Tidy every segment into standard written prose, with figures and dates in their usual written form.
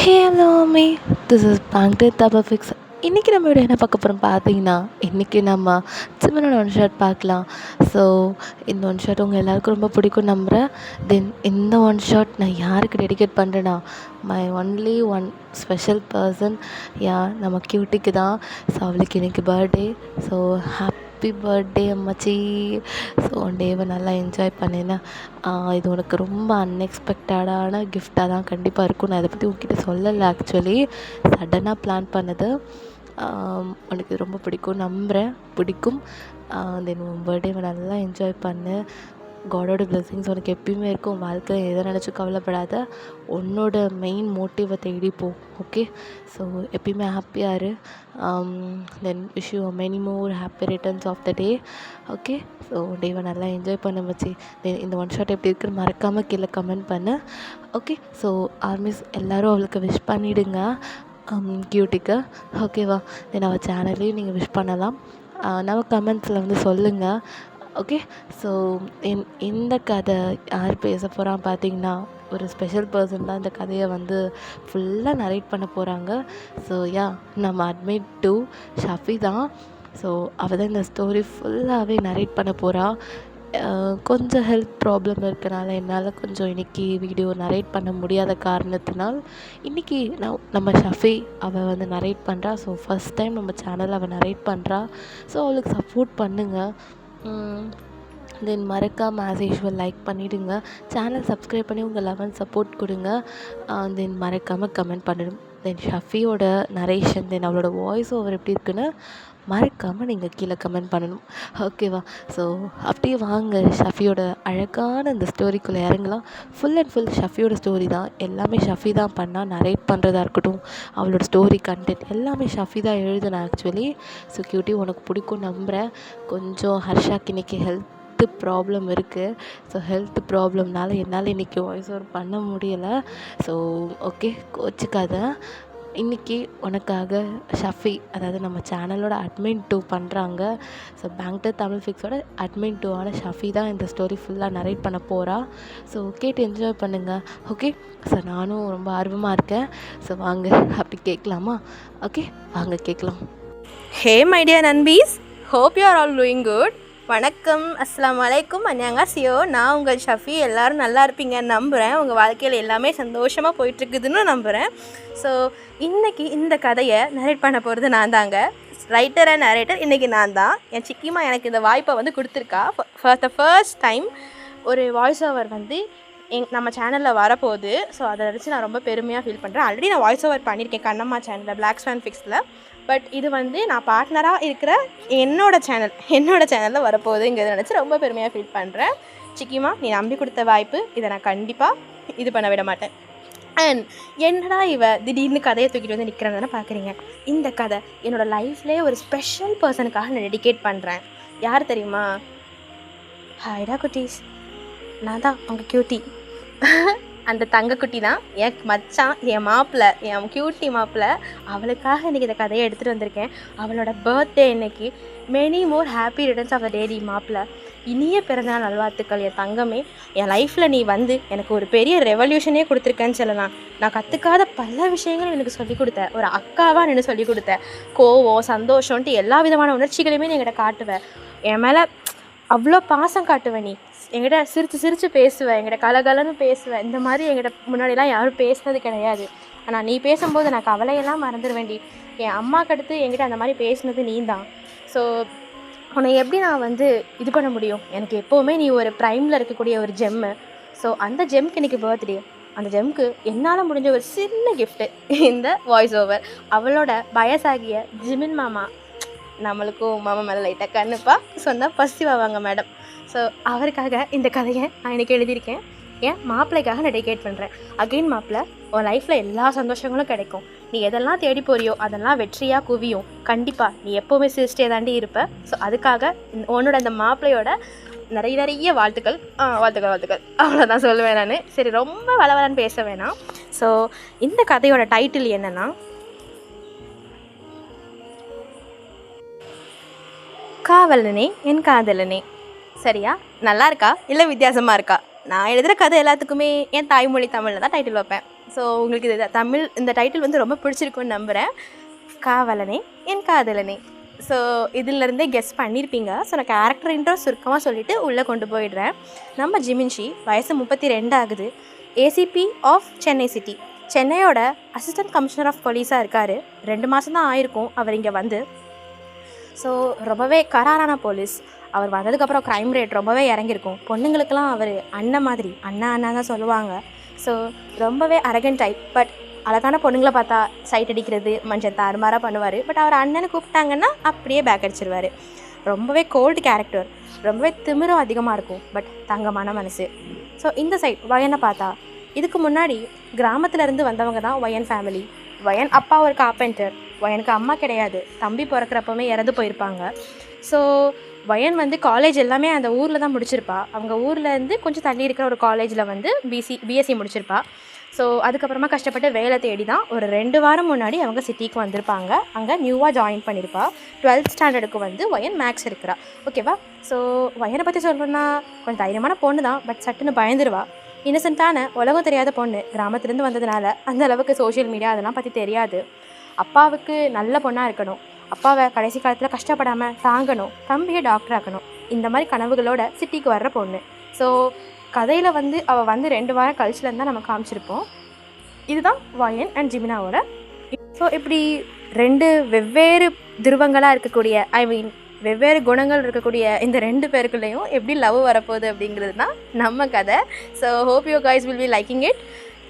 Hello me this is bank Thapa fix. இன்றைக்கி நம்ம video என்ன பார்க்க போகிறோம் பார்த்தீங்கன்னா, இன்றைக்கி நம்ம சிம்ரன் ஒன் ஷாட் பார்க்கலாம். ஸோ இந்த ஒன் ஷாட் உங்கள் எல்லாருக்கும் ரொம்ப பிடிக்கும் நம்புகிறேன். தென் இந்த ஒன் ஷாட் நான் யாருக்கு டெடிகேட் பண்ணுறேன்னா, my only one special person நம்ம கியூட்டிக்கு தான். ஸோ அவளுக்கு இன்றைக்கி பர்த்டே. ஸோ ஹாப்பி பர்த்டே அம்மாச்சி. ஸோ ஒன் டேவை நல்லா என்ஜாய் பண்ணினேன். இது உனக்கு ரொம்ப அன்எக்ஸ்பெக்டடான கிஃப்டாக தான் கண்டிப்பாக இருக்கும். நான் இதை பற்றி உங்ககிட்ட சொல்லலை, ஆக்சுவலி சடனாக பிளான் பண்ணது. உனக்கு ரொம்ப பிடிக்கும் நம்புகிறேன், பிடிக்கும். தென் உன் பர்த்டேவை நல்லா என்ஜாய் பண்ணு. காடோட பிளெஸிங்ஸ் உனக்கு எப்பயுமே இருக்கும். வாழ்க்கையில் எதை நினச்சி கவலைப்படாத. உன்னோட மெயின் மோட்டிவை தேடிப்போ. ஓகே, ஸோ எப்பயுமே ஹாப்பியாக இரு. Then wish you many more happy returns of the day. Okay, so டேவை நல்லா என்ஜாய் பண்ண வச்சு. தென் இந்த ஒன் ஷாட் எப்படி இருக்குன்னு மறக்காமல் கீழே கமெண்ட் பண்ணு. ஓகே, ஸோ ஆர்மிஸ் எல்லோரும் அவளுக்கு விஷ் பண்ணிவிடுங்க, கியூட்டிக்கு. ஓகேவா? தென் அவள் சேனல்லையும் நீங்கள் விஷ் பண்ணலாம். நம்ம கமெண்ட்ஸில் வந்து சொல்லுங்கள். ஓகே, ஸோ இந்த கதை யார் பேச போகிறான்னு பார்த்தீங்கன்னா, ஒரு ஸ்பெஷல் பர்சன் தான் இந்த கதையை வந்து ஃபுல்லாக நரேட் பண்ண போகிறாங்க. ஸோ நம்ம அட்மிட் டு ஷஃபி தான். ஸோ அவள் தான் இந்த ஸ்டோரி ஃபுல்லாகவே நரேட் பண்ண போகிறா. கொஞ்சம் ஹெல்த் ப்ராப்ளம் இருக்கனால என்னால் கொஞ்சம் இன்றைக்கி வீடியோ நரேட் பண்ண முடியாத காரணத்தினால் இன்றைக்கி நம்ம ஷஃபி அவள் வந்து நரேட் பண்ணுறா. ஸோ ஃபஸ்ட் டைம் நம்ம சேனல் அவள் நரேட் பண்ணுறா. ஸோ அவளுக்கு சப்போர்ட் பண்ணுங்கள். தென் மறக்காமல் ஆஸ் யூஷுவல் லைக் பண்ணிவிடுங்க. சேனல் சப்ஸ்கிரைப் பண்ணி உங்கள் லெவல் சப்போர்ட் கொடுங்க. தென் மறக்காமல் கமெண்ட் பண்ணணும். தென் ஷஃபியோட நரேஷன், தென் அவளோட வாய்ஸ் ஓவர் எப்படி இருக்குன்னு மறக்காமல் நீங்கள் கீழே கமெண்ட் பண்ணணும். ஓகேவா? ஸோ அப்படியே வாங்க ஷஃபியோட அழகான இந்த ஸ்டோரிக்குள்ளே இறங்கலாம். ஃபுல் அண்ட் ஃபுல் ஷஃபியோட ஸ்டோரி தான். எல்லாமே ஷஃபி தான் பண்ணால், நரேட் பண்ணுறதா இருக்கட்டும், அவளோட ஸ்டோரி கண்டென்ட் எல்லாமே ஷஃபி தான் எழுதுனேன் ஆக்சுவலி. ஸோ கியூட்டி உனக்கு பிடிக்கும் நம்புகிறேன். கொஞ்சம் ஹர்ஷாக்கு இன்றைக்கி ஹெல்த் ப்ராப்ளம் இருக்குது. ஸோ ஹெல்த் ப்ராப்ளம்னால என்னால் இன்றைக்கி வாய்ஸ் ஓவர் பண்ண முடியலை. ஸோ ஓகே, கோச்சிக்காத. இன்றைக்கி உனக்காக ஷஃபி, அதாவது நம்ம சேனலோட அட்மின் 2 பண்ணுறாங்க. ஸோ பேங்க் தமிழ் ஃபிக்ஸோட அட்மின் 2 ஷஃபி தான் இந்த ஸ்டோரி ஃபுல்லாக நரேட் பண்ண போகிறா. ஸோ கேட்டு என்ஜாய் பண்ணுங்கள். ஓகே, ஸோ நானும் ரொம்ப ஆர்வமாக இருக்கேன். ஸோ வாங்க அப்படி கேட்கலாமா? ஓகே, வாங்க கேட்கலாம். ஹே மை டியர் நண்பீஸ், hope you are all doing good. வணக்கம், அஸ்ஸலாமு அலைக்கும், அன்யங்காசியோ. நான் உங்கள் ஷஃபி. எல்லோரும் நல்லா இருப்பீங்கன்னு நம்புகிறேன். உங்கள் வாழ்க்கையில் எல்லாமே சந்தோஷமாக போயிட்டுருக்குதுன்னு நம்புகிறேன். ஸோ இன்றைக்கி இந்த கதையை நரேட் பண்ண போகிறது நான் தாங்க. ரைட்டர் அண்ட் நரேட்டர் இன்றைக்கி நான் தான். என் சிக்கிமா எனக்கு இந்த வாய்ப்பை வந்து கொடுத்துருக்கா. ஃபார் த ஃபர்ஸ்ட் டைம் ஒரு வாய்ஸ் ஓவர் வந்து நம்ம சேனலில் வரப்போகுது. ஸோ அதை நினச்சி நான் ரொம்ப பெருமையாக ஃபீல் பண்ணுறேன். ஆல்ரெடி நான் வாய்ஸ் ஓவர் பண்ணியிருக்கேன் கண்ணம்மா சேனலில், பிளாக் ஸ்வான் ஃபிக்ஸில். பட் இது வந்து நான் பார்ட்னராக இருக்கிற என்னோட சேனலில் வரப்போகுதுங்கிறத நினச்சி ரொம்ப பெருமையாக ஃபீல் பண்ணுறேன். சிக்கிமா, நீ நம்பி கொடுத்த வாய்ப்பு, இதை நான் கண்டிப்பாக இது பண்ண விட மாட்டேன். அண்ட் என்னடா திடீர்னு கதையை தூக்கிட்டு வந்து நிற்கிறேன்னு பார்க்குறீங்க. இந்த கதை என்னோடய லைஃப்லேயே ஒரு ஸ்பெஷல் பர்சனுக்காக நான் டெடிகேட் பண்ணுறேன். யார் தெரியுமா? ஹாய்டா குட்டீஸ், நான் தான் உங்கள் கியூட்டி. அந்த தங்கக்குட்டி தான் என் மச்சான், என் மாப்பிள்ளை, என் கியூட்டி மாப்பிள்ளை. அவளுக்காக இன்றைக்கி இந்த கதையை எடுத்துகிட்டு வந்திருக்கேன். அவளோட பர்த்டே இன்றைக்கி. Many more happy returns of the day டி மாப்பிள்ளை. இனிய பிறந்தநாள் நல்வாழ்த்துக்கள் என் தங்கமே. என் லைஃப்பில் நீ வந்து எனக்கு ஒரு பெரிய ரெவல்யூஷனே கொடுத்துருக்கேன்னு சொல்லலாம். நான் கற்றுக்காத பல விஷயங்களும் எனக்கு சொல்லிக் கொடுத்த ஒரு அக்காவாக நின்று சொல்லிக் கொடுத்த. கோவம், சந்தோஷம்ன்ட்டு எல்லா விதமான உணர்ச்சிகளையுமே நீ என்கிட்ட காட்டுவேன். என் மேலே அவ்வளோ பாசம் காட்டுவேன். நீ என்கிட்ட சிரித்து பேசுவேன், என்கிட்ட கலகலன்னு பேசுவேன். இந்த மாதிரி என்கிட்ட முன்னாடிலாம் யாரும் பேசுனது கிடையாது. ஆனால் நீ பேசும்போது நான் கவலையெல்லாம் மறந்துடுவேண்டி. என் அம்மாவுக்கு அடுத்து என்கிட்ட அந்த மாதிரி பேசுனது நீ தான். ஸோ உன்னை எப்படி நான் வந்து இது பண்ண முடியும்? எனக்கு எப்போவுமே நீ ஒரு ப்ரைமில் இருக்கக்கூடிய ஒரு ஜெம்மு. ஸோ அந்த ஜெம்க்கு இன்றைக்கி பர்த்டே. அந்த ஜெம்க்கு என்னால் முடிஞ்ச ஒரு சின்ன கிஃப்ட்டு இந்த வாய்ஸ் ஓவர். அவளோட வயசாகிய ஜிமின் மாமா, நம்மளுக்கும் மாமா மேலே லைட்டாக கண்ணுப்பா சொன்னால் பசிவாங்க மேடம். ஸோ அவருக்காக இந்த கதையை நான் எனக்கு எழுதியிருக்கேன். என் மாப்பிள்ளைக்காக நான் டெடிகேட் பண்ணுறேன். அகெயின் மாப்பிள்ளை, உன் லைஃப்பில் எல்லா சந்தோஷங்களும் கிடைக்கும். நீ எதெல்லாம் தேடி போறியோ அதெல்லாம் வெற்றியாக குவியும். கண்டிப்பாக நீ எப்போவுமே சிரிச்சிட்டே தாண்டி இருப்ப. ஸோ அதுக்காக உன்னோட அந்த மாப்பிள்ளையோட நிறைய வாழ்த்துக்கள். அவ்வளோதான் சொல்லுவேன் நான். சரி, ரொம்ப வளவலன்னு பேச வேணாம். ஸோ இந்த கதையோட டைட்டில் என்னென்னா, காவலனே என் காதலனே. சரியா? நல்லா இருக்கா இல்லை வித்தியாசமாக இருக்கா? நான் எழுதுகிற கதை எல்லாத்துக்குமே என் தாய்மொழி தமிழில் தான் டைட்டில் வைப்பேன். ஸோ உங்களுக்கு இது தமிழ் இந்த டைட்டில் வந்து ரொம்ப பிடிச்சிருக்குன்னு நம்புகிறேன். காவலனே என் காதலனே. ஸோ இதிலேருந்தே கெஸ் பண்ணியிருப்பீங்க. ஸோ நான் கேரக்டர் இன்ட்ரோ சுருக்கமாக சொல்லிவிட்டு உள்ளே கொண்டு போயிடுறேன். நம்ம ஜிமின்ஷி வயசு 32 ஆகுது. ஏசிபி ஆஃப் சென்னை சிட்டி, சென்னையோட அசிஸ்டன்ட் கமிஷனர் ஆஃப் போலீஸாக இருக்கார். 2 மாதம் தான் ஆயிருக்கும் அவர் இங்கே வந்து. ஸோ ரொம்பவே கராரான போலீஸ். அவர் வந்ததுக்கப்புறம் க்ரைம் ரேட் ரொம்பவே இறங்கியிருக்கும். பொண்ணுங்களுக்கெல்லாம் அவர் அண்ணன் மாதிரி, அண்ணா தான் சொல்லுவாங்க. ஸோ ரொம்பவே அரகன் டைப். பட் அழகான பொண்ணுங்களை பார்த்தா சைட் அடிக்கிறது, மஞ்சள் தாறுமாறாக பண்ணுவார். பட் அவர் அண்ணனை கூப்பிட்டாங்கன்னா அப்படியே பேக் அடிச்சிருவார். ரொம்பவே கோல்டு கேரக்டர், ரொம்பவே திமிரும் அதிகமாக இருக்கும். பட் தங்கமான மனசு. ஸோ இந்த சைட் வயனை பார்த்தா, இதுக்கு முன்னாடி கிராமத்துலேருந்து வந்தவங்க தான் வயன் ஃபேமிலி. வயன் அப்பா ஒரு கார்பெண்டர். வயனுக்கு அம்மா கிடையாது. தம்பி பிறக்கிறப்பவே இறந்து போயிருப்பாங்க. ஸோ வயன் வந்து காலேஜ் எல்லாமே அந்த ஊரில் தான் முடிச்சிருப்பா. அவங்க ஊர்லேருந்து கொஞ்சம் தள்ளி இருக்கிற ஒரு காலேஜில் வந்து பிஎஸ்சி முடிச்சிருப்பா. ஸோ அதுக்கப்புறமா கஷ்டப்பட்டு வேலை தேடி தான் ஒரு 2 வாரம் முன்னாடி அவங்க சிட்டிக்கு வந்திருப்பாங்க. அங்கே நியூவாக ஜாயின் பண்ணியிருப்பா. 12th ஸ்டாண்டர்டுக்கு வந்து வயன் மேக்ஸ் இருக்கிறா. ஓகேவா? ஸோ வயனை பற்றி சொல்லணுன்னா கொஞ்சம் தைரியமான பொண்ணு தான். பட் சட்டுன்னு பயந்துருவா. இன்னசென்ட்டான உலகம் தெரியாத பொண்ணு. கிராமத்துலேருந்து வந்ததுனால அந்த அளவுக்கு சோஷியல் மீடியா அதெல்லாம் பற்றி தெரியாது. அப்பாவுக்கு நல்ல பொண்ணாக இருக்கணும், அப்பாவை கடைசி காலத்தில் கஷ்டப்படாமல் தாங்கணும், தம்பியை டாக்டர் ஆக்கணும், இந்த மாதிரி கனவுகளோட சிட்டிக்கு வர்ற பொண்ணு. ஸோ கதையில் வந்து அவள் வந்து 2 வாரம் கழிச்சுலேருந்து தான் நம்ம காமிச்சிருப்போம். இதுதான் வயன் அண்ட் ஜிமினாவோட. ஸோ இப்படி 2 வெவ்வேறு துருவங்களாக இருக்கக்கூடிய, வெவ்வேறு குணங்கள் இருக்கக்கூடிய இந்த 2 பேருக்குள்ளேயும் எப்படி லவ் வரப்போகுது அப்படிங்கிறது தான் நம்ம கதை. So hope you guys will be liking it.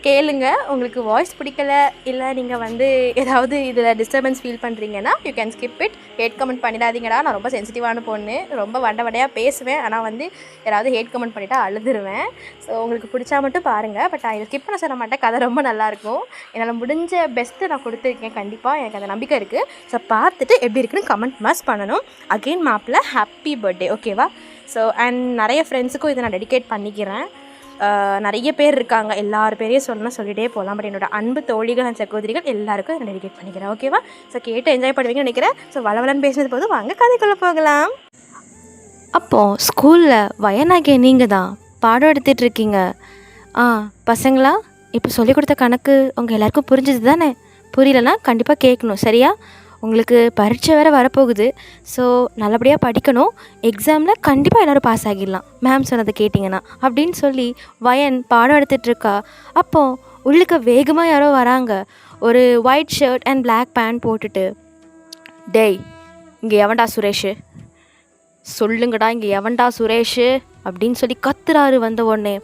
கேளுங்க. உங்களுக்கு வாய்ஸ் பிடிக்கல, இல்லை நீங்கள் வந்து ஏதாவது இதில் டிஸ்டர்பன்ஸ் ஃபீல் பண்ணுறீங்கன்னா you can skip it. Hate comment பண்ணிடாதீங்கடா. நான் ரொம்ப சென்சிட்டிவான பொண்ணு, ரொம்ப வடையாக பேசுவேன். ஆனால் வந்து யாராவது ஹேட் கமெண்ட் பண்ணிட்டா அழுதுருவேன். ஸோ உங்களுக்கு பிடிச்சா மட்டும் பாருங்கள். பட் நான் இதை ஸ்கிப் பண்ண சொல்ல மாட்டேன். கதை ரொம்ப நல்லாயிருக்கும். என்னால் முடிஞ்ச பெஸ்ட்டு நான் கொடுத்துருக்கேன். கண்டிப்பாக எனக்கு அந்த நம்பிக்கை இருக்குது. ஸோ பார்த்துட்டு எப்படி இருக்குன்னு கமெண்ட் மாஸ் பண்ணணும். அகெயின் மாப்பிள்ள ஹாப்பி பர்த்டே. ஓகேவா? ஸோ அண்ட் நிறைய ஃப்ரெண்ட்ஸுக்கும் இதை நான் டெடிகேட் பண்ணிக்கிறேன். நிறைய பேர் இருக்காங்க, எல்லார் பேரையும் சொல்லிகிட்டே போகலாம். பட் என்னோடய அன்பு தோழிகள் அண்ட் சகோதரிகள் எல்லாருக்கும் இதை டெடிகேட் பண்ணிக்கிறேன். ஓகேவா? ஸோ கேட்டு என்ஜாய் பண்ணுவீங்கன்னு நினைக்கிறேன். ஸோ வளவலன்னு பேசுனது போது வாங்க கதைக்குள்ளே போகலாம். அப்போது ஸ்கூலில் வயனாகிய நீங்கள் தான் பாடம் எடுத்துகிட்டு இருக்கீங்க. பசங்களா, இப்போ சொல்லிக் கொடுத்த கணக்கு உங்கள் எல்லாருக்கும் புரிஞ்சது தானே? புரியலன்னா கண்டிப்பாக கேட்கணும், சரியா? உங்களுக்கு பரீட்சை வேறு வரப்போகுது. ஸோ நல்லபடியாக படிக்கணும். எக்ஸாமில் கண்டிப்பாக எல்லோரும் பாஸ் ஆகிடலாம், மேம் சொன்னதை கேட்டிங்கன்னா அப்படின்னு சொல்லி வயன் பாடம் எடுத்துகிட்ருக்கா. அப்போது உள்ளுக்க வேகமாக யாரோ வராங்க. ஒரு white shirt and black pant போட்டுட்டு, டேய் இங்கே எவன்டா சுரேஷு, சொல்லுங்கடா இங்கே எவன்டா சுரேஷு அப்படின்னு சொல்லி கத்துறாரு. வந்த உடனே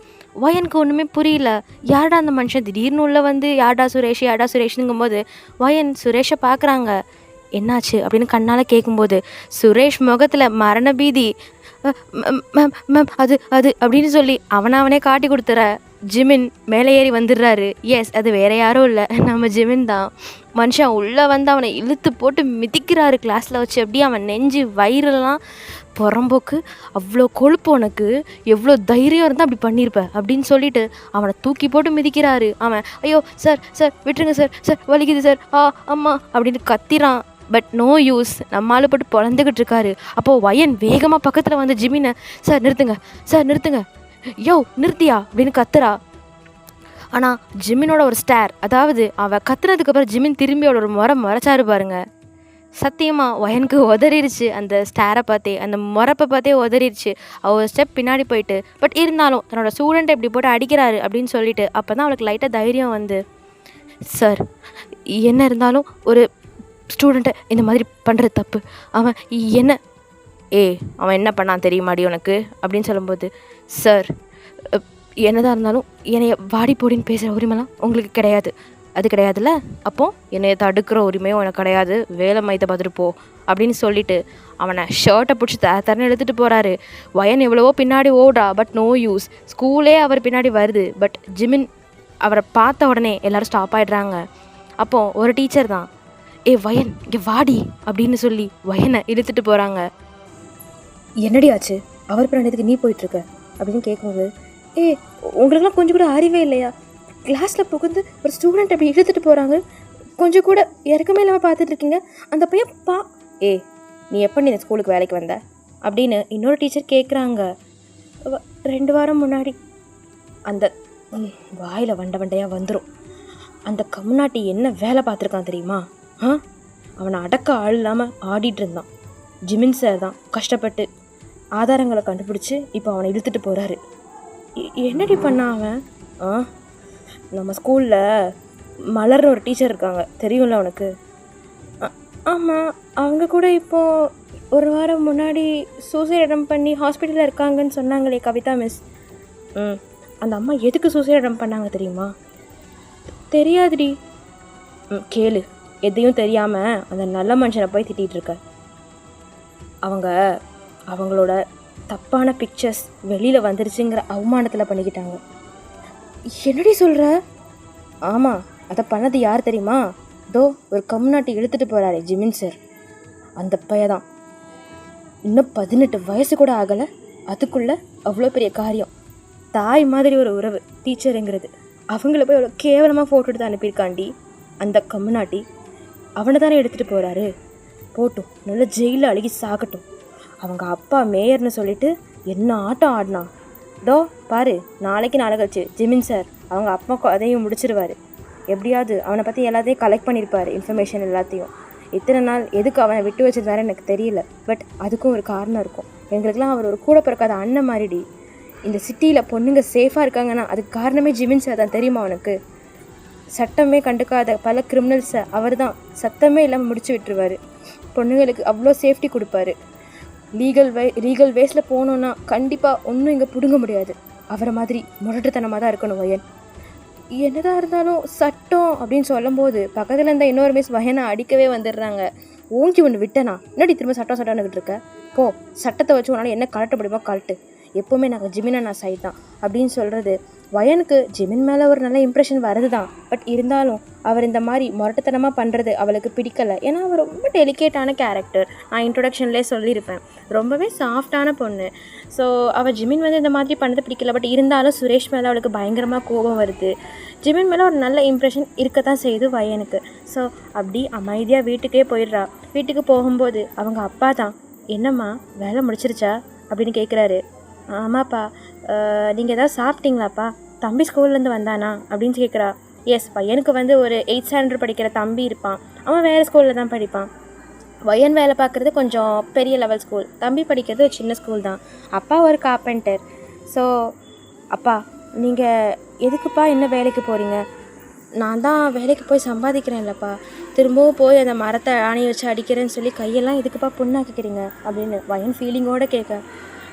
வயனுக்கு ஒன்றுமே புரியல. யார்டா அந்த மனுஷன் திடீர்னு உள்ளே வந்து யார்டா சுரேஷுங்கும்போது வயன் சுரேஷை பார்க்குறாங்க. என்னாச்சு அப்படின்னு கண்ணால் கேட்கும்போது சுரேஷ் முகத்தில் மரண பீதி. மேம் மேம் அது அது அப்படின்னு சொல்லி அவனே காட்டி கொடுத்துற ஜிமின் மேலே ஏறி வந்துடுறாரு. எஸ், அது வேறு யாரும் இல்லை, நம்ம ஜிமின் தான். மனுஷன் உள்ளே வந்து அவனை இழுத்து போட்டு மிதிக்கிறாரு கிளாஸில் வச்சு. அப்படியே அவன் நெஞ்சு வயிறெல்லாம் புறம்போக்கு, அவ்வளோ கொழுப்பு, உனக்கு எவ்வளோ தைரியம் இருந்தால் அப்படி பண்ணியிருப்ப அப்படின்னு சொல்லிட்டு அவனை தூக்கி போட்டு மிதிக்கிறாரு. அவன் ஐயோ சார் சார் விட்டுருங்க சார், சார் வலிக்குது சார், அம்மா அப்படின்னு கத்திரான். பட் நோ யூஸ், நம்மளால போட்டு பொழந்துக்கிட்டு இருக்காரு. அப்போது வயன் வேகமாக பக்கத்தில் வந்து ஜிமினை, சார் நிறுத்துங்க, யோ நிறுத்தியா அப்படின்னு கத்துறா. ஆனால் ஜிமினோட ஒரு ஸ்டார், அதாவது அவள் கத்துனதுக்கப்புறம் ஜிமின் திரும்பி அவளோட முறைச்சாரு பாருங்க. சத்தியமாக வயனுக்கு உதறிடுச்சு. அந்த ஸ்டாரை பார்த்தே, அந்த முறப்பை பார்த்தே உதறிடுச்சு. அவள் ஸ்டெப் பின்னாடி போயிட்டு, பட் இருந்தாலும் தன்னோட ஸ்டூடெண்ட்டை இப்படி போட்டு அடிக்கிறாரு அப்படின்னு சொல்லிட்டு அப்போ தான் அவளுக்கு லைட்டாக தைரியம் வந்து, சார் என்ன இருந்தாலும் ஒரு ஸ்டூடெண்ட்டை இந்த மாதிரி பண்ணுறது தப்பு. அவன் என்ன பண்ணான் தெரியுமாடி உனக்கு அப்படின்னு சொல்லும்போது, சார் என்னதான் இருந்தாலும் என்னைய வாடி போடின்னு பேசுகிற உரிமைலாம் உங்களுக்கு கிடையாது. அது கிடையாதுல்ல, அப்போது என்னை தடுக்கிற உரிமையும் உனக்கு கிடையாது. வேலை மையத்தை பார்த்துட்டு போ அப்படின்னு சொல்லிட்டு அவனை ஷர்ட்டை பிடிச்சி தரன்னு எடுத்துகிட்டு போகிறாரு. வயன் எவ்வளவோ பின்னாடி ஓடுறா. But no use. ஸ்கூலே அவர் பின்னாடி வருது. பட் ஜிமின் அவரை பார்த்த உடனே எல்லோரும் ஸ்டாப் ஆகிடுறாங்க. அப்போது ஒரு டீச்சர் தான், வயன் இங்கே வாடி அப்படின்னு சொல்லி வயனை இழுத்துட்டு போகிறாங்க. என்னடி ஆச்சு, அவர் பின்னாடி நீ போயிட்டுருக்க அப்படின்னு கேட்கும்போது, உங்களுக்குலாம் கொஞ்சம் கூட அறிவே இல்லையா? கிளாஸில் புகுந்து ஒரு ஸ்டூடெண்ட் அப்படி இழுத்துட்டு போகிறாங்க, கொஞ்சம் கூட இறக்கமே இல்லாமல் பார்த்துட்ருக்கீங்க. அந்த பையன் நீ எப்போ இந்த ஸ்கூலுக்கு வேலைக்கு வந்த அப்படின்னு இன்னொரு டீச்சர் கேட்குறாங்க. 2 வாரம் முன்னாடி. அந்த வாயில் வண்டையாக வந்துடும். அந்த கம்நாட்டி என்ன வேலை பார்த்துருக்கான் தெரியுமா? அவனை அடக்க ஆள் இல்லாமல் ஆடிட்டு இருந்தான். ஜிமின் சார் தான் கஷ்டப்பட்டு ஆதாரங்களை கண்டுபிடிச்சி இப்போ அவனை இழுத்துட்டு போகிறாரு. என்னடி பண்ணான் அவன்? நம்ம ஸ்கூலில் மலர்னு ஒரு டீச்சர் இருக்காங்க, தெரியும்ல அவனுக்கு? ஆமாம், அவங்க கூட இப்போது ஒரு வாரம் முன்னாடி சூசைட் அட்டம் பண்ணி ஹாஸ்பிட்டலில் இருக்காங்கன்னு சொன்னாங்களே கவிதா மிஸ். அந்த அம்மா எதுக்கு சூசைட் அட்டம் பண்ணாங்க தெரியுமா? தெரியாதுடி. கேளு, எதையும் தெரியாமல் அந்த நல்ல மனுஷனை போய் திட்டிகிட்டு இருக்க. அவங்களோட தப்பான பிக்சர்ஸ் வெளியில் வந்துருச்சுங்கிற அவமானத்தில் பண்ணிக்கிட்டாங்க. என்னடி சொல்கிற? ஆமாம், அதை பண்ணது யார் தெரியுமா? ஒரு கம்நாட்டி இழுத்துட்டு போகிறாரு ஜிமின் சார், அந்த பையதான். இன்னும் 18 வயசு கூட ஆகலை, அதுக்குள்ளே அவ்வளோ பெரிய காரியம். தாய் மாதிரி ஒரு உறவு டீச்சருங்கிறது. அவங்கள போய் அவ்வளோ கேவலமாக ஃபோட்டோ எடுத்து அனுப்பியிருக்காண்டி அந்த கம்நாட்டி. அவனை தானே எடுத்துகிட்டு போகிறாரு. போட்டும், நல்ல ஜெயிலில் அழுகி சாகட்டும். அவங்க அப்பா மேயர்னு சொல்லிட்டு என்ன ஆட்டம் ஆடினான். பாரு, நாளைக்கு நாளை கழிச்சு ஜிமின் சார் அவங்க அப்பா அதையும் முடிச்சிருவார். எப்படியாவது அவனை பற்றி எல்லாத்தையும் கலெக்ட் பண்ணியிருப்பார், இன்ஃபர்மேஷன் எல்லாத்தையும். இத்தனை நாள் எதுக்கு அவனை விட்டு வச்சிருந்தாரு எனக்கு தெரியல. பட் அதுக்கும் ஒரு காரணம் இருக்கும். எங்களுக்கெல்லாம் அவர் ஒரு கூட பிறக்காத அண்ணன் மாதிரிடி. இந்த சிட்டியில் பொண்ணுங்க சேஃபாக இருக்காங்கன்னா அதுக்கு காரணமே ஜிமின் சார் தான், தெரியுமா அவனுக்கு? சட்டமே கண்டுக்காத பல கிரிமினல்ஸை அவர் தான் சத்தமே இல்லாமல் முடிச்சு விட்டுருவார். பொண்ணுங்களுக்கு அவ்வளோ சேஃப்டி கொடுப்பாரு. லீகல் வேஸில் போனோன்னா கண்டிப்பாக ஒன்றும் இங்கே பிடுங்க முடியாது. அவரை மாதிரி முரட்டுத்தனமாக தான் இருக்கணும் வயன். என்னதான் இருந்தாலும் சட்டம் அப்படின்னு சொல்லும்போது பக்கத்தில் இருந்தால் இன்னொரு மிஸ் வயனை அடிக்கவே வந்துடுறாங்க. ஓங்கி ஒன்று விட்டனா என்னடி திரும்ப சட்டம்னுக்கிட்டு இருக்க? போ, சட்டத்தை வச்சு உன்னால் என்ன கலட்ட முடியுமோ கலட்டு. எப்போவுமே நாங்கள் ஜிமின் அண்ணா சைட் தான் அப்படின்னு சொல்கிறது. வயனுக்கு ஜிமின் மேலே ஒரு நல்ல இம்ப்ரெஷன் வருது தான். பட் இருந்தாலும் அவர் இந்த மாதிரி முரட்டுத்தனமாக பண்ணுறது அவளுக்கு பிடிக்கலை. ஏன்னா அவர் ரொம்ப டெலிகேட்டான கேரக்டர். நான் இன்ட்ரொடக்ஷன்லேயே சொல்லியிருப்பேன், ரொம்பவே சாஃப்டான பொண்ணு. ஸோ அவள் ஜிமின் வந்து இந்த மாதிரி பண்ணது பிடிக்கல. பட் இருந்தாலும் சுரேஷ் மேலே அவளுக்கு பயங்கரமாக கோபம் வருது. ஜிமின் மேலே ஒரு நல்ல இம்ப்ரெஷன் இருக்க தான் செய்யுது வயனுக்கு. ஸோ அப்படி அமைதியாக வீட்டுக்கே போயிடுறா. வீட்டுக்கு போகும்போது அவங்க அப்பா தான், என்னம்மா வேலை முடிச்சிருச்சா அப்படின்னு கேட்குறாரு. ஆமாப்பா, நீங்கள் எதாவது சாப்பிட்டீங்களாப்பா? தம்பி ஸ்கூல்லேருந்து வந்தானா அப்படின்னு கேட்குறா. எஸ், பையனுக்கு வந்து ஒரு 8th ஸ்டாண்டர்ட் படிக்கிற தம்பி இருப்பான். அவன் வேறு ஸ்கூலில் தான் படிப்பான். வயன் வேலை பார்க்குறது கொஞ்சம் பெரிய லெவல் ஸ்கூல், தம்பி படிக்கிறது ஒரு சின்ன ஸ்கூல் தான். அப்பா ஒரு கார்பெண்டர். ஸோ அப்பா, நீங்கள் எதுக்குப்பா என்ன வேலைக்கு போகிறீங்க? நான் தான் வேலைக்கு போய் சம்பாதிக்கிறேன் இல்லைப்பா, திரும்பவும் போய் அந்த மரத்தை ஆணி வச்சு அடிக்கிறேன்னு சொல்லி கையெல்லாம் எதுக்குப்பா புண்ணாக்கிக்கிறீங்க அப்படின்னு வயன் ஃபீலிங்கோடு கேட்க.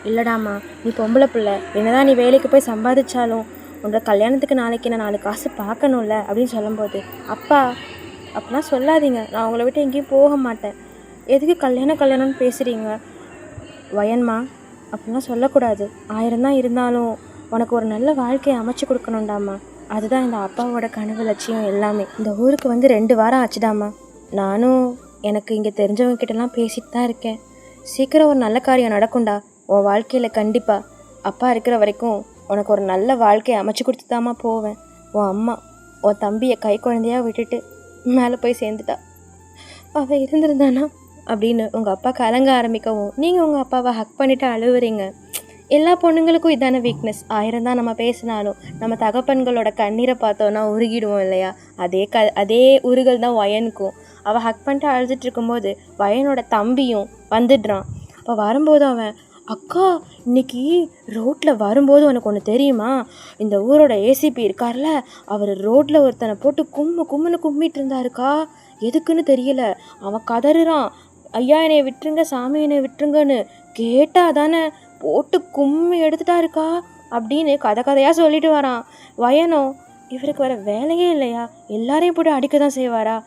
இல்லைடாம்மா, நீ பொம்பளை பிள்ளை, என்னதான் நீ வேலைக்கு போய் சம்பாதிச்சாலும் உன்னோட கல்யாணத்துக்கு நாளைக்கு நான் 4 காசு பார்க்கணும்ல அப்படின்னு சொல்லும்போது, அப்பா அப்படிலாம் சொல்லாதீங்க, நான் உங்களை விட்டு எங்கேயும் போக மாட்டேன். எதுக்கு கல்யாணம்னு பேசுகிறீங்க? வயன்மா, அப்படிலாம் சொல்லக்கூடாது. 1000 தான் இருந்தாலும் உனக்கு ஒரு நல்ல வாழ்க்கையை அமைச்சு கொடுக்கணுண்டாம்மா. அதுதான் இந்த அப்பாவோட கனவு லட்சியம் எல்லாமே. இந்த ஊருக்கு வந்து 2 வாரம் ஆச்சுடாம்மா. நானும் எனக்கு இங்கே தெரிஞ்சவங்க கிட்டலாம் பேசிட்டு தான் இருக்கேன். சீக்கிரம் ஒரு நல்ல காரியம் நடக்கும்டா உன் வாழ்க்கையில். கண்டிப்பாக அப்பா இருக்கிற வரைக்கும் உனக்கு ஒரு நல்ல வாழ்க்கையை அமைச்சு கொடுத்துதாம்மா போவேன். உன் அம்மா உன் தம்பியை கை குழந்தையாக விட்டுட்டு மேலே போய் சேர்ந்துட்டா. அவள் இருந்திருந்தானா அப்படின்னு உங்கள் அப்பா கலங்க ஆரம்பிக்கவும் நீங்கள் உங்கள் அப்பாவை ஹக் பண்ணிவிட்டு அழுவுறீங்க. எல்லா பொண்ணுங்களுக்கும் இதான வீக்னஸ். 1000 தான் நம்ம பேசினாலும் நம்ம தகப்பன்களோட கண்ணீரை பார்த்தோன்னா உருகிடுவோம் இல்லையா? அதே உருகல் தான் வயனுக்கும். அவள் ஹக் பண்ணிட்டு அழுதுட்டு இருக்கும்போது வயனோட தம்பியும் வந்துடுறான். அப்போ வரும்போது அவன், அக்கா இன்னைக்கு ரோட்டில் வரும்போது உனக்கு ஒன்று தெரியுமா? இந்த ஊரோட ஏசிபி இருக்கார்ல, அவர் ரோட்டில் ஒருத்தனை போட்டு கும்முன்னு கும்மிட்டு இருந்தாருக்கா. எதுக்குன்னு தெரியல. அவன் கதறுறான், ஐயா என்னை விட்டுருங்க, சாமி என்னை விட்டுருங்கன்னு. கேட்டால் தானே போட்டு கும்மி எடுத்துட்டாருக்கா அப்படின்னு கதையாக சொல்லிட்டு வரான். வயனோ, இவருக்கு வர வேலையே இல்லையா? எல்லாரையும் போட்டு அடிக்க தான் செய்வாரா?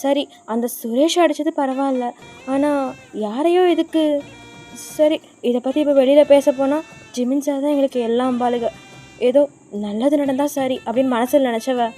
சரி, அந்த சுரேஷ் அடித்தது பரவாயில்ல, ஆனால் யாரையோ எதுக்கு? சரி, இதை பற்றி இப்போ வெளியில் பேச போனால் ஜிமின் சார் தான் எங்களுக்கு எல்லாம் பாலுக. ஏதோ நல்லது நடந்தால் சரி அப்படின்னு மனசில் நினச்சவ,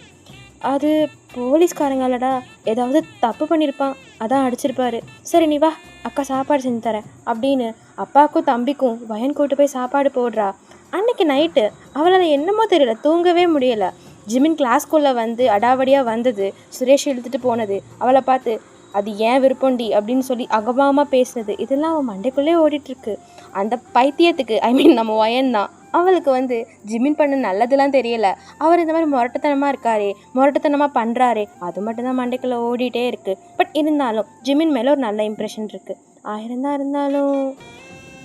அது போலீஸ்காரங்களடா, ஏதாவது தப்பு பண்ணியிருப்பான், அதான் அடிச்சிருப்பாரு. சரி நீ வா, அக்கா சாப்பாடு செஞ்சு தரேன் அப்படின்னு அப்பாவுக்கும் தம்பிக்கும் வயன் கூட்டு போய் சாப்பாடு போடுறா. அன்னைக்கு நைட்டு அவளால் என்னமோ தெரியல, தூங்கவே முடியலை. ஜிமின் கிளாஸ்குள்ளே வந்து அடாவடியாக வந்தது, சுரேஷ் இழுத்துட்டு போனது, அவளை பார்த்து அது ஏன் விருப்பண்டி அப்படின்னு சொல்லி அகபாமாக பேசுனது, இதெல்லாம் அவன் மண்டைக்குள்ளே ஓடிட்டுருக்கு. அந்த பைத்தியத்துக்கு, ஐ மீன் நம்ம வயன் தான், அவளுக்கு வந்து ஜிமின் பண்ண நல்லதுலாம் தெரியல. அவர் இந்த மாதிரி முரட்டுத்தனமாக இருக்காரே, முரட்டுத்தனமாக பண்ணுறாரே, அது மட்டும்தான் மண்டைக்குள்ளே ஓடிட்டே இருக்குது. பட் இருந்தாலும் ஜிமின் மேலே ஒரு நல்ல இம்ப்ரெஷன் இருக்குது. ஆயிரம் இருந்தாலும்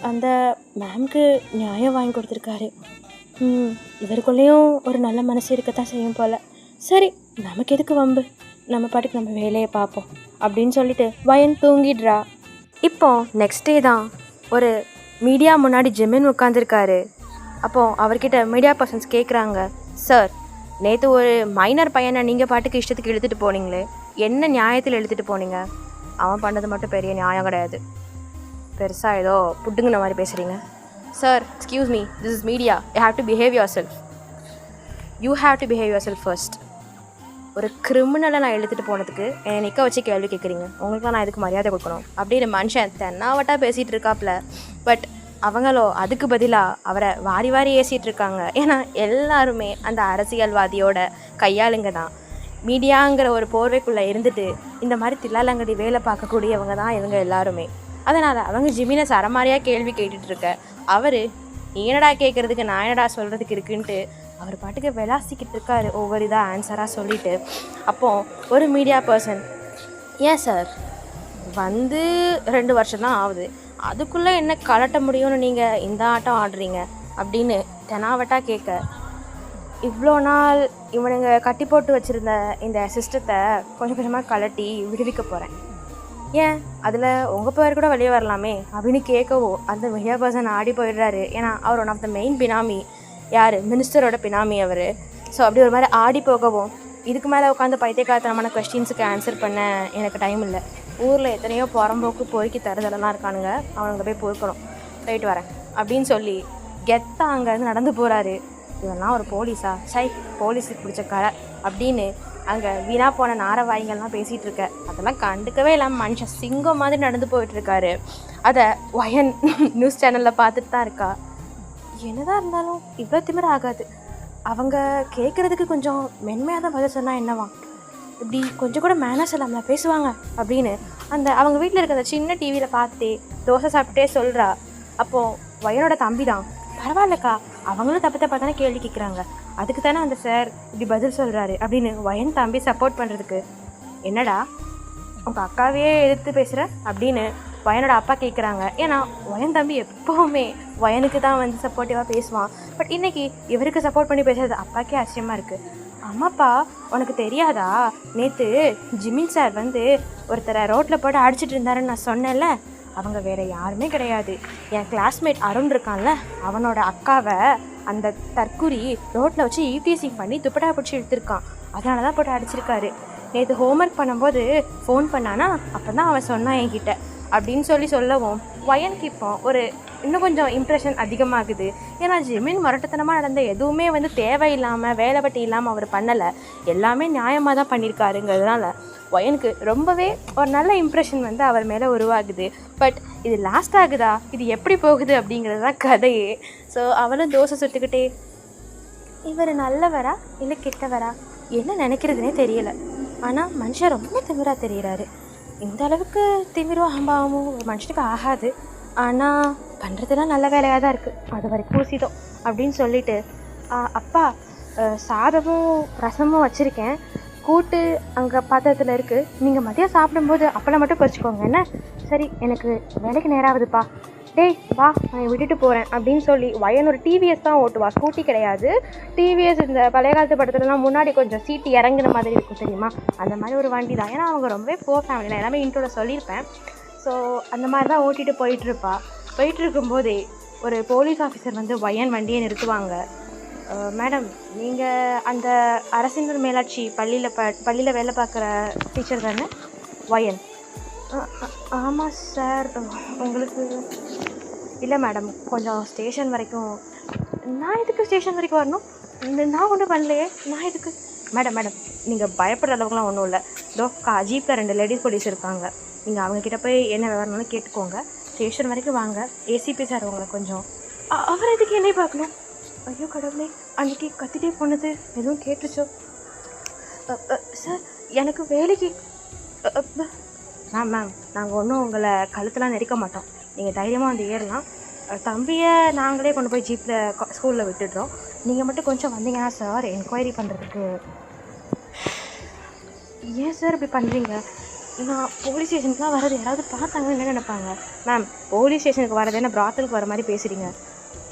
அந்த மேம்க்கு நியாயம் வாங்கி கொடுத்துருக்காரு. இவருக்குள்ளேயும் ஒரு நல்ல மனசு இருக்கத்தான் செய்யும் போல். சரி, நமக்கு எதுக்கு வம்பு, நம்ம பாட்டுக்கு நம்ம வேலையை பார்ப்போம் அப்படின்னு சொல்லிட்டு வயன் தூங்கிடுறா. இப்போ நெக்ஸ்ட் டே தான் ஒரு மீடியா முன்னாடி ஜிமின் உட்காந்துருக்காரு. அப்போது அவர்கிட்ட மீடியா பர்சன்ஸ் கேட்குறாங்க, சார் நேற்று ஒரு மைனர் பையனை நீங்கள் பாட்டுக்கு இஷ்டத்துக்கு இழுத்துட்டு போனீங்களே, என்ன நியாயத்தில் இழுத்துட்டு போனீங்க? அவன் பண்ணது மட்டும் பெரிய நியாயம் கிடையாது, பெருசாக ஏதோ புட்டுங்கின மாதிரி பேசுகிறீங்க. Sir excuse me, this is media, you have to behave your self, you have to behave your self first. ஒரு கிரிமினலை நான் எழுத்துட்டு போனதுக்கு என்னை நிற்க வச்சு கேள்வி கேட்குறீங்க, உங்களுக்கு நான் இதுக்கு மரியாதை கொடுக்கணும் அப்படின்னு மனுஷன் தென்னாவட்டா பேசிகிட்டு இருக்காப்புல. பட் அவங்களோ அதுக்கு பதிலாக அவரை வாரி வாரி ஏசிகிட்டு இருக்காங்க. ஏன்னா எல்லாருமே அந்த அரசியல்வாதியோட கையாளுங்க தான். மீடியாங்கிற ஒரு போர்வைக்குள்ளே இருந்துட்டு இந்த மாதிரி தில்லாலங்கடி வேலை பார்க்கக்கூடியவங்க தான் இவங்க எல்லாருமே. அதனால் அவங்க ஜிமினை சரமாரியாக கேள்வி கேட்டுட்ருக்க அவர் என்னடா கேட்குறதுக்கு நான் என்னடா சொல்கிறதுக்கு இருக்குன்ட்டு அவர் பாட்டுக்கு விளாசிக்கிட்டு இருக்காரு ஒவ்வொரு இதாக ஆன்சராக சொல்லிவிட்டு. அப்போது ஒரு மீடியா பர்சன், ஏன் சார் வந்து 2 வருஷம் தான் ஆகுது, அதுக்குள்ளே என்ன கலட்ட முடியும்னு நீங்கள் இந்த ஆட்டம் ஆடுறீங்க அப்படின்னு தெனாவட்டாக கேட்க, இவ்வளோ நாள் இவனுங்க கட்டி போட்டு வச்சுருந்த இந்த சிஸ்டத்தை கொஞ்சம் கொஞ்சமாக கலட்டி விடுவிக்க போகிறேன், ஏன் அதில் உங்கள் பேர் கூட வெளியே வரலாமே அப்படின்னு கேட்கவோ அந்த மீடியா பர்சன் ஆடி போயிடுறாரு. ஏன்னா அவர் ஒன் ஆஃப் த மெயின் பினாமி, யார், மினிஸ்டரோட பினாமி அவர். ஸோ அப்படி ஒரு மாதிரி ஆடி போகவும், இதுக்கு மேலே உட்காந்து பைத்தியக்காரத்தனமான கொஸ்டின்ஸுக்கு ஆன்சர் பண்ண எனக்கு டைம் இல்லை, ஊரில் எத்தனையோ புறம்போக்கு பொறுக்கி தருதலெல்லாம் இருக்கானுங்க, அவனுங்க போய் பொறுக்கணும், போயிட்டு வரேன் அப்படின்னு சொல்லி கெத்தாக அங்கேருந்து நடந்து போகிறாரு. இவெல்லாம் ஒரு போலீஸா, சை போலீஸுக்கு பிடிச்ச கரை அப்படின்னு அங்கே வீணாக போன நாரவாய்கள்லாம் பேசிகிட்டு இருக்க. அதெல்லாம் கண்டுக்கவே இல்லாமல் மனுஷன் சிங்கம் மாதிரி நடந்து போயிட்டுருக்காரு. அதை வயன் நியூஸ் சேனலில் பார்த்துட்டு தான் இருக்கா. என்னதான் இருந்தாலும் இவ்வளோ திமிர ஆகாது, அவங்க கேட்குறதுக்கு கொஞ்சம் மென்மையாக தான் பதில் சொன்னால் என்னவா, இப்படி கொஞ்சம் கூட மேனர்ஸ் இல்லாமல் பேசுவாங்க அப்படின்னு அந்த அவங்க வீட்டில் இருக்கிற சின்ன டிவியில் பார்த்துட்டே தோசை சாப்பிட்டே சொல்கிறா. அப்போது வயனோட தம்பி தான், பரவாயில்லக்கா அவங்களும் தப்பு தப்பாக தானே கேள்வி கேட்குறாங்க, அதுக்கு தானே அந்த சார் இப்படி பதில் சொல்கிறாரு அப்படின்னு வயன் தம்பி சப்போர்ட் பண்ணுறதுக்கு, என்னடா உங்கள் அக்காவே எதிர்த்து பேசுகிற அப்படின்னு வயனோட அப்பா கேட்குறாங்க. ஏன்னா வயன் தம்பி எப்போவுமே வயனுக்கு தான் வந்து சப்போர்ட்டிவாக பேசுவான். பட் இன்றைக்கி இவருக்கு சப்போர்ட் பண்ணி பேசுறது அப்பாக்கே ஆச்சரியமாக இருக்குது. அம்மாப்பா உனக்கு தெரியாதா, நேற்று ஜிமின் சார் வந்து ஒருத்தரை ரோட்டில் போட்டு அடிச்சிட்டு இருந்தாருன்னு நான் சொன்னேன்ல, அவங்க வேறு யாருமே கிடையாது, என் கிளாஸ்மேட் அருண் இருக்கான்ல, அவனோட அக்காவை அந்த தற்குறி ரோட்டில் வச்சு ஈவ்டீசிங் பண்ணி துப்பட்டா பிடிச்சி எடுத்திருக்கான், அதனால தான் போட்டு அடிச்சிருக்காரு. நேற்று ஹோம்ஒர்க் பண்ணும்போது ஃபோன் பண்ணானா, அப்போ தான் அவன் சொன்னான் என்கிட்ட அப்படின்னு சொல்லவும் வயனுக்கு இப்போ ஒரு இன்னும் கொஞ்சம் இம்ப்ரெஷன் அதிகமாகுது. ஏன்னா ஜிமின் முரட்டுத்தனமாக நடந்த எதுவுமே வந்து தேவையில்லாமல் வேலைப்பட்டி இல்லாமல் அவர் பண்ணலை, எல்லாமே நியாயமாக தான் பண்ணியிருக்காருங்கிறதுனால வயனுக்கு ரொம்பவே ஒரு நல்ல இம்ப்ரெஷன் வந்து அவர் மேலே உருவாகுது. பட் இது லாஸ்ட் ஆகுதா, இது எப்படி போகுது அப்படிங்கிறது தான் கதையே. ஸோ அவளும் தோசை சுட்டுக்கிட்டே, இவர் நல்லவரா இல்லை கெட்டவரா என்ன நினைக்கிறதுனே தெரியலை, ஆனால் மனுஷன் ரொம்ப திமிராக தெரிகிறாரு. இந்த அளவுக்கு திமிரும் அம்பாவும் ஒரு மனுஷனுக்கு ஆகாது, ஆனால் பண்ணுறதுலாம் நல்ல வேலையாக தான் இருக்குது, அது வரைக்கும் ஊசிதோ அப்படின்னு சொல்லிட்டு, அப்பா சாதமும் ரசமும் வச்சுருக்கேன், கூட்டு அங்கே பாத்திரத்தில் இருக்குது, நீங்கள் மதியம் சாப்பிடும்போது அப்பளம் மட்டும் பறிச்சுக்கோங்க என்ன. சரி எனக்கு வேலைக்கு நேராகுதுப்பா, டேய் வா நான் விட்டுட்டு போகிறேன் அப்படின்னு சொல்லி வயன் ஒரு டிவிஎஸ் தான் ஓட்டுவா, ஸ்கூட்டி கிடையாது. டிவிஎஸ் இந்த பழைய காலத்து படத்துலலாம் முன்னாடி கொஞ்சம் சீட்டு இறங்குன மாதிரி இருக்கும் தெரியுமா, அந்த மாதிரி ஒரு வண்டி தான். ஏன்னா அவங்க ரொம்பவே புவர் ஃபேமிலி, நான் எல்லாமே இன்ட்ரோட சொல்லியிருப்பேன். ஸோ அந்த மாதிரி தான் ஓட்டிகிட்டு போயிட்டுருப்பா. போயிட்டுருக்கும்போதே ஒரு போலீஸ் ஆஃபீஸர் வந்து வயன் வண்டியை நிறுத்துவாங்க. மேடம் நீங்கள் அந்த அரசினர் மேலாட்சி பள்ளியில் வேலை பார்க்குற டீச்சர் தானே? வயன், ஆமாம் சார். உங்களுக்கு இல்லை மேடம், கொஞ்சம் ஸ்டேஷன் வரைக்கும். நான் எதுக்கு ஸ்டேஷன் வரைக்கும் வரணும், நான் ஒன்றும் பண்ணலையே, நான் எதுக்கு? மேடம் நீங்கள் பயப்படுற அளவுக்குலாம் ஒன்றும் இல்லை, இதோ ஜீப்பில் 2 லேடிஸ் போலீஸ் இருக்காங்க, நீங்கள் அவங்கக்கிட்ட போய் என்ன விவரம்னு கேட்டுக்கோங்க, ஸ்டேஷன் வரைக்கும் வாங்க, ஏசிபி சார் உங்களை கொஞ்சம். அவர் எதுக்கு என்னை பார்க்கணும்? ஐயோ கடவுளே, அன்றைக்கி கத்திட்டே போனது எதுவும் கேட்டுச்சோ? சார் எனக்கு வேலைக்கு மேம் நாங்கள் ஒன்றும் உங்களை கழுத்தெலாம் நெரிக்க மாட்டோம், நீங்கள் தைரியமாக வந்து ஏறலாம், தம்பியை நாங்களே கொண்டு போய் ஜீப்பில் ஸ்கூலில் விட்டுடுறோம். நீங்கள் மட்டும் கொஞ்சம் வந்தீங்கன்னா சார் என்கொயரி பண்ணுறதுக்கு. ஏன் சார் இப்படி பண்ணுறீங்க? நான் போலீஸ் ஸ்டேஷனுக்குலாம் வர்றது யாராவது பார்த்தாங்கன்னு என்ன நினைப்பாங்க? மேம், போலீஸ் ஸ்டேஷனுக்கு வரது என்ன பிராத்தலுக்கு வர மாதிரி பேசுகிறீங்க?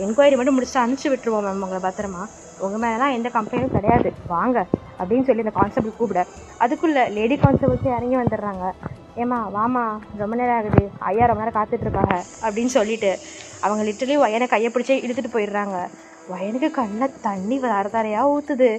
என்கொயரி மட்டும் முடிச்சுட்டு அனுப்பிச்சி விட்டுருவோம் மேம் உங்களை பத்திரமா. உங்கள் மேலாம் எந்த கம்ப்ளைண்ட்டும் கிடையாது, வாங்க அப்படின்னு சொல்லி இந்த கான்ஸ்டபிள் கூப்பிட, அதுக்குள்ளே லேடி கான்ஸ்டபிள்ஸே இறங்கி வந்துடுறாங்க. ஏம்மா வாமா, ரொம்ப நேரம் ஆகுது, ஐயா ரொம்ப நேரம் காத்துட்ருக்காங்க அப்படின்னு சொல்லிட்டு அவங்க லிட்டரலி வயனை கையை பிடிச்சே இழுத்துட்டு போயிடுறாங்க. வயனுக்கு கண்ணில் தண்ணி தாரையாக ஊற்றுது.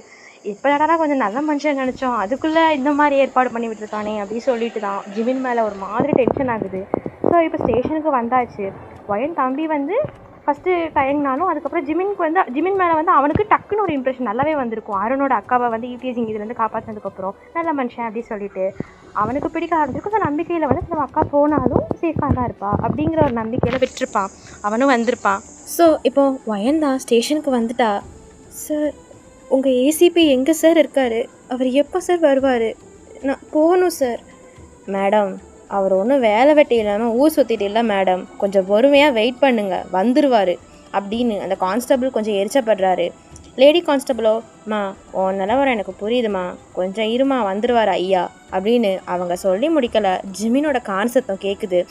எப்போடா கொஞ்சம் நல்ல மனுஷன் நினச்சோம், அதுக்குள்ளே இந்த மாதிரி ஏற்பாடு பண்ணி விட்டுருக்கானே அப்படின்னு சொல்லிட்டு தான் ஜிமின் மேலே ஒரு மாதிரி டென்ஷன் ஆகுது. ஸோ இப்போ ஸ்டேஷனுக்கு வந்தாச்சு. வயன் தம்பி வந்து ஃபஸ்ட்டு தயங்கினாலும் அதுக்கப்புறம் ஜிமின் மேலே வந்து அவனுக்கு டக்குன்னு ஒரு இம்ப்ரெஷன் நல்லாவே வந்திருக்கும். அருணோட அக்காவை வந்து யூபிஎஸ்சி இதுலேருந்து காப்பாற்றினதுக்கப்புறம் நல்ல மனுஷன் அப்படி சொல்லிட்டு அவனுக்கு பிடிக்க ஆரம்பிச்சிருக்கும். ஸோ நம்பிக்கையில் வந்து நம்ம அக்கா போனாலும் சேஃபாக தான் இருப்பா அப்படிங்கிற ஒரு நம்பிக்கையில் விட்டுருப்பான். அவனும் வந்திருப்பான். ஸோ இப்போது வயன் தான் ஸ்டேஷனுக்கு வந்துட்டா. சார், உங்கள் ஏசிபி எங்கே சார் இருக்கார்? அவர் எப்போ சார் வருவார்? நான் போகணும் சார். மேடம், அவர் ஒன்றும் வேலை வெட்டி இல்லாமல் ஊர் சுற்றிட்டு இல்லை மேடம், கொஞ்சம் பொறுமையாக வெயிட் பண்ணுங்கள், வந்துடுவார் அப்படின்னு அந்த கான்ஸ்டபிள் கொஞ்சம் எரிச்சப்படுறாரு. லேடி கான்ஸ்டபிளோ, மா உன் நிலவரம் எனக்கு புரியுதுமா, கொஞ்சம் இருமா, வந்துடுவார் ஐயா அப்படின்னு அவங்க சொல்லி முடிக்கலை. ஜிமினோட கான்செப்டம் கேட்குது.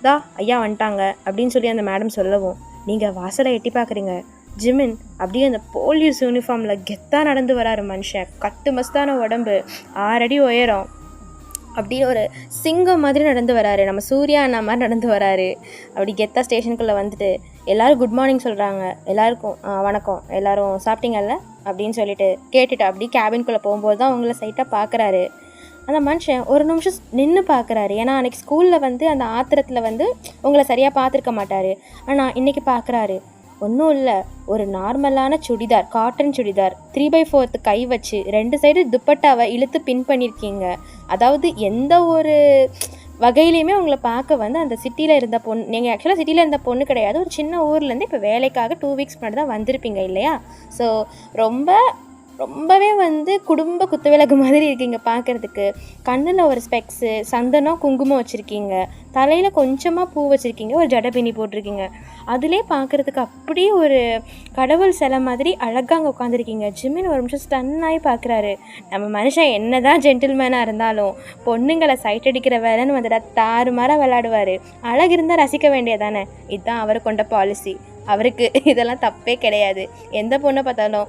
தா ஐயா வந்துட்டாங்க அப்படின்னு சொல்லி அந்த மேடம் சொல்லவும், நீங்கள் வாசலை எட்டி பார்க்குறீங்க. ஜிமின் அப்படியே அந்த போலீஸ் யூனிஃபார்மில் கெத்தாக நடந்து வராரு மனுஷன். கட்டு மஸ்தான உடம்பு, 6 அடி உயரம், அப்படின்னு ஒரு சிங்கம் மாதிரி நடந்து வராரு. நம்ம சூர்யா அண்ணா மாதிரி நடந்து வராரு. அப்படி கெத்தா ஸ்டேஷனுக்குள்ளே வந்துட்டு எல்லோரும் குட் மார்னிங் சொல்கிறாங்க. எல்லாருக்கும் வணக்கம், எல்லோரும் சாப்பிட்டீங்கல்ல அப்படின்னு சொல்லிட்டு கேட்டுட்டு அப்படி கேபின்குள்ளே போகும்போது தான் அவங்கள சைட்டாக பார்க்குறாரு. அந்த மனுஷன் ஒரு நிமிஷம் நின்று பார்க்குறாரு. ஏன்னா அன்றைக்கி ஸ்கூலில் வந்து அந்த ஆத்திரத்தில் வந்து உங்களை சரியாக பார்த்துருக்க மாட்டார். ஆனால் இன்றைக்கி பார்க்குறாரு. ஒன்றும் இல்லை, ஒரு நார்மலான சுடிதார், காட்டன் சுடிதார், 3/4 கை வச்சு 2 சைடு துப்பட்டாவை இழுத்து பின் பண்ணியிருக்கீங்க. அதாவது எந்த ஒரு வகையிலையுமே உங்களை பார்க்க வந்து அந்த சிட்டியில் இருந்த பொண்ணு, நீங்கள் ஆக்சுவலாக சிட்டியில் இருந்த பொண்ணு கிடையாது, ஒரு சின்ன ஊர்லேருந்து இப்போ வேலைக்காக 2 வீக்ஸ் முன்னாடி தான் வந்திருப்பீங்க இல்லையா? ஸோ ரொம்பவே வந்து குடும்ப குத்துவிளக்கு மாதிரி இருக்கீங்க பார்க்குறதுக்கு. கண்ணில் ஒரு ஸ்பெக்ஸு, சந்தனம் குங்குமம் வச்சுருக்கீங்க, தலையில் கொஞ்சமாக பூ வச்சுருக்கீங்க, ஒரு ஜடை பின்னி போட்டிருக்கீங்க. அதிலே பார்க்குறதுக்கு அப்படியே ஒரு கடவுள் சிலை மாதிரி அழகாக அங்கே உட்காந்துருக்கீங்க. ஜிமின் ஒரு நிமிஷம் ஸ்டன்னாகி பார்க்குறாரு. நம்ம மனுஷன் என்ன தான் ஜென்டில்மேனாக இருந்தாலும் பொண்ணுங்களை சைட் அடிக்கிற வேலைன்னு வந்துட்டா தாறுமாறாக விளையாடுவார். அழகு இருந்தால் ரசிக்க வேண்டியதானே, இதுதான் அவர் கொண்ட பாலிசி. அவருக்கு இதெல்லாம் தப்பே கிடையாது. எந்த பொண்ணை பார்த்தாலும்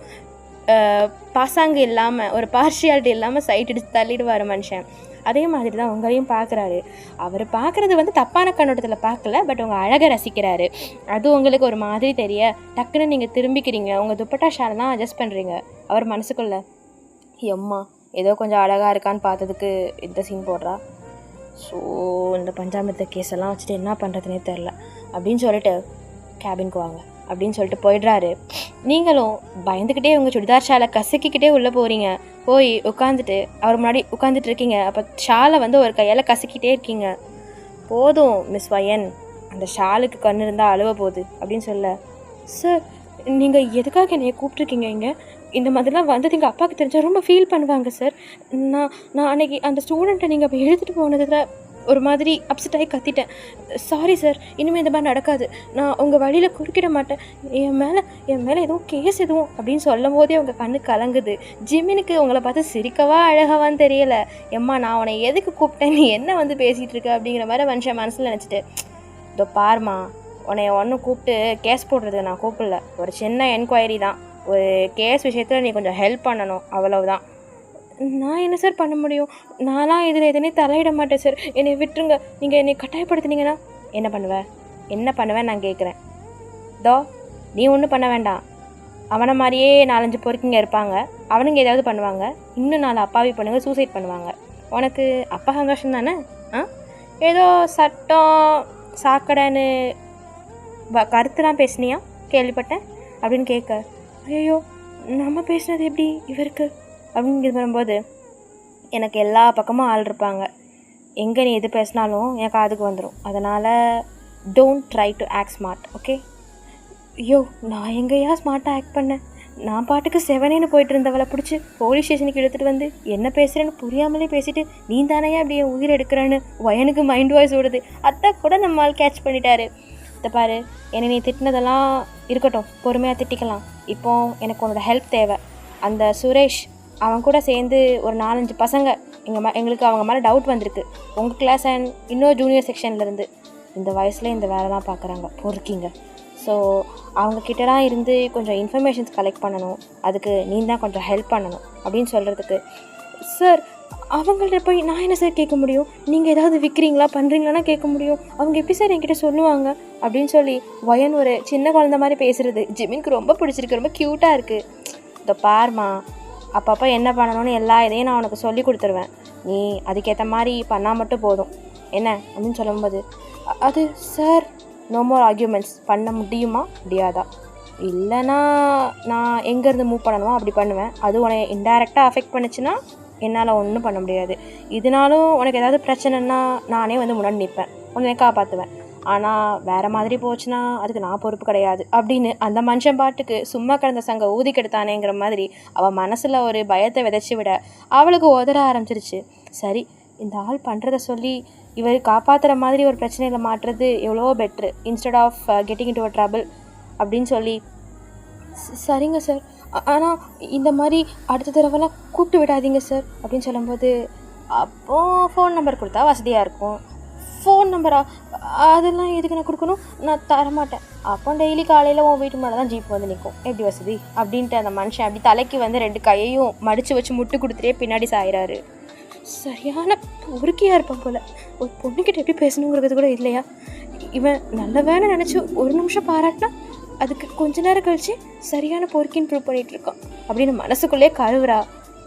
பாசாங்கு இல்லாமல், ஒரு பார்ஷியாலிட்டி இல்லாமல் சைட் அடித்து தள்ளிடுவார் மனுஷன். அதே மாதிரி தான் உங்களையும் பார்க்குறாரு. அவர் பார்க்குறது வந்து தப்பான கண்ணோட்டத்தில் பார்க்கல, பட் உங்கள் அழகை ரசிக்கிறாரு. அது உங்களுக்கு ஒரு மாதிரி தெரிய டக்குன்னு நீங்கள் திரும்பிக்கிறீங்க, உங்கள் துப்பட்டா ஷாலெலாம் அட்ஜஸ்ட் பண்ணுறீங்க. அவர் மனசுக்குள்ள, எம்மா ஏதோ கொஞ்சம் அழகாக இருக்கான்னு பார்த்ததுக்கு இந்த சீன் போடுறா, ஸோ இந்த பஞ்சாமிர்த கேஸெல்லாம் வச்சுட்டு என்ன பண்ணுறதுனே தெரில அப்படின்னு சொல்லிட்டு கேபின்க்கு வாங்க அப்படின்னு சொல்லிட்டு போயிடுறாரு. நீங்களும் பயந்துக்கிட்டே உங்கள் சுடிதார் ஷாலை கசக்கிக்கிட்டே உள்ளே போகிறீங்க. போய் உட்காந்துட்டு அவர் முன்னாடி உட்காந்துட்டு இருக்கீங்க. அப்போ ஷாலை வந்து ஒரு கையால் கசக்கிட்டே இருக்கீங்க. போதும் மிஸ் வயன், அந்த ஷாலுக்கு கண்ணு இருந்தால் அழுவ போகுது அப்படின்னு சொல்ல, சார் நீங்கள் எதுக்காக என்னை கூப்பிட்ருக்கீங்க இங்கே? இந்த மாதிரிலாம் வந்தது எங்கள் அப்பாவுக்கு தெரிஞ்சால் ரொம்ப ஃபீல் பண்ணுவாங்க சார். நான் அன்றைக்கி அந்த ஸ்டூடெண்ட்டை நீங்கள் அப்போ எழுதிட்டு போனதில் ஒரு மாதிரி அப்செட் ஆகி கத்திட்டேன். சாரி சார், இனிமேல் இந்த மாதிரி நடக்காது, நான் உங்கள் வழியில் குறுக்கிட மாட்டேன், என் மேலே எதுவும் கேஸ் எதுவும் அப்படின்னு சொல்லும் போதே உங்கள் கண்ணு கலங்குது. ஜிமினுக்கு உங்களை பார்த்து சிரிக்கவா அழகவான்னு தெரியலை. எம்மா நான் உன்னை எதுக்கு கூப்பிட்டேன், நீ என்ன வந்து பேசிகிட்டு இருக்க அப்படிங்கிற மாதிரி மனுஷன் மனசில் நினச்சிட்டு, இதோ பாருமா, உன்னை ஒன்றும் கூப்பிட்டு கேஸ் போடுறது நான் கூப்பிடல, ஒரு சின்ன என்கொயரி தான், ஒரு கேஸ் விஷயத்தில் நீ கொஞ்சம் ஹெல்ப் பண்ணணும், அவ்வளவுதான். நான் என்ன சார் பண்ண முடியும்? நான்லாம் இதில் எதுனே தலையிட மாட்டேன் சார், என்னை விட்டுருங்க. நீங்கள் என்னை கட்டாயப்படுத்துனீங்கன்னா என்ன பண்ணுவேன் நான் கேட்குறேன். தோ நீ ஒன்றும் பண்ண வேண்டாம். அவனை மாதிரியே 4-5 பொறுக்கிங்க இருப்பாங்க, அவனுங்க ஏதாவது பண்ணுவாங்க, இன்னும் 4 அப்பாவி பொண்ணுங்க சூசைட் பண்ணுவாங்க. உனக்கு அப்பா சந்தோஷம் தானே? ஏதோ சட்டம் சாக்கடைன்னு கருத்துலாம் பேசுனியா கேள்விப்பட்டேன் அப்படின்னு கேட்க, ஐயோ நம்ம பேசுனது எப்படி இவருக்கு அப்படின்னு இது பண்ணும்போது, எனக்கு எல்லா பக்கமும் ஆள் இருப்பாங்க, எங்கே நீ எது பேசினாலும் என் காதுக்கு வந்துடும், அதனால் don't try to act smart, okay? ஐயோ நான் எங்கேயா ஸ்மார்ட்டாக ஆக்ட் பண்ணேன்? நான் பாட்டுக்கு செவனேன்னு போயிட்டு இருந்தவளை பிடிச்சி போலீஸ் ஸ்டேஷனுக்கு எடுத்துகிட்டு வந்து என்ன பேசுகிறேன்னு புரியாமலே பேசிட்டு, நீ தானே அப்படியே உயிர் எடுக்கிறேன்னு வயனுக்கு மைண்ட் வாய்ஸ் ஓடுது. அத்தை கூட நம்மால் கேட்ச் பண்ணிட்டாரு. இதை பாரு, என்னை நீ திட்டினதெல்லாம் இருக்கட்டும், பொறுமையாக திட்டிக்கலாம். இப்போது எனக்கு உன்னோட ஹெல்ப் தேவை. அந்த சுரேஷ் அவன் கூட சேர்ந்து ஒரு 4-5 பசங்க எங்களுக்கு அவங்க மேலே டவுட் வந்திருக்கு. உங்கள் கிளாஸ் அண்ட் இன்னொரு ஜூனியர் செக்ஷன்லேருந்து இந்த வயசில் இந்த வேலைலாம் பார்க்குறாங்க, பொறுக்கிங்க. ஸோ அவங்கக்கிட்டலாம் இருந்து கொஞ்சம் இன்ஃபர்மேஷன்ஸ் கலெக்ட் பண்ணணும். அதுக்கு நீ தான் கொஞ்சம் ஹெல்ப் பண்ணணும் அப்படின்னு சொல்கிறதுக்கு, சார் அவங்கள்ட்ட போய் நான் என்ன சார் கேட்க முடியும்? நீங்கள் ஏதாவது விற்கிறீங்களா பண்ணுறீங்களான்னா கேட்க முடியும். அவங்க எப்படி சார் என்கிட்ட சொல்லுவாங்க அப்படின்னு சொல்லி வயன் ஒரு சின்ன குழந்த மாதிரி பேசுகிறது ஜிமினுக்கு ரொம்ப பிடிச்சிருக்கு, ரொம்ப க்யூட்டாக இருக்குது. இந்த பார்மா, அப்பப்போ என்ன பண்ணணும்னு எல்லா இதையும் நான் உனக்கு சொல்லி கொடுத்துருவேன், நீ அதுக்கேற்ற மாதிரி பண்ணால் மட்டும் போதும் என்ன அப்படின்னு சொல்லும்போது, அது சார் நோ மோர் ஆர்கியூமெண்ட்ஸ், பண்ண முடியுமா முடியாதா? இல்லைனா நான் எங்கேருந்து மூவ் பண்ணணுமோ அப்படி பண்ணுவேன். அது உனக்கு இன்டைரக்டாக அஃபெக்ட் பண்ணிச்சுன்னா என்னால் ஒன்றும் பண்ண முடியாது. இதனாலும் உனக்கு ஏதாவது பிரச்சனைன்னா நானே வந்து முன்னாடி நிற்பேன், உன்னை காப்பாற்றுவேன். ஆனால் வேறு மாதிரி போச்சுன்னா அதுக்கு நான் பொறுப்பு கிடையாது அப்படின்னு அந்த மனுஷன் பாட்டுக்கு சும்மா கிடந்த சங்க ஊதி கெடுத்தானேங்கிற மாதிரி அவள் மனசில் ஒரு பயத்தை விதைச்சி விட அவளுக்கு உதற ஆரம்பிச்சிருச்சு. சரி, இந்த ஆள் பண்ணுறத சொல்லி இவர் காப்பாற்றுற மாதிரி ஒரு பிரச்சனையில் மாட்டுறது எவ்வளோ better instead of getting into a trouble அப்படின்னு சொல்லி, சரிங்க சார், ஆனால் இந்த மாதிரி அடுத்த தடவைலாம் கூப்பிட்டு விடாதீங்க சார் அப்படின்னு சொல்லும்போது, அப்போது ஃபோன் நம்பர் கொடுத்தா வசதியாக இருக்கும். ஃபோன் நம்பரா? அதெல்லாம் எதுக்கு நான் கொடுக்கணும்? நான் தரமாட்டேன். அப்போ டெய்லி காலையில் உன் வீட்டு மேலே தான் ஜீப் வந்து நிற்கும், எப்படி வசதி அப்படின்ட்டு அந்த மனுஷன் அப்படி தலைக்கு வந்து 2 கையையும் மடித்து வச்சு முட்டு கொடுத்துட்டே பின்னாடி சாயிறாரு. சரியான பொறுக்கியாக இருப்பான் போல். ஒரு பொண்ணுக்கிட்ட எப்படி பேசணுங்கிறது கூட இல்லையா? இவன் நல்ல வேலை நினச்சி ஒரு நிமிஷம் பாராட்டினா அதுக்கு கொஞ்ச நேரம் கழிச்சு சரியான பொறுக்கின்னு ப்ரூவ் பண்ணிகிட்டு இருக்கான் அப்படின்னு மனசுக்குள்ளே கழுவுறா.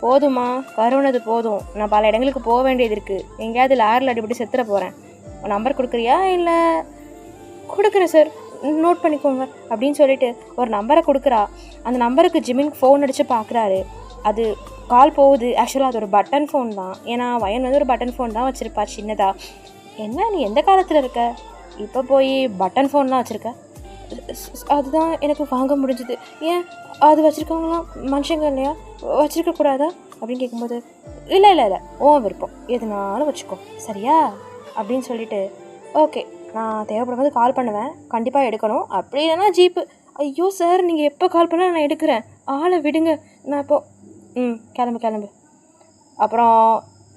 போதுமா, கருவுனது போதும், நான் பல இடங்களுக்கு போக வேண்டியது இருக்குது, எங்கேயாவது லாரில் அடிபடி செத்துற போகிறேன், நம்பர் கொடுக்குறியா? இல்லை கொடுக்குறேன் சார், நோட் பண்ணிக்கோங்க அப்படின்னு சொல்லிட்டு ஒரு நம்பரை கொடுக்குறா. அந்த நம்பருக்கு ஜிமின் ஃபோன் அடித்து பார்க்குறாரு. அது கால் போகுது. ஆக்சுவலாக அது ஒரு பட்டன் ஃபோன் தான். ஏன்னா வயன் வந்து ஒரு பட்டன் ஃபோன் தான் வச்சுருப்பா சின்னதாக. என்ன நீ எந்த காலத்தில் இருக்க, இப்போ போய் பட்டன் ஃபோன்லாம் வச்சுருக்க? அதுதான் எனக்கு வாங்க முடிஞ்சுது. ஏன் அது வச்சுருக்கவங்களாம் மனுஷங்க இல்லையா, வச்சுருக்கக்கூடாதா அப்படின்னு கேட்கும்போது, இல்லை இல்லை இல்லை, ஓன் விருப்பம், எதுனாலும் வச்சுக்கோ சரியா அப்படின்னு சொல்லிட்டு, ஓகே நான் தேவைப்படும் போது கால் பண்ணுவேன், கண்டிப்பாக எடுக்கணும், அப்படி இல்லைன்னா ஜீப்பு. ஐயோ சார், நீங்கள் எப்போ கால் பண்ணால் நான் எடுக்கிறேன், ஆளை விடுங்க, நான் இப்போது கிளம்பு. அப்புறம்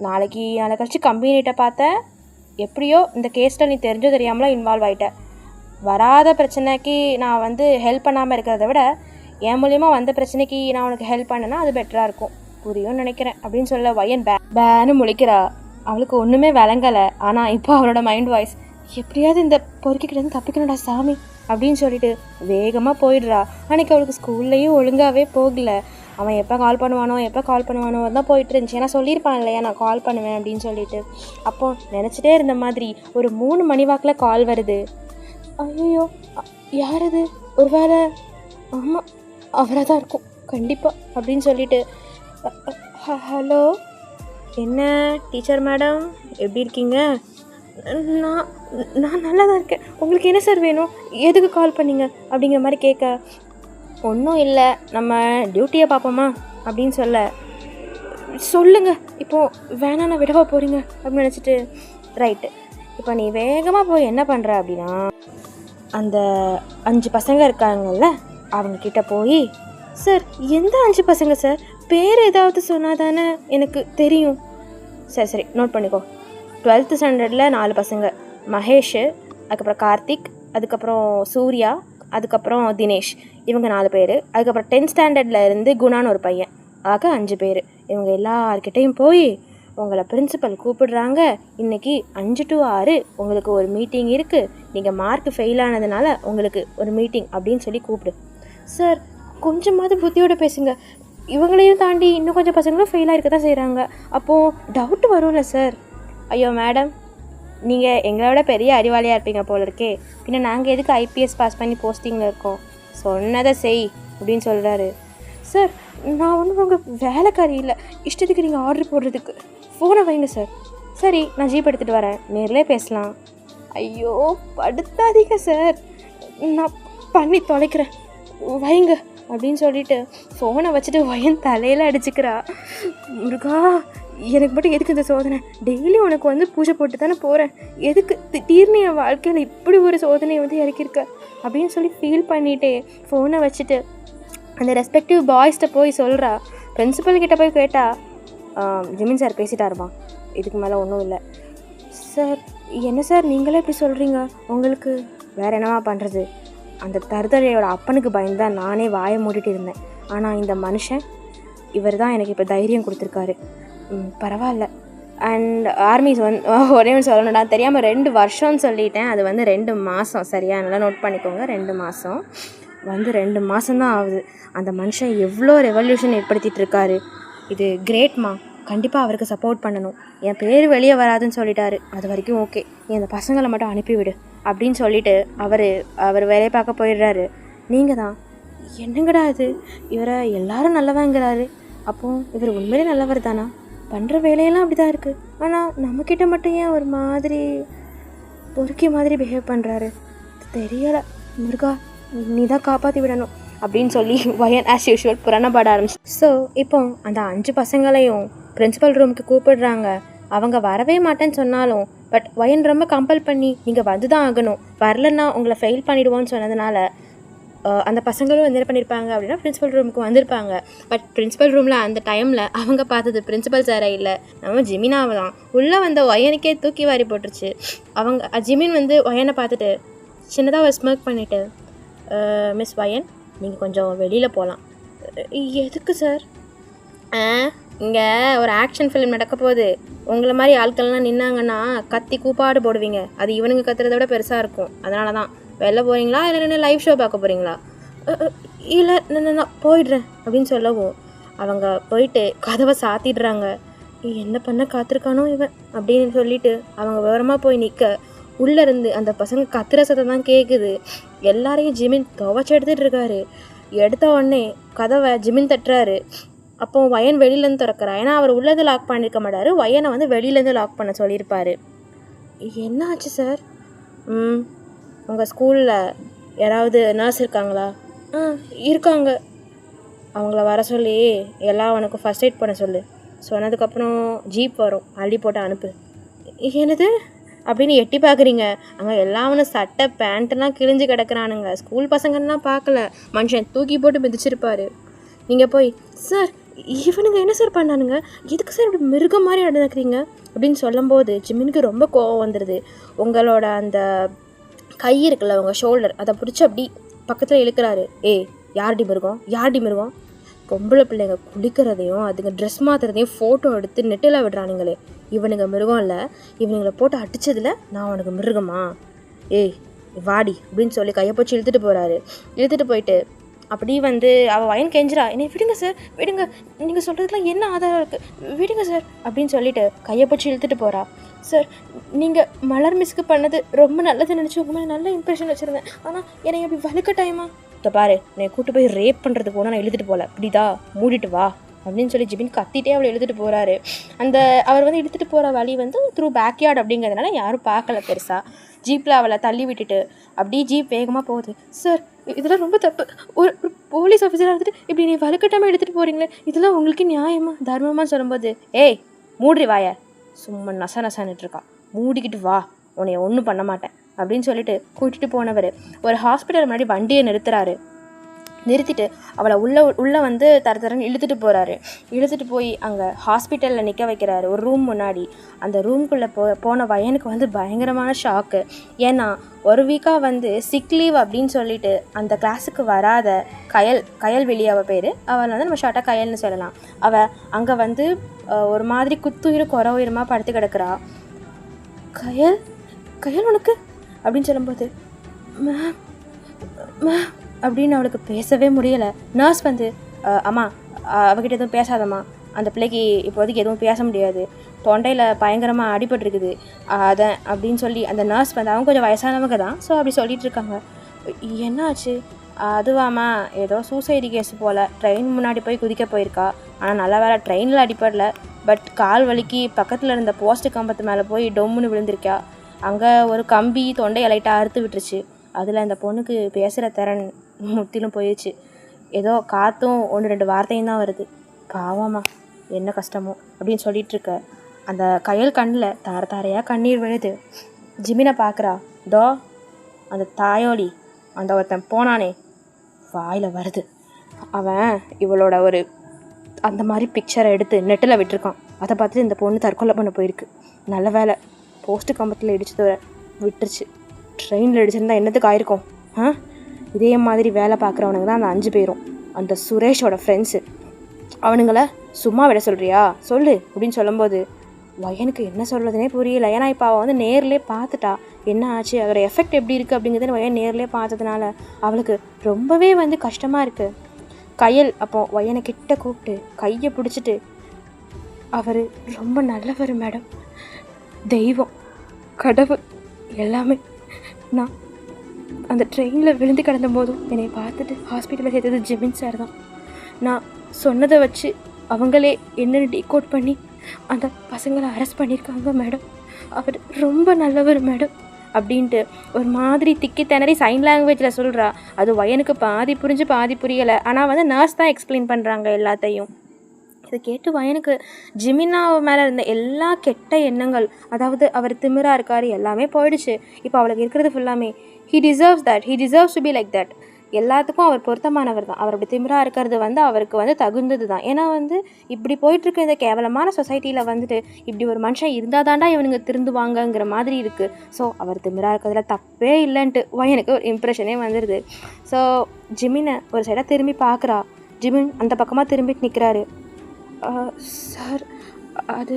நாளைக்கு கழிச்சு கம்பெனிகிட்ட பார்த்தேன், எப்படியோ இந்த கேஸில் நீ தெரிஞ்சோ தெரியாமலாம் இன்வால்வ் ஆகிட்ட. வராத பிரச்சனைக்கு நான் வந்து ஹெல்ப் பண்ணாமல் இருக்கிறத விட என் மூலியமாக வந்த பிரச்சனைக்கு நான் உனக்கு ஹெல்ப் பண்ணேன்னா அது பெட்டராக இருக்கும், புரியும்னு நினைக்கிறேன் அப்படின்னு சொல்ல வயன் பேன்னு முழிக்கிறா. அவளுக்கு ஒன்றுமே விளங்கலை. ஆனால் இப்போ அவளோட மைண்ட் வாய்ஸ், எப்படியாவது இந்த பொறுக்கிக்கிட்டேருந்து தப்பிக்கணும்டா சாமி அப்படின்னு சொல்லிட்டு வேகமாக போயிடுறா. அன்றைக்கி அவளுக்கு ஸ்கூல்லையும் ஒழுங்காகவே போகலை. அவன் எப்போ கால் பண்ணுவானோ தான் போயிட்டு இருந்துச்சு. ஏன்னா சொல்லியிருப்பான் இல்லையா நான் கால் பண்ணுவேன் அப்படின்னு சொல்லிட்டு. அப்போது நினச்சிட்டே இருந்த மாதிரி ஒரு 3 மணி வாக்கில் கால் வருது. ஐயோ யார் அது, ஒரு வேளை ஆமாம் அவராக தான் இருக்கும் கண்டிப்பாக அப்படின்னு சொல்லிட்டு, ஹலோ என்ன டீச்சர் மேடம் எப்படி இருக்கீங்க? நான் நல்லா தான் இருக்கேன், உங்களுக்கு என்ன சார் வேணும், எதுக்கு கால் பண்ணீங்க அப்படிங்கிற மாதிரி கேட்க, ஒன்றும் இல்லை நம்ம டியூட்டியை பார்ப்போமா அப்படின்னு சொல்லுங்கள், இப்போது வேணாம் நான் விடவா போகிறீங்க அப்படின்னு நினச்சிட்டு, ரைட்டு இப்போ நீ வேகமாக போய் என்ன பண்ணுற அப்படின்னா, அந்த 5 பசங்க இருக்காங்கல்ல அவங்கக்கிட்ட போய், சார் எந்த 5 பசங்க சார், பேர் ஏதாவது சொன்னால் தானே எனக்கு தெரியும். சரி நோட் பண்ணிக்கோ. 12th ஸ்டாண்டர்டில் 4 பசங்க, மகேஷ், அதுக்கப்புறம் கார்த்திக், அதுக்கப்புறம் சூர்யா, அதுக்கப்புறம் தினேஷ், இவங்க 4 பேர். அதுக்கப்புறம் 10th ஸ்டாண்டர்டில் இருந்து குணான்னு ஒரு பையன், ஆக 5 பேர். இவங்க எல்லார்கிட்டையும் போய், உங்களை பிரின்சிபல் கூப்பிடுறாங்க, இன்றைக்கி 5 to 6 உங்களுக்கு ஒரு மீட்டிங் இருக்குது, நீங்கள் மார்க் ஃபெயில் ஆனதுனால உங்களுக்கு ஒரு மீட்டிங் அப்படின்னு சொல்லி கூப்பிடு. சார் கொஞ்சமாவது புத்தியோடு பேசுங்க, இவங்களையும் தாண்டி இன்னும் கொஞ்சம் பசங்களும் ஃபெயிலாக இருக்க தான் செய்கிறாங்க, அப்போது டவுட் வரும்ல சார். ஐயோ மேடம், நீங்கள் எங்களோட பெரிய அறிவாளியாக இருப்பீங்க போல இருக்கே, பின்ன நாங்கள் எதுக்கு IPS பாஸ் பண்ணி போஸ்டிங்கில் இருக்கோம், சொன்னதை செய் அப்படின்னு சொல்கிறாரு. சார் நான் ஒன்றும் உங்கள் வேலைக்காரி இல்லை, இஷ்டத்துக்கு நீங்கள் ஆர்டர் போடுறதுக்கு, ஃபோனை வைங்க சார். சரி நான் ஜீப் எடுத்துகிட்டு வரேன், நேரிலே பேசலாம். ஐயோ படுத்தாதீங்க சார், நான் பண்ணி தொலைக்கிறேன், வைங்க அப்படின்னு சொல்லிட்டு ஃபோனை வச்சுட்டு வயன் தலையில் அடிச்சுக்கிறா. முருகா எனக்கு மட்டும் எதுக்கு இந்த சோதனை? டெய்லி உனக்கு வந்து பூஜை போட்டு தானே போகிறேன், எதுக்கு திடீர்னு என் வாழ்க்கையில் இப்படி ஒரு சோதனையை வந்து இறக்கியிருக்க அப்படின்னு சொல்லி ஃபீல் பண்ணிகிட்டே ஃபோனை வச்சுட்டு அந்த ரெஸ்பெக்டிவ் பாய்ஸ்கிட்ட போய் சொல்கிறா. பிரின்சிபல்கிட்ட போய் கேட்டால், ஜிமின் சார் பேசிட்டாருமா, இதுக்கு மேலே ஒன்றும் இல்லை. சார் என்ன சார் நீங்களே இப்படி சொல்கிறீங்க? உங்களுக்கு வேறு என்னவா பண்ணுறது? அந்த தருதலையோட அப்பனுக்கு பயந்து தான் நானே வாயை மூடிட்டு இருந்தேன். ஆனால் இந்த மனுஷன் இவர் தான் எனக்கு இப்போ தைரியம் கொடுத்துருக்காரு. பரவாயில்ல. அண்ட் ஆர்மிஸ் வந்து ஒரே ஒன்று சொல்லணும்டா, தெரியாமல் 2 வருஷம்னு சொல்லிட்டேன். அது வந்து 2 மாதம். சரியா நல்லா நோட் பண்ணிக்கோங்க. 2 மாதம் வந்து 2 மாதம்தான் ஆகுது. அந்த மனுஷன் எவ்வளோ ரெவல்யூஷன் ஏற்படுத்திகிட்டு இருக்காரு. இது கிரேட்மா. கண்டிப்பாக அவருக்கு சப்போர்ட் பண்ணணும். என் பேர் வெளியே வராதுன்னு சொல்லிட்டாரு, அது வரைக்கும் ஓகே. நீ அந்த பசங்களை மட்டும் அனுப்பிவிடு அப்படின்னு சொல்லிவிட்டு அவர் வேலையை பார்க்க போயிடுறாரு. நீங்கள் தான் என்னங்கடா இது, இவரை எல்லாரும் நல்லவங்கிறாரு, அப்போது இவர் உண்மையிலே நல்லவர் தானா? பண்ணுற வேலையெல்லாம் அப்படி தான் இருக்குது, ஆனால் நம்மக்கிட்ட மட்டும் ஏன் ஒரு மாதிரி பொறுக்கி மாதிரி பிஹேவ் பண்ணுறாரு தெரியலை. முருகா நீ தான் காப்பாற்றி விடணும் அப்படின்னு சொல்லி வயன் ஆஸ் யூஷுவல் புறணப்பட ஆரம்பிச்சு. ஸோ இப்போ அந்த 5 பசங்களையும் பிரின்சிபல் ரூமுக்கு கூப்பிடுறாங்க. அவங்க வரவே மாட்டேன்னு சொன்னாலும் பட் வயன் ரொம்ப கம்பல் பண்ணி நீங்கள் வந்து தான் ஆகணும், வரலன்னா உங்களை ஃபெயில் பண்ணிவிடுவோன்னு சொன்னதுனால அந்த பசங்களும் என்ன பண்ணியிருப்பாங்க அப்படின்னா பிரின்சிபல் ரூமுக்கு வந்திருப்பாங்க. பட் பிரின்சிபல் ரூமில் அந்த டைமில் அவங்க பார்த்தது பிரின்சிபல் சாரை இல்லை, நம்ம ஜிமினாவை தான். உள்ளே வந்த ஒயனுக்கே தூக்கி வாரி போட்டுருச்சு. ஜிமின் வந்து ஒயனை பார்த்துட்டு சின்னதாக ஒரு ஸ்மர்க் பண்ணிவிட்டு, மிஸ் வயன் நீங்கள் கொஞ்சம் வெளியில் போகலாம். எதுக்கு சார்? இங்கே ஒரு ஆக்ஷன் ஃபிலிம் நடக்க போகுது, உங்களை மாதிரி ஆட்கள்லாம் நின்னாங்கன்னா கத்தி கூப்பாடு போடுவீங்க, அது இவனுங்க கத்துறத விட பெருசாக இருக்கும், அதனால தான். வெளில போகிறீங்களா இல்லை லைவ் ஷோ பார்க்க போகிறீங்களா? இல்லை நான் போயிடுறேன் அப்படின்னு சொல்லவும் அவங்க போயிட்டு கதவை சாத்திடுறாங்க. என்ன பண்ண காத்திருக்கானோ இவன் அப்படின்னு சொல்லிட்டு அவங்க விவரமாக போய் நிற்க உள்ளேருந்து அந்த பசங்க கத்துற சத்தம் தான் கேட்குது. எல்லாரையும் ஜிமின் துவைச்சி எடுத்துகிட்டு இருக்காரு. எடுத்த உடனே கதவை ஜிமின் தட்டுறாரு. அப்போ வயன் வெளியிலேருந்து திறக்கிறா. ஏன்னா அவர் உள்ளது லாக் பண்ணியிருக்க மாட்டார், வயனை வந்து வெளியிலேருந்து லாக் பண்ண சொல்லியிருப்பார். என்ன ஆச்சு சார்? உங்கள் ஸ்கூலில் யாராவது நர்ஸ் இருக்காங்களா? இருக்காங்க. அவங்கள வர சொல்லி எல்லாம் உனக்கு ஃபஸ்ட் எய்ட் பண்ண சொல்லு. சொன்னதுக்கப்புறம் ஜீப் வரும், அள்ளி போட்டு அனுப்பு. என்னது அப்படின்னு எட்டி பார்க்குறீங்க? அங்கே எல்லாமே சட்டை பேண்ட்டெல்லாம் கிழிஞ்சு கிடக்குறானுங்க. ஸ்கூல் பசங்கள்லாம் பார்க்கல, மனுஷன் தூக்கி போட்டு மிதிச்சிருப்பார். நீங்கள் போய், சார் இவனுங்க என்ன சார் பண்ணானுங்க, எதுக்கு சார் இப்படி மிருகம் மாதிரி நடந்துக்கிறீங்க அப்படின்னு சொல்லும்போது ஜிமினுக்கு ரொம்ப கோவம் வந்துடுது. உங்களோட அந்த கை இருக்குல்ல, உங்கள் ஷோல்டர், அதை பிடிச்சி அப்படி பக்கத்தில் இழுக்கிறாரு. யார்டி மிருகம்? பொம்பளை பிள்ளைங்க குளிக்கிறதையும் அதுங்க ட்ரெஸ் மாற்றுறதையும் ஃபோட்டோ எடுத்து நெட்டில் விடுறானுங்களே, இவனுங்க மிருகம் இல்லை, இவனுங்களை போட்டு அடித்ததில் நான் உனக்கு மிருகமா? வாடி அப்படின்னு சொல்லி கையை போச்சு இழுத்துட்டு போகிறாரு. இழுத்துட்டு போயிட்டு அப்படி வந்து அவள் வயன் கெஞ்சிரா, என்னை விடுங்க சார், விடுங்க, நீங்கள் சொல்கிறதுக்குலாம் என்ன ஆதாரம் இருக்குது, விடுங்க சார் அப்படின்னு சொல்லிட்டு கையை பிடிச்சி இழுத்துட்டு போகிறா. சார் நீங்கள் மலர் மிஸ்க்கு பண்ணது ரொம்ப நல்லது நினச்சி உங்கள் மேலே நல்ல இம்ப்ரெஷன் வச்சுருந்தேன், ஆனால் என்னை அப்படி வலுக்க டைமா இப்போ பாரு, என்னை கூப்பிட்டு போய் ரேப் பண்ணுறதுக்கு போனால் நான் இழுத்துட்டு போகல, இப்படிதா மூடிட்டு வா அப்படின்னு சொல்லி ஜிமின் கத்திட்டே அவளை இழுத்துட்டு போகிறாரு. அவர் வந்து இழுத்துட்டு போகிற வழி வந்து த்ரூ பேக்யார்டு அப்படிங்கிறதுனால யாரும் பார்க்கல பெருசாக. ஜீப்பில் அவளை தள்ளி விட்டுட்டு அப்படியே ஜீப் வேகமாக போகுது. சார் இதெல்லாம் ரொம்ப தப்பு, ஒரு போலீஸ் ஆஃபீஸராக இருந்துட்டு இப்படி நீ வலுக்கட்டாமல் எடுத்துகிட்டு போகிறீங்களே, இதெல்லாம் உங்களுக்கு நியாயமா தர்மமாக சொல்லும்போது, மூடி வாய, சும்மா நசன்னுட்டு இருக்கா, மூடிக்கிட்டு வா, உன்னை ஒன்றும் பண்ண மாட்டேன் அப்படின்னு சொல்லிட்டு கூட்டிகிட்டு போனவர் ஒரு ஹாஸ்பிட்டல் முன்னாடி வண்டியை நிறுத்திட்டு அவளை உள்ளே வந்து தரன்னு இழுத்துட்டு போகிறாரு. இழுத்துட்டு போய் அங்கே ஹாஸ்பிட்டலில் நிற்க வைக்கிறாரு ஒரு ரூம் முன்னாடி. அந்த ரூம்குள்ளே போன வயனுக்கு வந்து பயங்கரமான ஷாக்கு. ஏன்னா ஒரு வீக்காக வந்து சிக் லீவ் அப்படின்னு சொல்லிட்டு அந்த கிளாஸுக்கு வராத கயல்வெளி அவள் பேர், அவள் வந்து நம்ம ஷார்ட்டாக கயல்னு சொல்லலாம். அவள் அங்கே வந்து ஒரு மாதிரி குத்துயிர் குறை உயிரமாக படுத்து கிடக்குறா. கயல் உனக்கு அப்படின்னு சொல்லும்போது அப்படின்னு அவளுக்கு பேசவே முடியலை. நர்ஸ் வந்து, அம்மா அவகிட்ட எதுவும் பேசாதம்மா, அந்த பிள்ளைக்கு இப்போதைக்கு எதுவும் பேச முடியாது, தொண்டையில் பயங்கரமாக அடிபட்டுருக்குது அதான் அப்படின்னு சொல்லி அந்த நர்ஸ் வந்து, அவங்க கொஞ்சம் வயசானவங்க தான், ஸோ அப்படி சொல்லிகிட்டு இருக்காங்க. என்னாச்சு? அதுவாம்மா ஏதோ சூசைடு கேஸ் போல், ட்ரெயின் முன்னாடி போய் குதிக்க போயிருக்கா, ஆனால் நல்ல வேலை ட்ரெயினில் அடிப்படல, பட் கால் வலிக்கு பக்கத்தில் இருந்த போஸ்ட்டு கம்பத்து மேலே போய் டொம்முன்னு விழுந்திருக்கா. அங்கே ஒரு கம்பி தொண்டையை லைட்டாக அறுத்து விட்டுருச்சு. அதில் அந்த பொண்ணுக்கு பேசுகிற திறன் முற்றிலும் போயிடுச்சு. ஏதோ காற்றும் 1-2 வார்த்தையும் தான் வருது. பாவம்மா என்ன கஷ்டமோ அப்படின்னு சொல்லிட்டு இருக்க அந்த கயல் கண்ணில் தார தாரையாக கண்ணீர் விழுது. ஜிமினை பார்க்குறா. தோ அந்த தாயோலி அந்த ஒருத்தன் போனானே வாயில் வருது. அவன் இவளோட ஒரு அந்த மாதிரி பிக்சரை எடுத்து நெட்டில் விட்டுருக்கான். அதை பார்த்துட்டு இந்த பொண்ணு தற்கொலை பண்ண போயிருக்கு. நல்ல வேலை போஸ்ட்டு கம்பத்தில் இடிச்சது விட்டுருச்சு. ட்ரெயினில் இடிச்சிருந்தா என்னத்துக்கு ஆயிருக்கும்? இதே மாதிரி வேலை பார்க்குறவனுங்க தான் அந்த 5 பேரும் அந்த சுரேஷோட ஃப்ரெண்ட்ஸு. அவனுங்களை சும்மா விட சொல்கிறியா சொல்லு அப்படின்னு சொல்லும்போது வயனுக்கு என்ன சொல்கிறதுனே புரியல. ஏன்னா இப்போ அவள் வந்து நேர்லேயே பார்த்துட்டா என்ன ஆச்சு, அதோட எஃபெக்ட் எப்படி இருக்குது அப்படிங்கிறது வயன் நேர்லேயே பார்த்ததுனால அவளுக்கு ரொம்பவே வந்து கஷ்டமாக இருக்குது. கயல் அப்போ வயனை கிட்ட கூப்பிட்டு கையை பிடிச்சிட்டு, அவர் ரொம்ப நல்லவர் மேடம், தெய்வம், கடவுள் எல்லாமே. நான் அந்த ட்ரெயினில் விழுந்து கிடந்த போதும் என்னை பார்த்துட்டு ஹாஸ்பிட்டலில் சேர்த்தது ஜிமின் சார் தான். நான் சொன்னதை வச்சு அவங்களே என்னென்னு டீகோட் பண்ணி அந்த பசங்களை அரெஸ்ட் பண்ணியிருக்காங்க மேடம். அவர் ரொம்ப நல்லவர் மேடம் அப்படின்ட்டு ஒரு மாதிரி திக்கி திணறி சைன் லாங்குவேஜில் சொல்கிறா. அது வயனுக்கு பாதி புரிஞ்சு பாதி புரியலை. ஆனால் வந்து நர்ஸ் தான் எக்ஸ்பிளைன் பண்ணுறாங்க எல்லாத்தையும். இதை கேட்டு வயனுக்கு ஜிமினா மேலே இருந்த எல்லா கெட்ட எண்ணங்கள், அதாவது அவர் திமிராக இருக்கார், எல்லாமே போயிடுச்சு. இப்போ அவளுக்கு இருக்கிறது ஃபுல்லாமே he deserves to be like that. எல்லாத்துக்கும் அவர் பொருத்தமானவர் தான். அவர் அப்படி திமிராக இருக்கிறது வந்து அவருக்கு வந்து தகுந்தது தான். ஏன்னா வந்து இப்படி போயிட்டுருக்க இந்த கேவலமான சொசைட்டியில் வந்துட்டு இப்படி ஒரு மனுஷன் இருந்தால் தாண்டா இவனுங்க திருந்துவாங்கங்கிற மாதிரி இருக்குது. ஸோ அவர் திமிராக இருக்கிறதுல தப்பே இல்லைன்ட்டு வயனுக்கு ஒரு இம்ப்ரெஷனே வந்துடுது. ஸோ ஜிமினை ஒரு சைடாக திரும்பி பார்க்குறா. ஜிமின் அந்த பக்கமாக திரும்பிட்டு நிற்கிறாரு. சார் அது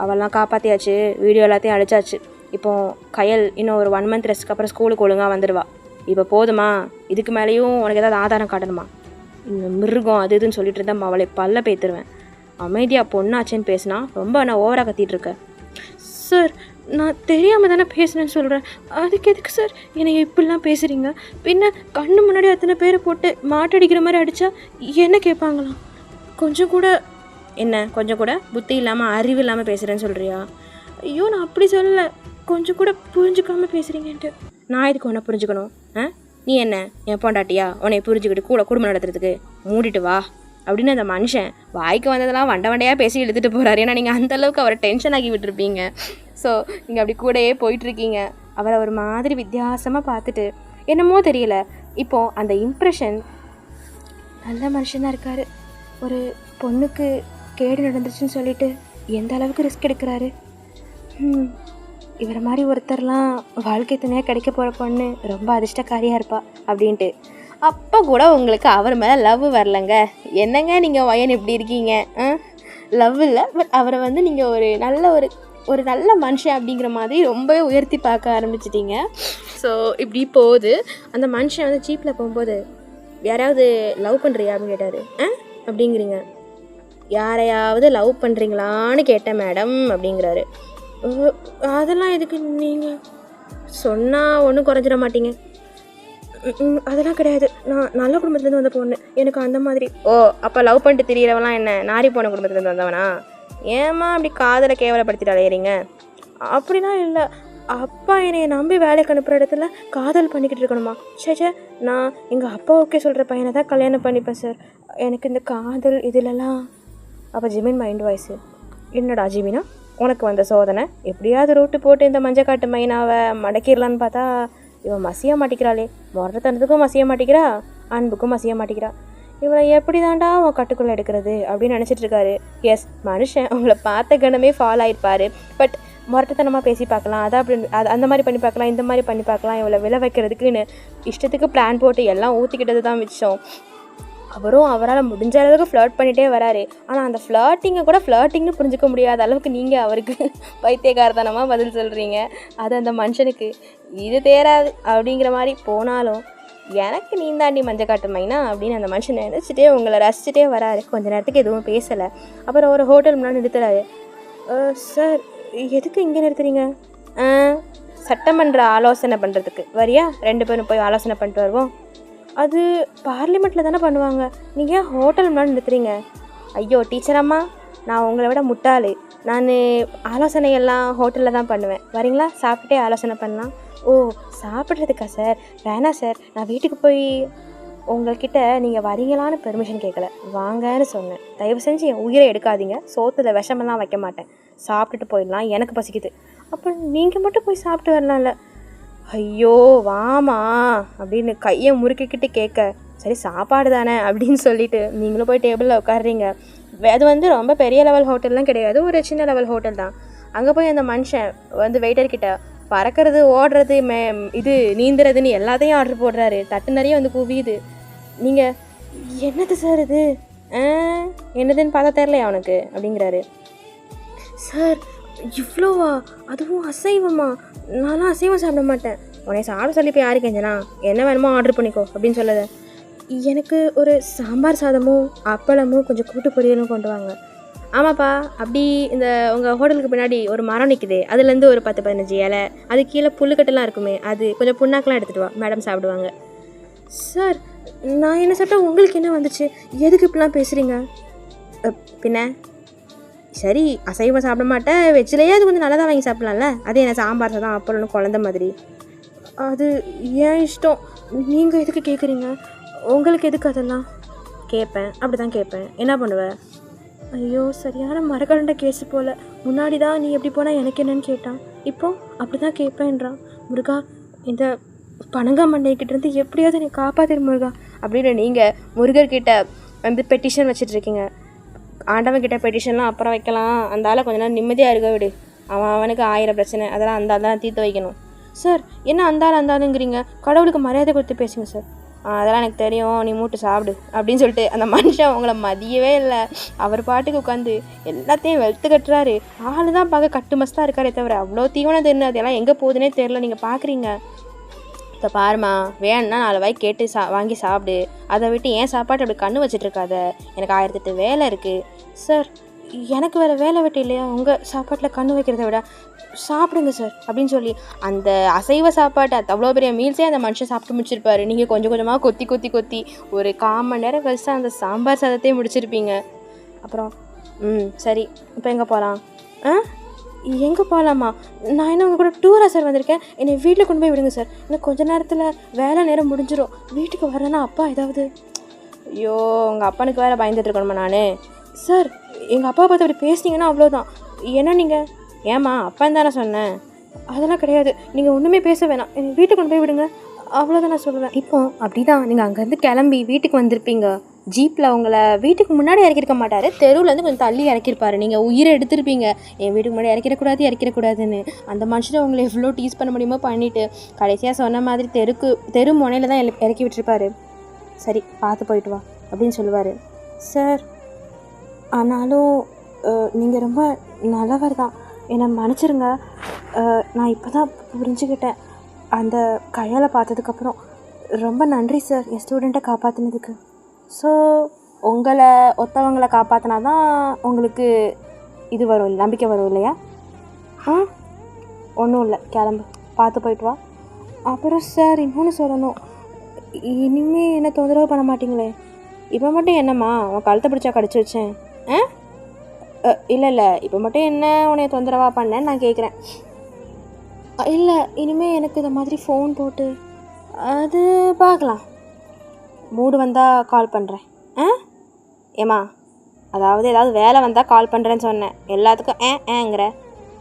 அவெல்லாம் காப்பாற்றியாச்சு, வீடியோ எல்லாத்தையும் அழிச்சாச்சு. இப்போது கயல் இன்னும் ஒரு 1 மந்த் ரெஸ்ட்டுக்கு அப்புறம் ஸ்கூலுக்கு ஒழுங்காக வந்துடுவா. இப்போ போதுமா? இதுக்கு மேலேயும் உனக்கு ஏதாவது ஆதாரம் காட்டணுமா? இந்த மிருகம் அது இதுன்னு சொல்லிட்டு இருந்தால் அவளை பல்ல பேத்துருவேன். அமைதியாக பொண்ணாச்சேன்னு பேசினா ரொம்ப நான் ஓவராக கத்திட்டு இருக்கேன். சார் நான் தெரியாமல் தானே பேசுனேன்னு சொல்கிறேன், அதுக்கு எதுக்கு சார் என்னை இப்படிலாம் பேசுகிறீங்க? பின்ன கண்ணு முன்னாடி அத்தனை பேரை போட்டு மாட்டடிக்கிற மாதிரி அடித்தா என்ன கேட்பாங்களாம்? கொஞ்சம் கூட புத்தி இல்லாமல் அறிவு இல்லாமல் பேசுகிறேன்னு சொல்கிறியா? ஐயோ நான் அப்படி சொல்லலை, கொஞ்சம் கூட புரிஞ்சுக்காமல் பேசுகிறீங்கன்ட்டு. நான் இதுக்கு உன்னை புரிஞ்சுக்கணும்? நீ என்ன என் பொண்டாட்டியா உன்னை புரிஞ்சுக்கிட்டு கூட குடும்பம் நடத்துறதுக்கு? மூடிட்டு வா அப்படின்னு அந்த மனுஷன் வாய்க்கு வந்ததெல்லாம் வண்டையாக பேசி இழுத்துட்டு போகிறாரு. ஏன்னா நீங்கள் அந்தளவுக்கு அவரை டென்ஷன் ஆக்கி விட்டுருப்பீங்க. ஸோ நீங்கள் அப்படி கூடயே போயிட்டுருக்கீங்க. அவரை ஒரு மாதிரி வித்தியாசமாக பார்த்துட்டு என்னமோ தெரியல, இப்போது அந்த இம்ப்ரெஷன் நல்ல மனுஷனாக இருக்கார். ஒரு பொண்ணுக்கு கேடு நடந்துச்சுன்னு சொல்லிட்டு எந்த அளவுக்கு ரிஸ்க் எடுக்கிறாரு. இவரை மாதிரி ஒருத்தர்லாம் வாழ்க்கை துணையாக கிடைக்க போகிற பொண்ணு ரொம்ப அதிர்ஷ்டக்காரியாக இருப்பா அப்படின்ட்டு. அப்போ கூட உங்களுக்கு அவர் மேலே லவ் வரலங்க. என்னங்க நீங்கள் வயன் இப்படி இருக்கீங்க? லவ் இல்லை, பட் அவரை வந்து நீங்கள் ஒரு நல்ல மனுஷன் அப்படிங்கிற மாதிரி ரொம்பவே உயர்த்தி பார்க்க ஆரம்பிச்சிட்டிங்க. ஸோ இப்படி போகுது. அந்த மனுஷன் வந்து ஜீப்பில் போகும்போது யாரையாவது லவ் பண்ணுறியா அப்படின்னு கேட்டார். அப்படிங்கிறீங்க. யாரையாவது லவ் பண்ணுறீங்களான்னு கேட்டேன் மேடம் அப்படிங்கிறாரு. அதெல்லாம் எதுக்கு, நீங்கள் சொன்னால் ஒன்றும் குறைஞ்சிட மாட்டீங்க. அதெல்லாம் கிடையாது, நான் நல்ல குடும்பத்துலேருந்து வந்த பொண்ணு, எனக்கு அந்த மாதிரி. ஓ அப்போ லவ் பண்ணிட்டு தெரியறவெல்லாம் என்ன நாரி போன குடும்பத்துலேருந்து வந்தவனா? ஏம்மா அப்படி காதலை கேவலப்படுத்திட்டு அலையிறீங்க? அப்படிலாம் இல்லை, அப்பா என்னை நம்பி வேலைக்கு அனுப்புகிற இடத்துல காதல் பண்ணிக்கிட்டு இருக்கணுமா? சே, நான் எங்கள் அப்பா ஓகே சொல்கிற பையனை தான் கல்யாணம் பண்ணிப்பேன் சார், எனக்கு இந்த காதல் இதிலெல்லாம். அப்போ ஜிமின் மைண்ட் வாய்ஸு, என்னடா ஜிமினா உனக்கு வந்த சோதனை, எப்படியாவது ரூட்டு போட்டு இந்த மஞ்சக்காட்டு மைனாவை மடக்கிடலான்னு பார்த்தா இவன் மசிய மாட்டிக்கிறாளே, முறத்தனத்துக்கும் மசிய மாட்டிக்கிறா, அன்புக்கும் மசிய மாட்டிக்கிறா, இவளை எப்படி தாண்டா உன் கட்டுக்குள்ளே எடுக்கிறது அப்படின்னு நினச்சிட்டு இருக்காரு. எஸ், மனுஷன் உங்களை பார்த்த கணமே ஃபால் ஆகிருப்பார். பட் முரட்டத்தனமாக பேசி பார்க்கலாம், அந்த மாதிரி பண்ணி பார்க்கலாம், இந்த மாதிரி பண்ணி பார்க்கலாம், இவளை விளை வைக்கிறதுக்குன்னு இஷ்டத்துக்கு பிளான் போட்டு எல்லாம் ஊற்றிக்கிட்டது தான் மிச்சம். அவரால் முடிஞ்ச அளவுக்கு ஃப்ளர்ட் பண்ணிகிட்டே வராரு. ஆனால் அந்த ஃப்ளர்ட்டிங்கை கூட ஃப்ளர்ட்டிங்னு புரிஞ்சிக்க முடியாத அளவுக்கு நீங்கள் அவருக்கு பைத்தியக்காரத்தனமாக பதில் சொல்கிறீங்க. அது அந்த மனுஷனுக்கு இது தேராது அப்படிங்கிற மாதிரி போனாலும் எனக்கு நீந்தாண்டி மஞ்சக்காட்டு மைனா அப்படின்னு அந்த மனுஷன் நினச்சிட்டே உங்களை ரசிச்சுட்டே வராரு. கொஞ்ச நேரத்துக்கு எதுவும் பேசலை. அப்புறம் ஒரு ஹோட்டல் முன்னாடி நிறுத்துறாரு. சார் எதுக்கு இங்கே நிறுத்துறீங்க? சட்டமன்ற ஆலோசனை பண்ணுறதுக்கு வரியா? 2 பேரும் போய் ஆலோசனை பண்ணிட்டு வருவோம். அது பார்லிமெண்ட்டில் தானே பண்ணுவாங்க, நீங்கள் ஏன் ஹோட்டல் முன்னாடி நிறுத்துறீங்க? ஐயோ டீச்சர் அம்மா, நான் உங்களை விட முட்டாள், நான் ஆலோசனையெல்லாம் ஹோட்டலில் தான் பண்ணுவேன், வரீங்களா? சாப்பிட்டுட்டே ஆலோசனை பண்ணலாம். ஓ சாப்பிட்றதுக்கா சார்? வேணாம் சார், நான் வீட்டுக்கு போய். உங்கள்கிட்ட நீங்கள் வரீங்களான்னு பெர்மிஷன் கேட்கல, வாங்கன்னு சொன்னேன். தயவு செஞ்சு என் உயிரை எடுக்காதீங்க, சோத்தில் விஷமெல்லாம் வைக்க மாட்டேன், சாப்பிட்டுட்டு போயிடலாம், எனக்கு பசிக்குது. அப்போ நீங்கள் மட்டும் போய் சாப்பிட்டு வரலாம்ல. ஐயோ வாமா அப்படின்னு கையை முறுக்கிக்கிட்டு கேட்க, சரி சாப்பாடு தானே அப்படின்னு சொல்லிட்டு நீங்களும் போய் டேபிளில் உட்காடுறீங்க. அது வந்து ரொம்ப பெரிய லெவல் ஹோட்டல்லாம் கிடையாது, ஒரு சின்ன லெவல் ஹோட்டல் தான். அங்கே போய் அந்த மனுஷன் வந்து வெயிட்டர்கிட்ட பறக்கிறது, ஓடுறது, இது நீந்துறதுன்னு எல்லாத்தையும் ஆர்டர் போடுறாரு. தட்டு நிறைய வந்து குவியுது. நீங்கள் என்னது சார் இது, என்னதுன்னு பார்த்தா தெரிலையா அவனுக்கு அப்படிங்கிறாரு. சார் இவ்வளோவா, அதுவும் அசைவமா? நான்லாம் அசைவம் சாப்பிட மாட்டேன். உன்னை சாப்பிட சொல்லி இப்போ யாரு கெஞ்சனா, என்ன வேணுமோ ஆர்டர் பண்ணிக்கோ அப்படின்னு சொல்லலை. எனக்கு ஒரு சாம்பார் சாதமும் அப்பளமும் கொஞ்சம் கூட்டு பொரியலும் கொண்டு வாங்க. ஆமாப்பா, அப்படி இந்த உங்கள் ஹோட்டலுக்கு பின்னாடி ஒரு மரம் நிற்குது, அதுலேருந்து ஒரு 10-15 இலை, அது கீழே புல்லுக்கட்டெல்லாம் இருக்குமே, அது கொஞ்சம் புண்ணாக்கெலாம் எடுத்துகிட்டு வா, மேடம் சாப்பிடுவாங்க. சார் நான் என்ன சாப்பிட்டா உங்களுக்கு என்ன வந்துச்சு, எதுக்கு இப்படிலாம் பேசுகிறீங்க? பின்ன சரி அசைவம் சாப்பிட மாட்டேன், வெஜ்ஜிலேயே அது கொஞ்சம் நல்லா தான் வாங்கி சாப்பிட்லாம்ல, அது என்ன சாம்பார் சாதம் அப்பளம்னு குழந்த மாதிரி. அது ஏன் இஷ்டம், நீங்கள் எதுக்கு கேட்குறீங்க, உங்களுக்கு எதுக்கு அதெல்லாம்? கேட்பேன், அப்படி தான் கேட்பேன், என்ன பண்ணுவேன்? ஐயோ சரியான மரக்கரண்ட கேஸு போல். முன்னாடி தான் நீ எப்படி போனால் எனக்கு என்னன்னு கேட்டான், இப்போ அப்படி தான் கேட்பேன்றான். முருகா, இந்த பனங்கா மண்டைக்கிட்டேருந்து எப்படியாவது என்னை காப்பாற்றிரு முருகா அப்படின்னு நீங்கள் முருகர்கிட்ட வந்து பெட்டிஷன் வச்சிட்ருக்கீங்க. ஆண்டவன்கிட்ட பெட்டிஷன்லாம் அப்புறம் வைக்கலாம், அந்த ஆளை கொஞ்ச நேரம் நிம்மதியாக இருக்க விடு, அவனுக்கு 1000 பிரச்சனை, அதெல்லாம் அந்த தீர்த்து வைக்கணும். சார் என்ன அந்தாளுங்கிறீங்க, கடவுளுக்கு மரியாதை கொடுத்து பேசுங்க சார். அதெல்லாம் எனக்கு தெரியும், நீ மூட்டு சாப்பிடு அப்படின்னு சொல்லிட்டு அந்த மனுஷன் அவங்கள மதியவே இல்லை. அவர் பாட்டுக்கு உட்காந்து எல்லாத்தையும் வெளுத்து கட்டுறாரு. ஆள் தான் பார்க்க கட்டு மஸ்தாக இருக்காரே தவிர அவ்வளோ தீவனம் தெரிஞ்சு அதெல்லாம் எங்கே போகுதுன்னே தெரில. நீங்கள் பார்க்குறீங்க, இப்போ பாருமா, வேணும்னா 4 வாய் கேட்டு வாங்கி சாப்பிடு, அதை விட்டு ஏன் சாப்பாட்டு அப்படி கண்ணு வச்சிட்ருக்காத, எனக்கு 1008 வேலை இருக்குது. சார் எனக்கு வேறு வேலை வெட்டி இல்லையா, உங்கள் சாப்பாட்டில் கண்ணு வைக்கிறத விட சாப்பிடுங்க சார் அப்படின்னு சொல்லி அந்த அசைவ சாப்பாட்டை அவ்வளோ பெரிய மீல்ஸே அந்த மனுஷன் சாப்பிட்டு முடிச்சிருப்பாரு. நீங்கள் கொஞ்சம் கொஞ்சமாக கொத்தி ஒரு 1/4 மணி நேரம் கழிச்சு அந்த சாம்பார் சாதத்தையும் முடிச்சிருப்பீங்க. அப்புறம் சரி இப்போ எங்கே போகலாம்? எங்கே போகலாமா? நான் என்ன உங்கள் கூட டூராக சார் வந்திருக்கேன், என்னை வீட்டில் கொண்டு போய் விடுங்க சார், இன்னும் கொஞ்சம் நேரத்தில் வேலை நேரம் முடிஞ்சிடும், வீட்டுக்கு வரலன்னா அப்பா ஏதாவது. ஐயோ உங்கள் அப்பனுக்கு வேறு பயந்துட்டு இருக்கணுமா நான்? சார் எங்கள் அப்பா பார்த்து அப்படி பேசினீங்கன்னா அவ்வளோதான். ஏன்னா நீங்கள் ஏம்மா அப்பன் தானே சொன்னேன்? அதெல்லாம் கிடையாது, நீங்கள் ஒன்றுமே பேச வேணாம், என்னை வீட்டுக்கு கொண்டு போய் விடுங்க, அவ்வளோதான் நான் சொல்லுவேன். இப்போ அப்படி தான் நீங்கள் அங்கேருந்து கிளம்பி வீட்டுக்கு வந்திருப்பீங்க. ஜீப்பில் உங்களை வீட்டுக்கு முன்னாடி இறக்கிருக்க மாட்டார், தெருவுலேருந்து கொஞ்சம் தள்ளி இறக்கிருப்பார். நீங்கள் உயிரை எடுத்திருப்பீங்க, என் வீட்டுக்கு முன்னாடி இறக்கிடக்கூடாதுன்னு. அந்த மனுஷனை உங்களை எவ்வளோ டீஸ் பண்ண முடியுமோ பண்ணிவிட்டு கடைசியாக சொன்ன மாதிரி தெரு முனையில் தான் இறக்கி விட்டுருப்பாரு. சரி பார்த்து போயிட்டு வா அப்படின்னு சொல்லுவார். சார் ஆனாலும் நீங்கள் ரொம்ப நல்லவர் தான், என்னை மன்னிச்சிருங்க. நான் இப்போ தான் புரிஞ்சுக்கிட்டேன் அந்த கையால் பார்த்ததுக்கப்புறம். ரொம்ப நன்றி சார் என் ஸ்டூடெண்ட்டை காப்பாற்றினதுக்கு. ஸோ உங்களை ஒருத்தவங்களை காப்பாற்றினா தான் உங்களுக்கு இது வரும், நம்பிக்கை வரும் இல்லையா? ஒன்றும் இல்லை, கிளம்பு, பார்த்து போயிட்டு வா. அப்புறம் சார் இன்னொன்று சொல்லணும், இனிமேல் என்னை தொந்தரவு பண்ண மாட்டிங்களே? இப்போ மட்டும் என்னம்மா உன் கழுத்தை பிடிச்சா கடிச்சு வச்சேன்? இல்லை இப்போ மட்டும் என்ன உன்னைய தொந்தரவாக பண்ணேன்னு நான் கேட்குறேன். இல்லை இனிமேல் எனக்கு இந்த மாதிரி ஃபோன் போட்டு அது பார்க்கலாம், மூடு வந்தால் கால் பண்ணுறேன். ஏம்மா அதாவது ஏதாவது வேலை வந்தால் கால் பண்ணுறேன்னு சொன்னேன், எல்லாத்துக்கும் ஏங்கிற.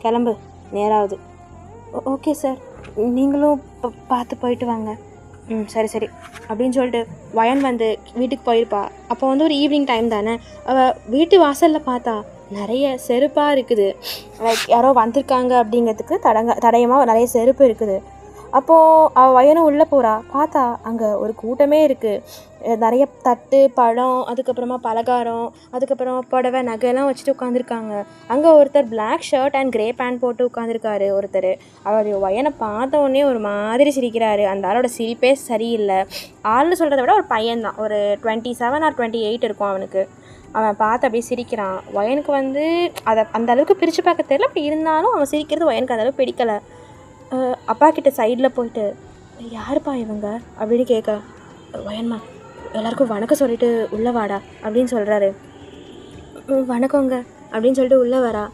கிளம்பு, நேராகுது. ஓகே சார், நீங்களும் பார்த்து போயிட்டு வாங்க. சரி அப்படின்னு சொல்லிட்டு வயன் வந்து வீட்டுக்கு போயிருப்பா. அப்போ வந்து ஒரு ஈவினிங் டைம் தானே, அவள் வீட்டு வாசலில் பார்த்தா நிறைய செருப்பாக இருக்குது. லைக் யாரோ வந்திருக்காங்க அப்படிங்கிறதுக்கு தடயமாக நிறைய செருப்பு இருக்குது. அப்போது அவள் வயனும் உள்ளே போகிறா, பார்த்தா அங்கே ஒரு கூட்டமே இருக்குது. நிறைய தட்டு, பழம், அதுக்கப்புறமா பலகாரம், அதுக்கப்புறம் புடவை, நகையெல்லாம் வச்சுட்டு உட்காந்துருக்காங்க. அங்கே ஒருத்தர் black shirt and grey pant போட்டு உட்காந்துருக்காரு ஒருத்தர். அவர் வயனை பார்த்த உடனே ஒரு மாதிரி சிரிக்கிறாரு. அந்த ஆளோட சிரிப்பே சரியில்லை. ஆள்னு சொல்கிறத விட ஒரு பையன்தான், ஒரு 27 or 28 இருக்கும் அவனுக்கு. அவன் பார்த்து அப்படியே சிரிக்கிறான். வயனுக்கு வந்து அதை அந்த அளவுக்கு பிரித்து பார்க்க தெரியல, அப்படி இருந்தாலும் அவன் சிரிக்கிறது வயனுக்கு அந்த அளவுக்கு பிடிக்கலை. அப்பா கிட்ட சைடில் போயிட்டு யாருப்பா இவங்க அப்படின்னு கேட்க, வயன்மா எல்லாருக்கும் வணக்கம் சொல்லிட்டு உள்ளே வாடா அப்படின்னு சொல்கிறாரு. வணக்கங்க அப்படின்னு சொல்லிட்டு உள்ளே வரா.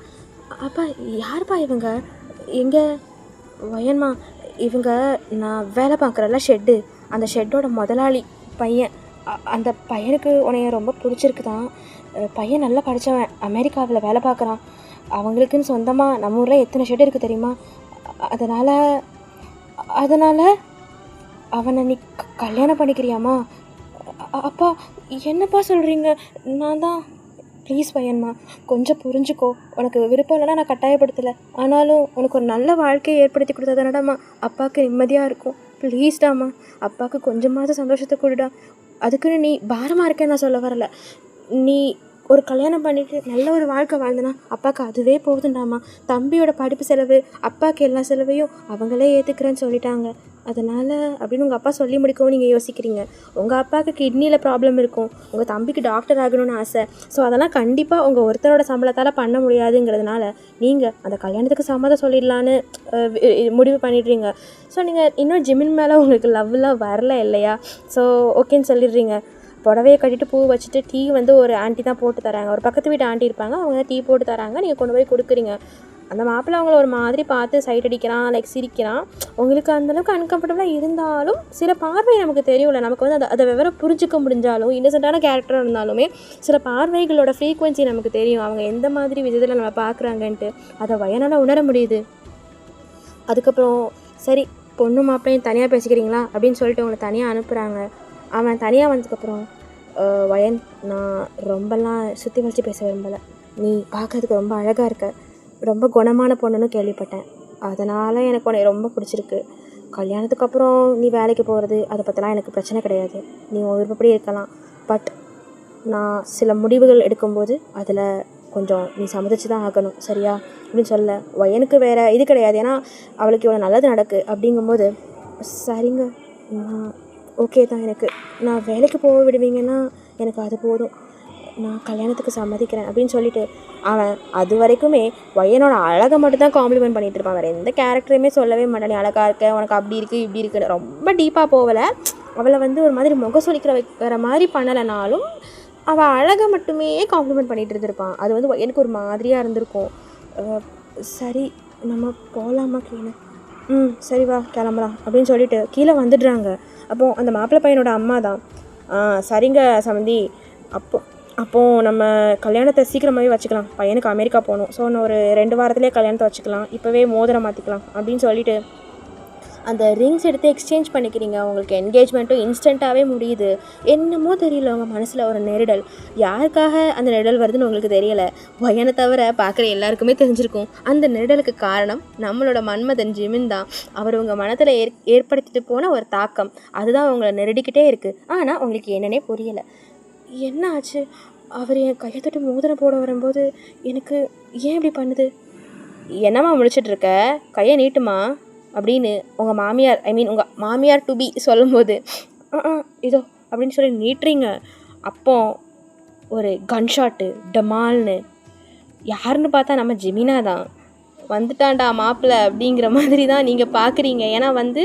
அப்பா யாருப்பா இவங்க, எங்கே? வயன்மா இவங்க நான் வேலை பார்க்குறல ஷெட்டு, அந்த ஷெட்டோட முதலாளி பையன், அந்த பையனுக்கு உன்னைய ரொம்ப பிடிச்சிருக்கு தான். பையன் நல்லா படித்தவன், அமெரிக்காவில் வேலை பார்க்குறான். அவங்களுக்குன்னு சொந்தமாக நம்ம ஊரில் எத்தனை ஷெட் இருக்குது தெரியுமா? அதனால் அதனால் அவனை நீ கல்யாணம் பண்ணிக்கிறியாம்மா? அப்பா என்னப்பா சொல்கிறீங்க? நான் தான் ப்ளீஸ் பையன்மா, கொஞ்சம் புரிஞ்சுக்கோ. உனக்கு விருப்பம் இல்லைனா நான் கட்டாயப்படுத்தலை. ஆனாலும் உனக்கு ஒரு நல்ல வாழ்க்கையை ஏற்படுத்தி கொடுத்ததுனடாம்மா அப்பாவுக்கு நிம்மதியாக இருக்கும். ப்ளீஸ்டாம்மா, அப்பாவுக்கு கொஞ்சமாவது சந்தோஷத்தை கொடுடா. அதுக்குன்னு நீ பாரமாக இருக்கேன்னு நான் சொல்ல வரலை. நீ ஒரு கல்யாணம் பண்ணிவிட்டு நல்ல ஒரு வாழ்க்கை வாழ்ந்தனா அப்பாவுக்கு அதுவே போகுதுண்டாம்மா. தம்பியோட படிப்பு செலவு, அப்பாவுக்கு எல்லா செலவையும் அவங்களே ஏற்றுக்கிறேன்னு சொல்லிட்டாங்க. அதனால் அப்படின்னு உங்கள் அப்பா சொல்லி முடிக்கவும் நீங்கள் யோசிக்கிறீங்க. உங்கள் அப்பாவுக்கு கிட்னியில் ப்ராப்ளம் இருக்கும், உங்கள் தம்பிக்கு டாக்டர் ஆகணும்னு ஆசை. ஸோ அதெல்லாம் கண்டிப்பாக உங்கள் ஒருத்தரோட சம்பளத்தால் பண்ண முடியாதுங்கிறதுனால நீங்கள் அந்த கல்யாணத்துக்கு சம்மதம் சொல்லிடலான்னு முடிவு பண்ணிடுறீங்க. ஸோ நீங்கள் இன்னும் ஜிமின் மேலே உங்களுக்கு லவ்லாம் வரல இல்லையா? ஸோ ஓகேன்னு சொல்லிடுறீங்க. புடவையை கட்டிட்டு பூ வச்சுட்டு டீ வந்து ஒரு ஆண்டி தான் போட்டு தராங்க. ஒரு பக்கத்து வீட்டு ஆண்டி இருப்பாங்க, அவங்க டீ போட்டு தராங்க. நீங்கள் கொண்டு போய் கொடுக்குறீங்க. அந்த மாப்பிள்ளை அவங்கள ஒரு மாதிரி பார்த்து சைட் அடிக்கிறான், லைக் சிரிக்கிறான். உங்களுக்கு அந்தளவுக்கு அன்கம்ஃபர்டபுளாக இருந்தாலும் சில பார்வை நமக்கு தெரியும்ல, நமக்கு வந்து அதை விவரம் புரிஞ்சிக்க முடிஞ்சாலும், இன்னசென்ட்டான கேரக்டராக இருந்தாலுமே சில பார்வைகளோட ஃப்ரீக்வன்சி நமக்கு தெரியும். அவங்க எந்த மாதிரி விதத்தில் நம்ம பார்க்குறாங்கன்ட்டு அதை வயனால் உணர முடியுது. அதுக்கப்புறம் சரி பொண்ணு மாப்பிள்ளையும் தனியாக பேசிக்கிறீங்களா அப்படின்னு சொல்லிட்டு அவங்களை தனியாக அனுப்புகிறாங்க. அவன் தனியாக வந்ததுக்கப்புறம் வயன், நான் ரொம்பலாம் சுற்றி வளைச்சி பேச விரும்பலை. நீ பார்க்கறதுக்கு ரொம்ப அழகாக இருக்க, ரொம்ப குணமான பொண்ணுன்னு கேள்விப்பட்டேன். அதனால் எனக்கு உன்னை ரொம்ப பிடிச்சிருக்கு. கல்யாணத்துக்கு அப்புறம் நீ வேலைக்கு போகிறது அதை பற்றிலாம் எனக்கு பிரச்சனை கிடையாது. நீ உன் விருப்பப்படி இருக்கலாம். பட் நான் சில முடிவுகள் எடுக்கும்போது அதில் கொஞ்சம் நீ சம்மதிச்சு தான் ஆகணும், சரியா அப்படின்னு சொல்ல. வயனுக்கு வேறு இது கிடையாது, ஏன்னா அவளுக்கு இவ்வளோ நல்லது நடக்கு. அப்படிங்கும்போது சரிங்க, நான் ஓகே தான், எனக்கு நான் வேலைக்கு போக விடுவீங்கன்னா எனக்கு அது போதும், நான் கல்யாணத்துக்கு சம்மதிக்கிறேன் அப்படின்னு சொல்லிட்டு அவன் அது வரைக்குமே வயனோட அழகை மட்டும் தான் காம்ப்ளிமெண்ட் பண்ணிகிட்டு இருப்பான். வேறு எந்த கேரக்டரையுமே சொல்லவே மாட்டான். நீ அழகாக இருக்க, உனக்கு அப்படி இருக்குது இப்படி இருக்குன்னு ரொம்ப டீப்பாக போகலை. அவளை வந்து ஒரு மாதிரி முகம் சொல்லிக்கிற வைக்கிற மாதிரி பண்ணலைனாலும் அவள் அழகை மட்டுமே காம்ப்ளிமெண்ட் பண்ணிகிட்டு இருந்திருப்பான். அது வந்து எனக்கு ஒரு மாதிரியாக இருந்திருக்கும். சரி நம்ம போகலாமா கீழே? சரி வா கிளம்பலாம் அப்படின்னு சொல்லிட்டு கீழே வந்துடுறாங்க. அப்போது அந்த மாப்பிள்ளை பையனோட அம்மா தான், சரிங்க சமந்தி, அப்போது நம்ம கல்யாணத்தை சீக்கிரமாகவே வச்சுக்கலாம். பையனுக்கு அமெரிக்கா போகணும், ஸோ இன்னும் ஒரு 2 வாரத்துலேயே கல்யாணத்தை வச்சுக்கலாம், இப்போவே மோதிரம் மாற்றிக்கலாம் அப்படின்னு சொல்லிட்டு அந்த ரிங்ஸ் எடுத்து எக்ஸ்சேஞ்ச் பண்ணிக்கிறீங்க. உங்களுக்கு என்கேஜ்மெண்ட்டும் இன்ஸ்டண்ட்டாகவே முடியுது. என்னமோ தெரியல, உங்கள் மனசில் ஒரு நெருடல். யாருக்காக அந்த நெருடல் வருதுன்னு உங்களுக்கு தெரியலை. வயனை தவிர பார்க்குற எல்லாருக்குமே தெரிஞ்சிருக்கும். அந்த நெருடலுக்கு காரணம் நம்மளோட மன்மதன் ஜிமின் தான். அவர் உங்கள் மனத்தில் ஏற்படுத்திட்டு போன ஒரு தாக்கம், அதுதான் உங்களை நெருடிக்கிட்டே இருக்குது. ஆனால் உங்களுக்கு என்னன்னே புரியலை. என்ன ஆச்சு? அவர் என் கையை தொட்டு மோதிரம் போட வரும்போது எனக்கு ஏன் இப்படி பண்ணுது? என்னம்மா முடிச்சிட்ருக்க, கையை நீட்டுமா அப்படின்னு உங்கள் மாமியார், உங்கள் மாமியார் டு பி சொல்லும்போது இதோ அப்படின்னு சொல்லி நீட்டுறீங்க. அப்போ ஒரு கன்ஷாட்டு டமால்னு, யாருன்னு பார்த்தா நம்ம ஜிமினா தான். வந்துட்டான்டா மாப்பிள்ளை அப்படிங்கிற மாதிரி தான் நீங்கள் பார்க்குறீங்க. ஏன்னா வந்து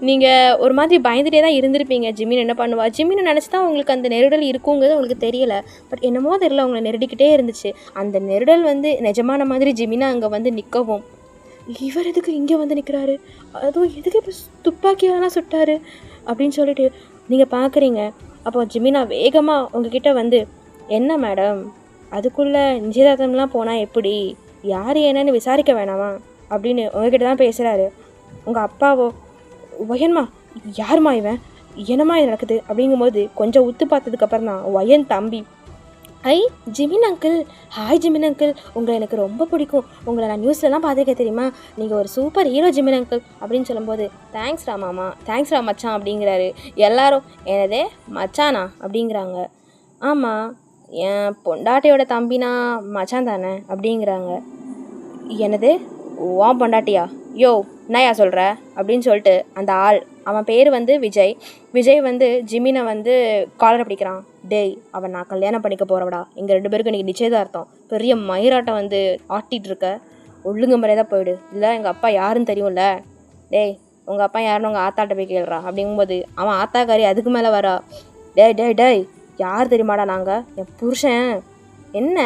நீங்கள் ஒரு மாதிரி பயந்துகிட்டே தான் இருந்திருப்பீங்க. ஜிமின் என்ன பண்ணுவா, ஜிமின்னு நினச்சி தான் உங்களுக்கு அந்த நெருடல் இருக்குங்கிறது உங்களுக்கு தெரியலை. பட் என்னமோ தெரியல, உங்களை நெருடிக்கிட்டே இருந்துச்சு. அந்த நெருடல் வந்து நிஜமான மாதிரி ஜிமினா அங்கே வந்து நிற்கவும், இவர் எதுக்கு இங்கே வந்து நிற்கிறாரு, அதுவும் எதுக்கு இப்போ துப்பாக்கியாலாம் சுட்டாரு அப்படின்னு சொல்லிட்டு நீங்கள் பார்க்குறீங்க. அப்போ ஜிமினா வேகமாக உங்ககிட்ட வந்து, என்ன மேடம் அதுக்குள்ளே நிச்சயதார்த்தம்லாம் போனால் எப்படி, யார் என்னன்னு விசாரிக்க வேணாமா அப்படின்னு உங்ககிட்ட தான் பேசுகிறாரு. உங்கள் அப்பாவோ, வயன்மா யாருமா இவன், என்னம்மா இது நடக்குது அப்படிங்கும்போது கொஞ்சம் உத்து பார்த்ததுக்கப்புறம் தான் வயன் தம்பி, Jimin uncle, hi Jimin uncle, உங்களை எனக்கு ரொம்ப பிடிக்கும், உங்களை நான் நியூஸ்லலாம் பார்த்துருக்கேன் தெரியுமா, நீங்கள் ஒரு சூப்பர் ஹீரோ ஜிமின் அங்கிள் அப்படின்னு சொல்லும்போது, தேங்க்ஸ் ரா மாமா, தேங்க்ஸ் ரா மச்சான் அப்படிங்கிறாரு. எல்லாரும் என்னதே மச்சானா அப்படிங்கிறாங்க. ஆமாம், என் பொண்டாட்டியோட தம்பினா மச்சான் தானே அப்படிங்கிறாங்க. என்னது உன் பொண்டாட்டியா, யோ என்னையா சொல்கிற அப்படின்னு சொல்லிட்டு அந்த ஆள், அவன் பேர் வந்து விஜய். விஜய் வந்து ஜிமினை வந்து காலரை பிடிக்கிறான். டேய், அவன் நான் கல்யாணம் பண்ணிக்க போகிறவடா, எங்கள் 2 பேருக்கு இன்றைக்கி நிச்சயதார்த்தம், பெரிய மயிராட்டம் வந்து ஆட்டிகிட்டு இருக்க, ஒழுங்கு முறையாக தான் போயிடு, இல்லை எங்கள் அப்பா யாருன்னு தெரியும்ல, டேய் உங்கள் அப்பா யாருன்னு உங்கள் ஆத்தாட்ட போய் கேள்றா அப்படிங்கும்போது அவன் ஆத்தாக்காரி அதுக்கு மேலே வரா, டேய் டேய் டேய் யார் தெரியுமாடா, நாங்கள் என் புருஷன் என்ன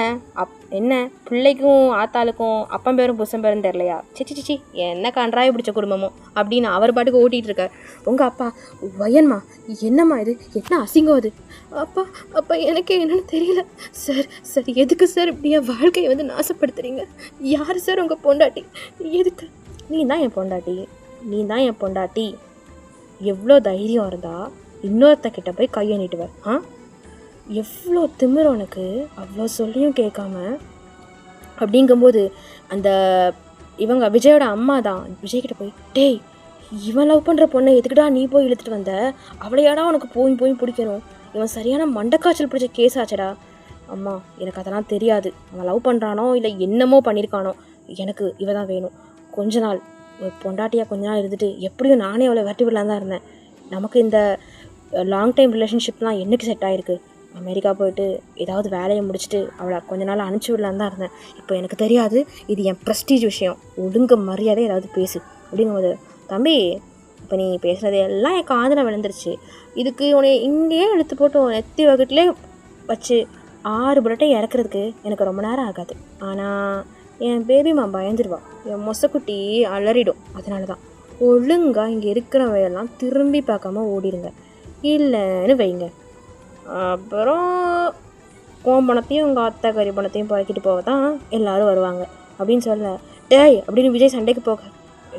என்ன பிள்ளைக்கும் ஆத்தாளுக்கும் அப்பன் பேரும் புருஷன் பேரும் தெரிலையா? சிச்சி என்ன கன்றாய பிடிச்ச குடும்பமோ அப்படின்னு அவர் பாட்டுக்கு ஓட்டிகிட்டு இருக்கார். உங்கள் அப்பா வயன்மா என்னம்மா இது, என்ன அசிங்கம் அது? அப்பா அப்பா எனக்கு என்னன்னு தெரியல சார். சார் எதுக்கு சார் இப்படி என் வாழ்க்கையை வந்து நாசப்படுத்துறீங்க? யார் சார் உங்கள் பொண்டாட்டி? எதுக்கு? நீ தான் என் பொண்டாட்டி. எவ்வளோ தைரியம் இருந்தால் இன்னொருத்தக்கிட்ட போய் கையை நீட்டுவேன்? எவ்வளோ திமிரு உனக்கு, அவ்வளோ சொல்லியும் கேட்காம. அப்படிங்கும்போது அந்த இவங்க விஜயோட அம்மா தான் விஜய்கிட்ட போய், டேய் இவன் லவ் பண்ணுற பொண்ணை எதுக்குடா நீ போய் இழுத்துட்டு வந்த? அவளையாடா உனக்கு போய் பிடிக்கணும்? இவன் சரியான மண்டக்காய்ச்சல் பிடிச்ச கேஸ் ஆச்சடா. அம்மா எனக்கு அதெல்லாம் தெரியாது, அவன் லவ் பண்ணுறானோ இல்லை என்னமோ பண்ணியிருக்கானோ, எனக்கு இவ தான் வேணும். கொஞ்ச நாள் ஒரு பொண்டாட்டியாக கொஞ்ச நாள் இருந்துட்டு எப்படியும் நானே அவளை வெட்டி விடலாம் தான் இருந்தேன். நமக்கு இந்த லாங் டைம் ரிலேஷன்ஷிப்லாம் என்னைக்கு செட் ஆகிருக்கு? அமெரிக்கா போயிட்டு ஏதாவது வேலையை முடிச்சுட்டு அவளை கொஞ்ச நாள் அனுப்பிச்சி விடலான்னு தான் இருந்தேன். இப்போ எனக்கு தெரியாது, இது என் ப்ரெஸ்டீஜ் விஷயம், ஒழுங்கு மரியாதை ஏதாவது பேசு அப்படிங்கும்போது, தம்பி இப்போ நீ பேசுகிறது எல்லாம் என் காதில் விழுந்துருச்சு. இதுக்கு உன்னை இங்கேயே இழுத்து போட்டு நெத்தி வகுட்டிலே வச்சு 6 புல்லட்டை இறக்குறதுக்கு எனக்கு ரொம்ப நேரம் ஆகாது. ஆனால் என் பேபிமா பயந்துடுவா, என் மொசக்குட்டி அலறிடும். அதனால தான் ஒழுங்காக இங்கே இருக்கிறவையெல்லாம் திரும்பி பார்க்காம ஓடிடுங்க, இல்லைன்னு வைங்க. அப்புறம் உன் பணத்தையும் உங்கள் அத்தா கறி பணத்தையும் பறக்கிட்டு போக தான் எல்லோரும் வருவாங்க அப்படின்னு சொல்ல, டேய் அப்படின்னு விஜய் சண்டைக்கு போக,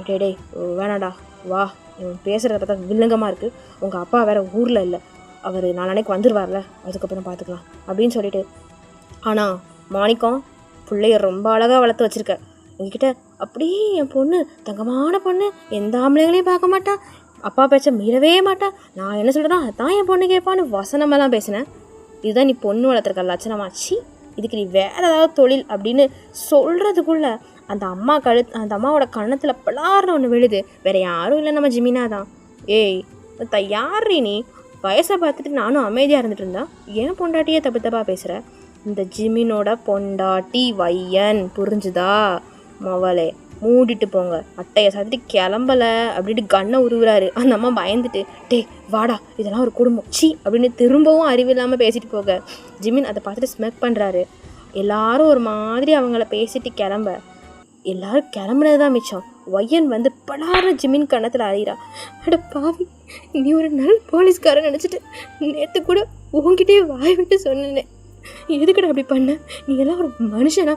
டேய் வேணாடா வா, இவன் பேசுகிறத பார்த்தா வில்லங்கமாக இருக்குது, உங்கள் அப்பா வேறு ஊரில் இல்லை, அவர் நாளைக்கு வந்துடுவார்ல, அதுக்கப்புறம் பார்த்துக்கலாம் அப்படின்னு சொல்லிட்டு. ஆனால் மாணிக்கம் பிள்ளைய ரொம்ப அழகாக வளர்த்து வச்சுருக்க, எங்ககிட்ட அப்படியே என் பொண்ணு தங்கமான பொண்ணு, எந்த ஆம்பளைங்களையும் பார்க்க மாட்டான், அப்பா பேச்ச மீறவே மாட்டான், நான் என்ன சொல்கிறேன்னா அதான் என் பொண்ணு கேட்பான்னு வசனமெல்லாம் பேசினேன். இதுதான் நீ பொண்ணு வளர்த்துருக்க லட்சணமாச்சு. இதுக்கு நீ வேறு ஏதாவது தொழில் அப்படின்னு சொல்கிறதுக்குள்ளே அந்த அம்மாவோட கன்னத்தில் பலார்னு ஒன்று விழுது. வேறு யாரும் இல்லை, நம்ம ஜிமினா தான். ஏய் யார்ரி நீ? வயசை பார்த்துட்டு நானும் அமைதியாக இருந்துட்டு இருந்தா ஏன் பொண்டாட்டியே தப்பாக பேசுகிற? இந்த ஜிமினோட பொண்டாட்டி வையன், புரிஞ்சுதா? மவளே மூடிட்டு போங்க, அட்டையை சாத்திட்டு கிளம்பலை அப்படின்ட்டு கண்ணை உருவுறாரு. அந்த அம்மா பயந்துட்டு, டே வாடா இதெல்லாம் ஒரு குடும்பம் சி அப்படின்னு திரும்பவும் அறிவில்லாமல் பேசிட்டு போக, ஜிமின் அதை பார்த்துட்டு ஸ்மெக் பண்ணுறாரு. எல்லாரும் ஒரு மாதிரி அவங்கள பேசிட்டு கிளம்ப, எல்லாரும் கிளம்புனது தான் மிச்சம். ஒய்யன் வந்து பலார ஜிமின் கண்ணத்தில் அழிகிறா. அட பாவி, நீ ஒரு நல்ல போலீஸ்காரன் நினச்சிட்டு நேற்று கூட உங்ககிட்டே வாய் விட்டு சொன்னேன், எதுக்கடா அப்படி பண்ண? நீ எல்லாம் ஒரு மனுஷனா?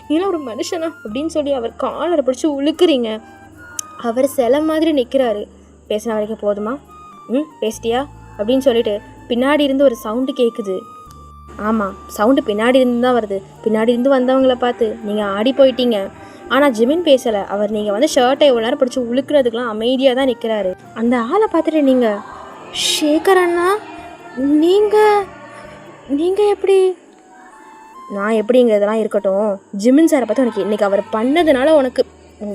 நீ எல்லாம் ஒரு மனுஷனா அப்படின்னு சொல்லி அவர் காலரை பிடிச்சி உழுக்குறீங்க. அவர் சில மாதிரி நிற்கிறாரு. பேசின வரைக்கும் போதுமா? பேசிட்டியா அப்படின்னு சொல்லிட்டு பின்னாடி இருந்து ஒரு சவுண்டு கேட்குது. ஆமாம், சவுண்டு பின்னாடி இருந்து தான் வருது. பின்னாடி இருந்து வந்தவங்கள பார்த்து நீங்கள் ஆடி போயிட்டீங்க. ஆனால் ஜிமின் பேசலை. அவர் நீங்கள் வந்து ஷர்ட்டை எவ்வளோ நேரம் பிடிச்சி உழுக்கிறதுக்கெலாம் அமைதியாக தான் நிற்கிறாரு. அந்த ஆளை பார்த்துட்டு நீங்கள், ஷேகர் அண்ணா நீங்கள் எப்படி? நான் எப்படிங்கிறதெல்லாம் இருக்கட்டும், ஜிமின் சாரை பார்த்து உனக்கு இன்றைக்கி அவர் பண்ணதுனால உனக்கு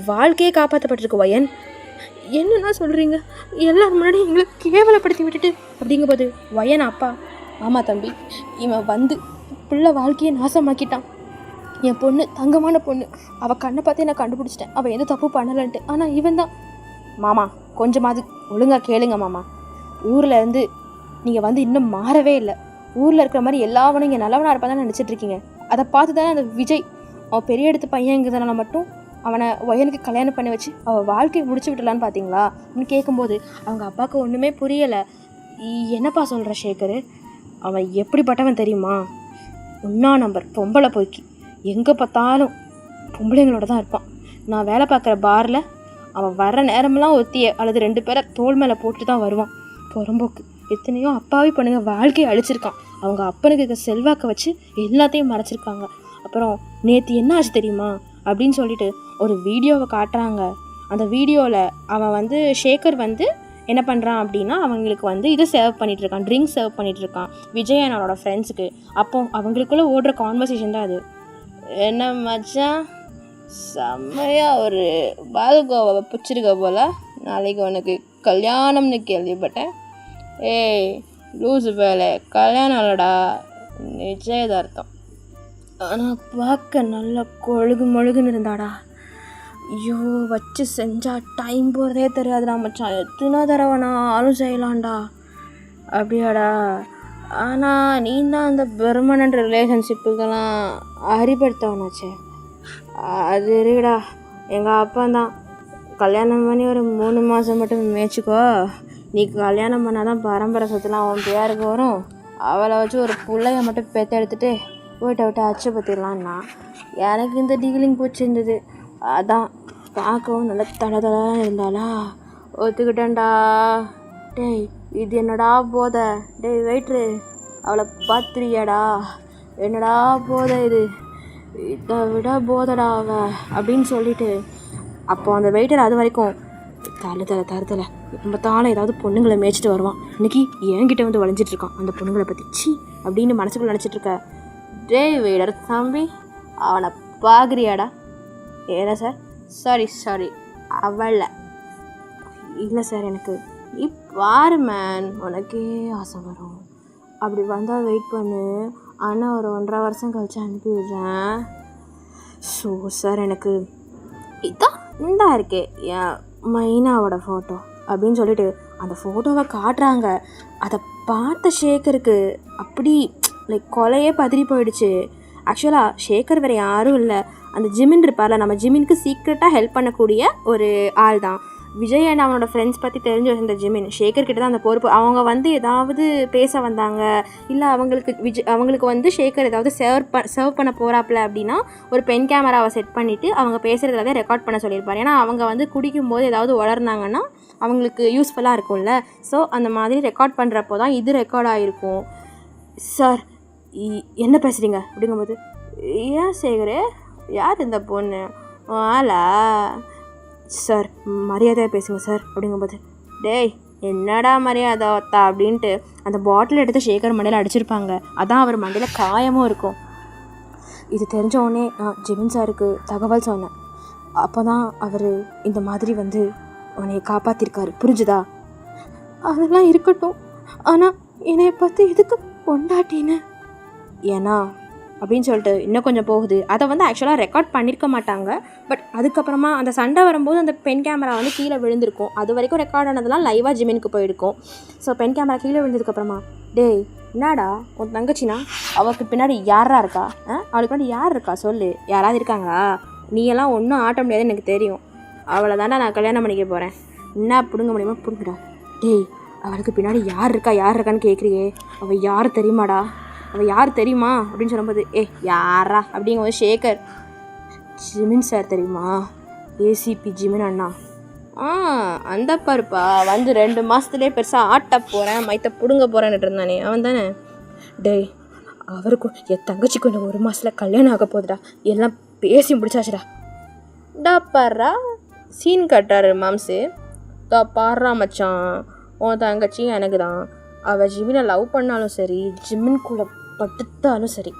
வாழ்க்கையே காப்பாற்றப்பட்டிருக்கு வயன். என்னென்னா சொல்கிறீங்க? எல்லோரும் முன்னாடி எங்களை கேவலப்படுத்தி விட்டுட்டு அப்படிங்கும்போது வயன் அப்பா, ஆமாம் தம்பி, இவன் வந்து பிள்ளை வாழ்க்கையை நாசமாக்கிட்டான். என் பொண்ணு தங்கமான பொண்ணு, அவள் கண்ணை பார்த்து நான் கண்டுபிடிச்சிட்டேன், அவள் எந்த தப்பு பண்ணலன்ட்டு. ஆனால் இவன் தான். மாமா கொஞ்சமாவது ஒழுங்காக கேளுங்க மாமா, ஊரில் இருந்து நீங்கள் வந்து இன்னும் மாறவே இல்லை. ஊரில் இருக்கிற மாதிரி எல்லாவனும் இங்கே நல்லவனாக இருப்பான் தான் நினச்சிட்ருக்கீங்க. அதை பார்த்து தானே அந்த விஜய் அவன் பெரிய எடுத்து பையங்கிறதுனால மட்டும் அவனை ஒயனுக்கு கல்யாணம் பண்ணி வச்சு அவள் வாழ்க்கையை முடிச்சு விடலான்னு பார்த்தீங்களா அப்படின்னு கேட்கும்போது அவங்க அப்பாவுக்கு ஒன்றுமே புரியலை. என்னப்பா சொல்கிற ஷேகர்? அவன் எப்படிப்பட்டவன் தெரியுமா? 1 நம்பர் பொம்பளை போய்க்கு, எங்கே பார்த்தாலும் பொம்பளைங்களோட தான் இருப்பான். நான் வேலை பார்க்குற பாரில் அவன் வர்ற நேரமெல்லாம் ஒத்திய அல்லது 2 பேரை தோல் மேலே போட்டு தான் வருவான். புறம்போக்கு எத்தனையோ அப்பாவி பண்ணுங்க வாழ்க்கையை அழிச்சிருக்கான். அவங்க அப்பனுக்கு இருக்க செல்வாக்கை வச்சு எல்லாத்தையும் மறைச்சிருக்காங்க. அப்புறம் நேற்று என்ன ஆச்சு தெரியுமா அப்படின்னு சொல்லிட்டு ஒரு வீடியோவை காட்டுறாங்க. அந்த வீடியோவில் அவன் வந்து ஷேகர் வந்து என்ன பண்ணுறான் அப்படின்னா அவங்களுக்கு வந்து இது சர்வ் பண்ணிகிட்ருக்கான், ட்ரிங்க்ஸ் சர்வ் பண்ணிகிட்ருக்கான் விஜய் அண்ணனோட ஃப்ரெண்ட்ஸுக்கு. அப்போ அவங்களுக்குள்ளே ஓடுற கான்வர்சேஷன் தான் அது. என்ன மச்சான், செம்மையாக ஒரு பால்கோவை பிடிச்சிருக்க போல், நாளைக்கு உனக்கு கல்யாணம்னு கேள்விப்பட்டேன். ஏய் லூஸு வேலை, கல்யாணம் இல்லடா, நிச்சயதார்த்தம். ஆனால் பார்க்க நல்லா கொழுகுன்னு இருந்தாடா. ஐயோ வச்சு செஞ்சால் டைம் போகிறதே தெரியாதுடா மச்சான், எத்தனை தடவை நானும் செய்யலாம்டா. அப்படியாடா? ஆனால் நீ தான் அந்த பெர்மனண்ட் ரிலேஷன்ஷிப்புக்கெல்லாம் அறிப்படுத்தவனாச்சே. அது இருக்குடா, எங்கள் அப்பா தான் கல்யாணம் பண்ணி ஒரு 3 மாதம் மட்டும் மேய்ச்சிக்கோ, நீ கல்யாணம் பண்ணால் தான் பரம்பரை சொத்துலாம் அவன் பேருக்கு வரும், அவளை வச்சு ஒரு பிள்ளைய மட்டும் பெற்று எடுத்துகிட்டு விட்டு அச்சு பற்றிடலான்னா எனக்கு இந்த டீலிங் பிடிச்சிருந்தது. அதான் பார்க்கவும் நல்லா தடதடான்னு இருந்தாளா, ஒத்துக்கிட்டேன்டா. டேய் இது என்னடா போதை, டேய் வெயிட்ரு அவளை பார்த்துருக்கியாடா, என்னடா போதை இது, இதை விட போதடா அவ அப்படின்னு சொல்லிட்டு அப்போ அந்த வெயிட்டர் அது வரைக்கும் தருதலை ரொம்ப தாளம் ஏதாவது பொண்ணுங்களை மேய்ச்சிட்டு வருவான். இன்னைக்கு என்கிட்ட வந்து வளைஞ்சிட்ருக்கான் அந்த பொண்ணுங்களை பற்றி சி அப்படின்னு மனசுக்குள்ள நினச்சிட்ருக்க. டேய் வெயிடர் தம்பி அவனை பார்க்குறியாடா? ஏன்னா சார் சாரி அவளை இல்லை சார், எனக்கு நீ பாரு மேன், உனக்கே ஆசை வரும். அப்படி வந்தால் வெயிட் பண்ணு, ஆனால் ஒரு 1.5 வருஷம் கழிச்சு அனுப்பி விடுறேன். ஸோ சார் எனக்கு இதான் இந்தா இருக்கே என் மைனாவோட ஃபோட்டோ அப்படின்னு சொல்லிட்டு அந்த ஃபோட்டோவை காட்டுறாங்க. அதை பார்த்த ஷேகருக்கு அப்படி லைக் கொலையே பதறி போயிடுச்சு. ஆக்சுவலாக ஷேகர் வேறு யாரும் இல்லை, அந்த ஜிமின் இருப்பார்ல, நம்ம ஜிமினுக்கு சீக்ரெட்டாக ஹெல்ப் பண்ணக்கூடிய ஒரு ஆள் தான். விஜய் அண்ட் அவனோட ஃப்ரெண்ட்ஸ் பற்றி தெரிஞ்சு வச்சிருந்த ஜிமின் ஷேகர்கிட்ட தான் அந்த பொறுப்பு. அவங்க வந்து ஏதாவது பேச வந்தாங்க, இல்லை அவங்களுக்கு வந்து ஷேகர் ஏதாவது சர்வ் பண்ண போகிறாப்புல அப்படின்னா ஒரு பென் கேமராவை செட் பண்ணிவிட்டு அவங்க பேசுகிறத எல்லாத்தையும் ரெக்கார்ட் பண்ண சொல்லியிருப்பார். ஏன்னா அவங்க வந்து குடிக்கும்போது ஏதாவது உளர்னாங்கன்னா அவங்களுக்கு யூஸ்ஃபுல்லாக இருக்கும்ல. ஸோ அந்த மாதிரி ரெக்கார்ட் பண்ணுறப்போ தான் இது ரெக்கார்ட் ஆகிருக்கும். சார் என்ன பேசுகிறீங்க அப்படிங்கும்போது, ஏன் சேகரே யார் இந்த பொண்ணு ஆளா சார் மரியாதையாக பேசுங்க சார் அப்படிங்கும்போது, டேய் என்னடா மரியாதை ஒத்தா அப்படின்ட்டு அந்த பாட்டில் எடுத்து ஷேகர் மண்டையில் அடிச்சிருப்பாங்க. அதான் அவர் மண்டையில் காயமும் இருக்கும். இது தெரிஞ்ச உடனே நான் ஜிமின் சாருக்கு தகவல் சொன்னேன். அப்போ தான் அவர் இந்த மாதிரி வந்து உன்னைய காப்பாற்றிருக்காரு, புரிஞ்சுதா? அதெல்லாம் இருக்கட்டும், ஆனால் என்னைய பற்றி எதுக்கு பொண்டாட்டின்னு ஏன்னா அப்படின்னு சொல்லிட்டு இன்னும் கொஞ்சம் போகுது. அதை வந்து ஆக்சுவலாக ரெக்கார்ட் பண்ணியிருக்க மாட்டாங்க. பட் அதுக்கப்புறமா அந்த சண்டை வரும்போது அந்த பென் கேமரா வந்து கீழே விழுந்திருக்கும். அது வரைக்கும் ரெக்கார்ட் ஆனதெல்லாம் லைவாக ஜிமினுக்கு போயிருக்கும். ஸோ பென் கேமரா கீழே விழுந்ததுக்கப்புறமா, டேய் என்னடா உன் தங்கச்சினா அவளுக்கு பின்னாடி யாரா இருக்கா, அவளுக்கு பின்னாடி யார் இருக்கா சொல்லு, யாராவது இருக்காங்களா? நீ எல்லாம் ஒன்றும் ஆட்ட முடியாதுன்னு எனக்கு தெரியும். அவளை தாண்டா நான் கல்யாணம் பண்ணிக்க போகிறேன். என்ன பிடுங்க முடியுமா பிடுங்கடா. டேய் அவளுக்கு பின்னாடி யார் இருக்கான்னு கேட்குறியே, அவள் யார் தெரியுமாடா, அவள் யார் தெரியுமா அப்படின்னு சொல்லும்போது, யாரா அப்படிங்கும்போது ஷேகர், ஜிமின் சார் தெரியுமா, ஏசிபி ஜிமின் அண்ணா. அந்த பாருப்பா வந்து 2 மாதத்துலேயே பெருசாக ஆட்ட போகிறேன் மைத்த பிடுங்க போகிறேன்னு இருந்தானே அவன் தானே. டேய் அவருக்கும் என் தங்கச்சிக்கும் இந்த 1 மாதத்தில் கல்யாணம் ஆக போகுதுடா, எல்லாம் பேசி முடிச்சாச்சுடா. டா பாடுறா சீன் கட்டாரு மாம்சு, பாடுறா மச்சான், உன் தங்கச்சி எனக்கு தான். அவள் ஜிமினை லவ் பண்ணாலும் சரி, ஜிமின்குள்ளே பட்டுத்தாலும் சரி,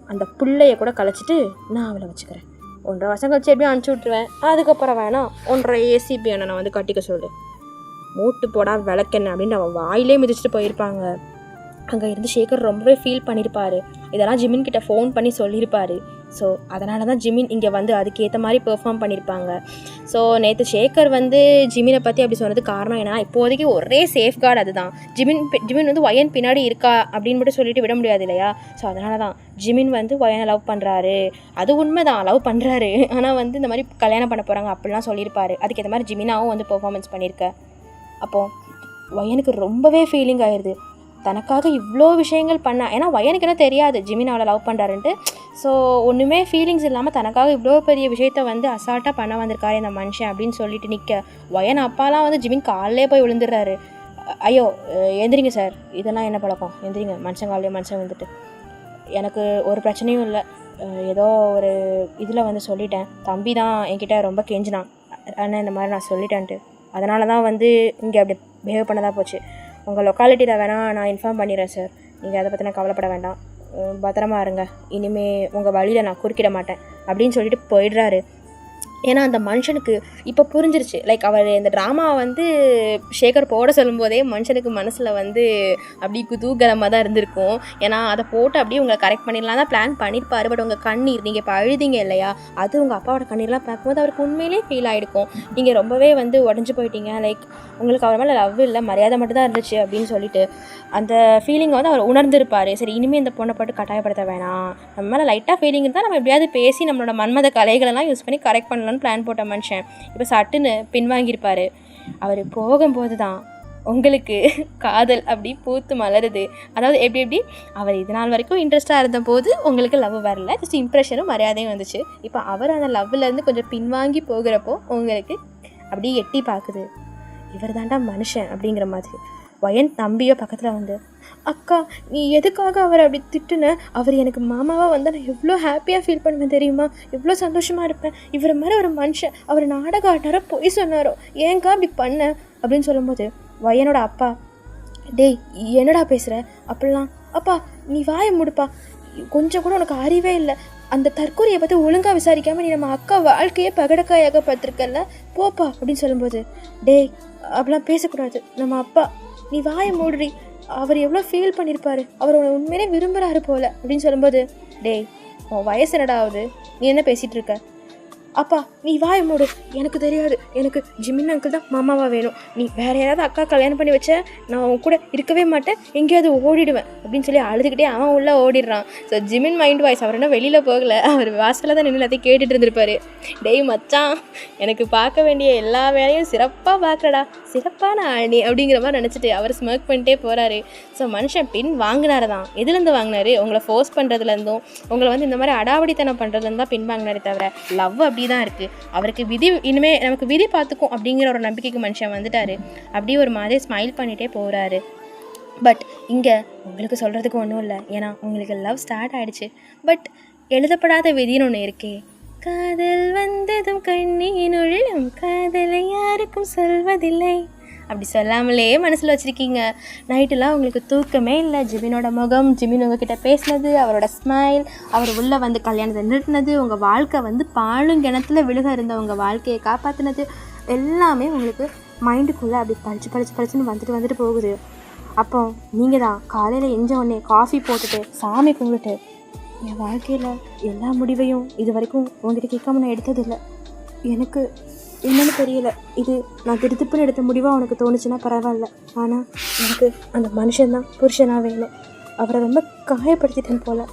அந்த பிள்ளைய கூட கலைச்சிட்டு நான் அவளை வச்சுக்கிறேன். 1.5 வருஷம் கழிச்சு எப்படியும் அனுப்பிச்சி விட்ருவேன். அதுக்கப்புறம் வேணாம் 1.5 ஏசிபி அண்ணனை நான் வந்து கட்டிக்க சொல்லு, மூட்டு போடா விளக்கெண்ண அப்படின்னு அவன் வாயிலே மிதிச்சுட்டு போயிருப்பாங்க. அங்கே இருந்து ஷேகர் ரொம்பவே ஃபீல் பண்ணியிருப்பார். இதெல்லாம் ஜிமின் கிட்ட ஃபோன் பண்ணி சொல்லியிருப்பார். ஸோ அதனால தான் ஜிமின் இங்கே வந்து அதுக்கேற்ற மாதிரி பெர்ஃபார்ம் பண்ணியிருப்பாங்க. ஸோ நேற்று ஷேகர் வந்து ஜிமினை பற்றி அப்படி சொன்னது காரணம் ஏன்னா இப்போதைக்கு ஒரே சேஃப்கார்டு அதுதான். ஜிமின் வந்து ஒயன் பின்னாடி இருக்கா அப்படின்னு மட்டும் சொல்லிட்டு விட முடியாது இல்லையா. ஸோ அதனால தான் ஜிமின் வந்து ஒயனை லவ் பண்ணுறாரு. அது உண்மை தான், லவ் பண்ணுறாரு. ஆனால் வந்து இந்த மாதிரி கல்யாணம் பண்ண போகிறாங்க அப்படிலாம் சொல்லியிருப்பார். அதுக்கேற்ற மாதிரி ஜிமினாவும் வந்து பெர்ஃபார்மன்ஸ் பண்ணியிருக்க. அப்போது ஒயனுக்கு ரொம்பவே ஃபீலிங் ஆயிடுது. தனக்காக இவ்வளோ விஷயங்கள் பண்ணா, ஏன்னா வயனுக்கு என்ன தெரியாது ஜிமின் அவளை லவ் பண்ணுறாருன்ட்டு. ஸோ ஒன்றுமே ஃபீலிங்ஸ் இல்லாமல் தனக்காக இவ்வளோ பெரிய விஷயத்த வந்து அசால்ட்டாக பண்ண வந்திருக்காரு இந்த மனுஷன் அப்படின்னு சொல்லிட்டு நிற்க, வயன் அப்பாலாம் வந்து ஜிமின் காலிலே போய் விழுந்துடுறாரு. ஐயோ எந்திரிங்க சார், இதெல்லாம் என்ன பழக்கம், எந்திரிங்க, மனுஷன் காலையே மனுஷன் வந்துட்டு. எனக்கு ஒரு பிரச்சனையும் இல்லை, ஏதோ ஒரு இதில் வந்து சொல்லிட்டேன். தம்பி தான் என்கிட்ட ரொம்ப கெஞ்சினான், ஆனால் இந்த மாதிரி நான் சொல்லிட்டேன்ட்டு. அதனால தான் வந்து இங்கே அப்படி பிஹேவ் பண்ணதாக போச்சு. உங்கள் லொக்காலிட்டியில் வேணால் நான் இன்ஃபார்ம் பண்ணிடுறேன் சார், நீங்கள் அதை பற்றின கவலைப்பட வேண்டாம், பத்திரமா இருங்க, இனிமேல் உங்கள் வழியில் நான் குறுக்கிட மாட்டேன் அப்படின்னு சொல்லிட்டு போயிடுறாரு. ஏன்னா அந்த மனுஷனுக்கு இப்போ புரிஞ்சிருச்சு. லைக் அவர் இந்த ட்ராமாவை வந்து சேகர் போட சொல்லும்போதே மனுஷனுக்கு மனசில் வந்து அப்படி குதூகலமாக தான் இருந்திருக்கும். ஏன்னா அதை போட்டு அப்படியே உங்களை கரெக்ட் பண்ணிடலாம் தான் பிளான் பண்ணியிருப்பார். பட் உங்கள் கண்ணீர், நீங்கள் இப்போ அழுதிங்க இல்லையா, அது உங்கள் அப்பாவோட கண்ணீர்லாம் பார்க்கும்போது அவருக்கு உண்மையிலே ஃபீல் ஆகிருக்கும். நீங்கள் ரொம்பவே வந்து உடஞ்சி போயிட்டீங்க, லைக் உங்களுக்கு அவர் மேலே லவ் இல்லை, மரியாதை மட்டும் தான் இருந்துச்சு அப்படின்னு சொல்லிட்டு அந்த ஃபீலிங்கை வந்து அவர் உணர்ந்திருப்பார். சரி, இனிமேல் இந்த பொண்ணை போட்டு கட்டாயப்படுத்த வேணாம், நம்ம மேலே லைட்டாக ஃபீலிங் இருந்தால் நம்ம எப்படியாவது பேசி நம்மளோட மன்மத கலைகளெல்லாம் யூஸ் பண்ணி கரெக்ட் பண்ணலாம் பிளான் போட்ட மனுஷன் இப்போ சட்டுன்னு பின்வாங்கியிருப்பார். அவர் போகும்போது தான் உங்களுக்கு காதல் அப்படி பூத்து மலருது. அதாவது எப்படி அவர் இது நாள் வரைக்கும் இன்ட்ரெஸ்டாக இருந்தபோது உங்களுக்கு லவ் வரல, ஜஸ்ட் இம்ப்ரெஷனும் மரியாதையும் வந்துச்சு. இப்போ அவர் அந்த லவ்லேருந்து கொஞ்சம் பின்வாங்கி போகிறப்போ உங்களுக்கு அப்படியே எட்டி பார்க்குது, இவர் தாண்டா மனுஷன் அப்படிங்கிற மாதிரி. வயன் தம்பியோ பக்கத்தில் வந்து, அக்கா நீ எதுக்காக அவர் அப்படி திட்டுன, அவர் எனக்கு மாமாவாக வந்தால் நான் எவ்வளோ ஹாப்பியாக ஃபீல் பண்ணுவேன் தெரியுமா, எவ்வளோ சந்தோஷமாக இருப்பேன், இவரை மாதிரி ஒரு மனுஷன் அவர் நாடகம் ஆட்டாரோ பொய் சொன்னாரோ, ஏங்கா அப்படி பண்ண அப்படின்னு சொல்லும்போது வயனோட அப்பா, டேய் என்னடா பேசுகிற அப்படிலாம், அப்பா நீ வாயை மூடுப்பா, கொஞ்சம் கூட உனக்கு அறிவே இல்லை, அந்த தற்கொலையை பற்றி ஒழுங்காக விசாரிக்காமல் நீ நம்ம அக்கா வாழ்க்கையே பகடக்காயாக பார்த்துருக்கல, போப்பா அப்படின்னு சொல்லும்போது, டேய் அப்படிலாம் பேசக்கூடாது, நம்ம அப்பா நீ வாயை மூடுறி, அவர் எவ்வளோ ஃபீல் பண்ணியிருப்பாரு, அவர் உன்னை உண்மையிலே விரும்புகிறாரு போல் அப்படின்னு சொல்லும்போது, டேய் உன் வயசு என்னடா ஆகுது, நீ என்ன பேசிகிட்டு இருக்க, அப்பா நீ வாயை மூடு, எனக்கு தெரியாது, எனக்கு ஜிமின் அங்கிள் தான் மாமாவாக வேணும், நீ வேறு யாராவது அக்கா கல்யாணம் பண்ணி வச்ச நான் உன் கூட இருக்கவே மாட்டேன், எங்கேயாவது ஓடிடுவேன் அப்படின்னு சொல்லி அழுதுகிட்டே அவன் உள்ளே ஓடிடுறான். ஸோ ஜிமின் மைண்ட் வாய்ஸ், அவர் என்ன வெளியில் போகலை, அவர் வாசலில் தான் நின்று எல்லாத்தையும் கேட்டுட்டு இருந்திருப்பாரு. டேய் மச்சான், எனக்கு பார்க்க வேண்டிய எல்லா வேலையும் சிறப்பாக பார்க்கடா, சிறப்பான ஆணி அப்படிங்கிற மாதிரி நினச்சிட்டு அவர் ஸ்மோக் பண்ணிட்டே போகிறாரு. ஸோ மனுஷன் பின் வாங்கினாரு தான். எதுலேருந்து வாங்கினாரு, உங்களை ஃபோர்ஸ் பண்ணுறதுலேருந்தும் உங்களை வந்து இந்த மாதிரி அடாவடித்தனம் பண்ணுறதுலேருந்து தான் பின் வாங்கினாரே தவிர லவ் அப்படி தான் இருக்குது. அவருக்கு விதி இனிமேல் நமக்கு விதி பார்த்துக்கும் அப்படிங்கிற ஒரு நம்பிக்கைக்கு மனுஷன் வந்துட்டார். அப்படியே ஒரு மாதிரி ஸ்மைல் பண்ணிகிட்டே போகிறாரு. பட் இங்கே உங்களுக்கு சொல்கிறதுக்கு ஒன்றும் இல்லை, ஏன்னா உங்களுக்கு லவ் ஸ்டார்ட் ஆகிடுச்சு. பட் எழுதப்படாத விதின்னு ஒன்று இருக்கே, காதல் வந்ததும் கண்ணீனுள்ளும் காதலை யாருக்கும் சொல்வதில்லை அப்படி சொல்லாமலே மனசில் வச்சுருக்கீங்க. நைட்டெலாம் உங்களுக்கு தூக்கமே இல்லை. ஜிமினோட முகம், ஜிமின் உங்ககிட்ட பேசினது, அவரோட ஸ்மைல், அவர் உள்ளே வந்து கல்யாணத்தை நிறுத்தினது, உங்கள் வாழ்க்கை வந்து பாலும் கிணத்துல விழுக இருந்த உங்கள் வாழ்க்கையை காப்பாற்றினது எல்லாமே உங்களுக்கு மைண்டுக்குள்ளே அப்படி பளிச்சுன்னு வந்துட்டு போகுது. அப்போ நீங்கள் தான் காலையில் எஞ்ச உடனே காஃபி போட்டுட்டு சாமி கும்பிட்டு, என் வாழ்க்கையில் எல்லா முடிவையும் இது வரைக்கும் உங்ககிட்ட கேட்காம நான் எடுத்ததில்லை, எனக்கு என்னன்னு தெரியல, இது நான் திருப்புன்னு எடுத்த முடிவாக உனக்கு தோணுச்சுன்னா பரவாயில்ல, ஆனால் எனக்கு அந்த மனுஷன்தான் புருஷனாக வேணும், அவரை ரொம்ப காயப்படுத்திட்டேன் போல்,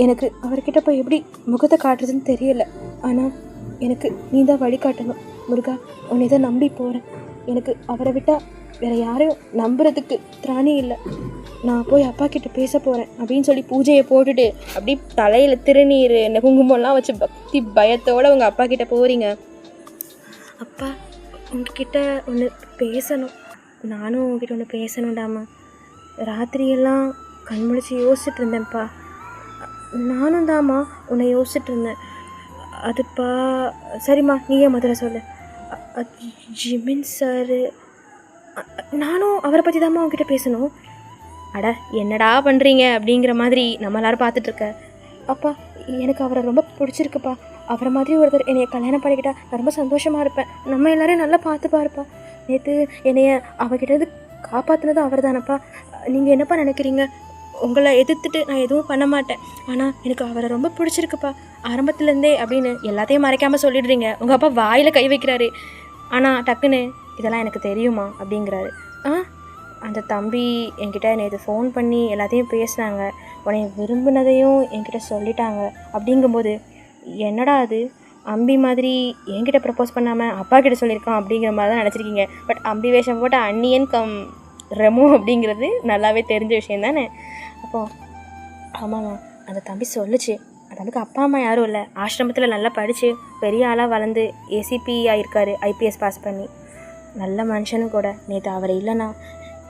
எனக்கு அவர்கிட்ட போய் எப்படி முகத்தை காட்டுறதுன்னு தெரியல, ஆனால் எனக்கு நீ தான் வழிகாட்டணும் முருகா, உன்னை தான் நம்பி போகிறேன், எனக்கு அவரை விட்டால் வேறு யாரையும் நம்புறதுக்கு திராணி இல்லை, நான் போய் அப்பா கிட்ட பேச போகிறேன் அப்படின்னு சொல்லி பூஜையை போட்டுட்டு அப்படி தலையில் திருநீர் குங்குமம்லாம் வச்சு பக்தி பயத்தோடு உங்கள் அப்பா கிட்ட போகிறீங்க. அப்பா உங்ககிட்ட ஒன்று பேசணும், நானும் உங்ககிட்ட ஒன்று பேசணுண்டாம்மா, ராத்திரியெல்லாம் கண்முழிச்சு யோசிச்சுட்டு இருந்தேன்ப்பா, நானும் தாம்மா உன்னை யோசிச்சுட்டு இருந்தேன், அதுப்பா சரிம்மா நீயே முதல்ல சொல்லு. ஜிமின் சார், நானும் அவரை பற்றி தாம்மா உங்ககிட்ட பேசணும். அட என்னடா பண்ணுறீங்க அப்படிங்கிற மாதிரி நம்ம எல்லோரும் பார்த்துட்ருக்க. அப்பா எனக்கு அவரை ரொம்ப பிடிச்சிருக்குப்பா, அவரை மாதிரி ஒருத்தர் என்னைய கல்யாணம் பண்ணிக்கிட்டா நான் ரொம்ப சந்தோஷமாக இருப்பேன், நம்ம எல்லோரையும் நல்லா பார்த்துப்பாருப்பா, நேற்று என்னைய அவகிட்டது காப்பாற்றினது அவர் தானப்பா, நீங்கள் என்னப்பா நினைக்கிறீங்க, உங்களை எதிர்த்துட்டு நான் எதுவும் பண்ண மாட்டேன், ஆனால் எனக்கு அவரை ரொம்ப பிடிச்சிருக்குப்பா ஆரம்பத்துலேருந்தே அப்படின்னு எல்லாத்தையும் மறைக்காமல் சொல்லிடுறீங்க. உங்கள் அப்பா வாயில் கை வைக்கிறாரு, ஆனால் டக்குன்னு இதெல்லாம் எனக்கு தெரியுமா அப்படிங்கிறாரு. அந்த தம்பி என்கிட்ட நேற்று ஃபோன் பண்ணி எல்லாத்தையும் பேசினாங்க, உன்னை விரும்பினதையும் என்கிட்ட சொல்லிட்டாங்க, அப்படிங்கும்போது என்னடா அது அம்பி மாதிரி என்கிட்ட ப்ரப்போஸ் பண்ணாமல் அப்பா கிட்ட சொல்லியிருக்கான் அப்படிங்கிற மாதிரி தான் நினச்சிருக்கீங்க. பட் அம்பி வேஷம் போட்ட அன்னியன் கம் ரெமோ அப்படிங்கிறது நல்லாவே தெரிஞ்ச விஷயம் தானே. அப்போது ஆமாம்மா அந்த தம்பி சொல்லுச்சு, அந்த தம்பிக்கு அப்பா அம்மா யாரும் இல்லை, ஆசிரமத்தில் நல்லா படித்து பெரிய ஆளாக வளர்ந்து ஏசிபி ஆகிருக்காரு, ஐபிஎஸ் பாஸ் பண்ணி, நல்ல மனுஷனும் கூட. நேற்று அவர் இல்லைன்னா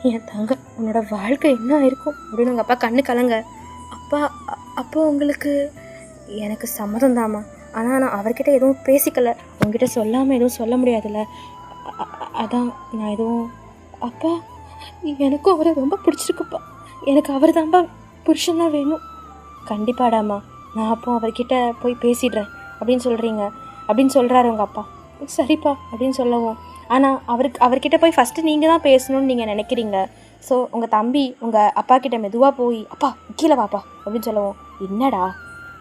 என் தங்க உன்னோட வாழ்க்கை என்ன ஆயிருக்கும் அப்படின்னு உங்கள் அப்பா கண்ணு கலங்க. அப்போ உங்களுக்கு எனக்கு சம்மதம் தாம்மா, ஆனால் நான் அவர்கிட்ட எதுவும் பேசிக்கலை, உங்ககிட்ட சொல்லாமல் எதுவும் சொல்ல முடியாதுல்ல, அதான் நான் எதுவும். அப்பா எனக்கும் அவரை ரொம்ப பிடிச்சிருக்குப்பா, எனக்கு அவர் தான்ப்பா புருஷன்தான் வேணும். கண்டிப்பாடாம்மா, நான் அப்போ அவர்கிட்ட போய் பேசிடுறேன் அப்படின்னு சொல்கிறீங்க. அப்படின்னு சொல்கிறாரு உங்கள் அப்பா. சரிப்பா அப்படின்னு சொல்லவும், ஆனால் அவர்கிட்ட போய் ஃபஸ்ட்டு நீங்கள் தான் பேசணும்னு நீங்கள் நினைக்கிறீங்க. ஸோ உங்கள் தம்பி உங்கள் அப்பா கிட்ட மெதுவாக போய் அப்பா கீழே வாப்பா அப்படின்னு சொல்லவும், என்னடா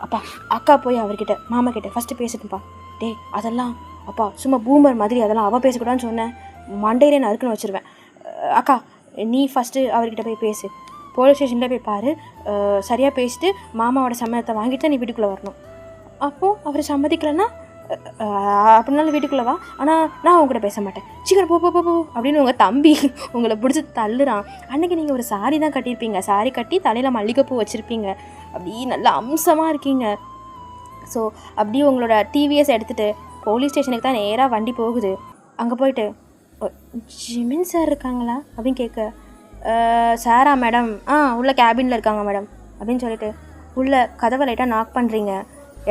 அப்பா அக்கா போய் அவர்கிட்ட மாமா கிட்ட ஃபஸ்ட்டு பேசட்டும்ப்பா. டே அதெல்லாம் அப்பா சும்மா பூமர் மாதிரி அதெல்லாம் அவள் பேசக்கூடாதுன்னு சொன்னேன், மண்டையிலே நான் இருக்குன்னு வச்சுருவேன். அக்கா நீ ஃபஸ்ட்டு அவர்கிட்ட போய் பேசு, போலீஸ் ஸ்டேஷனில் போய் பாரு, சரியாக பேசிட்டு மாமாவோட சம்மதத்தை வாங்கிட்டு தான் நீ வீட்டுக்குள்ளே வரணும். அப்போது அவர் சம்மதிக்கலைன்னா அப்படின்னாலும் வீட்டுக்குள்ளே வா, ஆனால் நான் உங்கள்கிட்ட பேச மாட்டேன், சீக்கிரம் போ போ போ அப்படின்னு உங்கள் தம்பி உங்களை பிடிச்சி தள்ளுறான். அன்றைக்கி நீங்கள் ஒரு சாரி தான் கட்டியிருப்பீங்க, சாரி கட்டி தலையில் மல்லிகைப்பூ வச்சுருப்பீங்க, அப்படி நல்ல அம்சமாக இருக்கீங்க. ஸோ அப்படியே உங்களோட டிவிஎஸ் எடுத்துகிட்டு போலீஸ் ஸ்டேஷனுக்கு தான் நேராக வண்டி போகுது. அங்கே போயிட்டு ஜிமின் சார் இருக்காங்களா அப்படின்னு கேட்க, சாரா மேடம், உள்ள கேபினில் இருக்காங்க மேடம் அப்படின்னு சொல்லிட்டு உள்ள கதவை லைட்டாக நாக் பண்ணுறீங்க.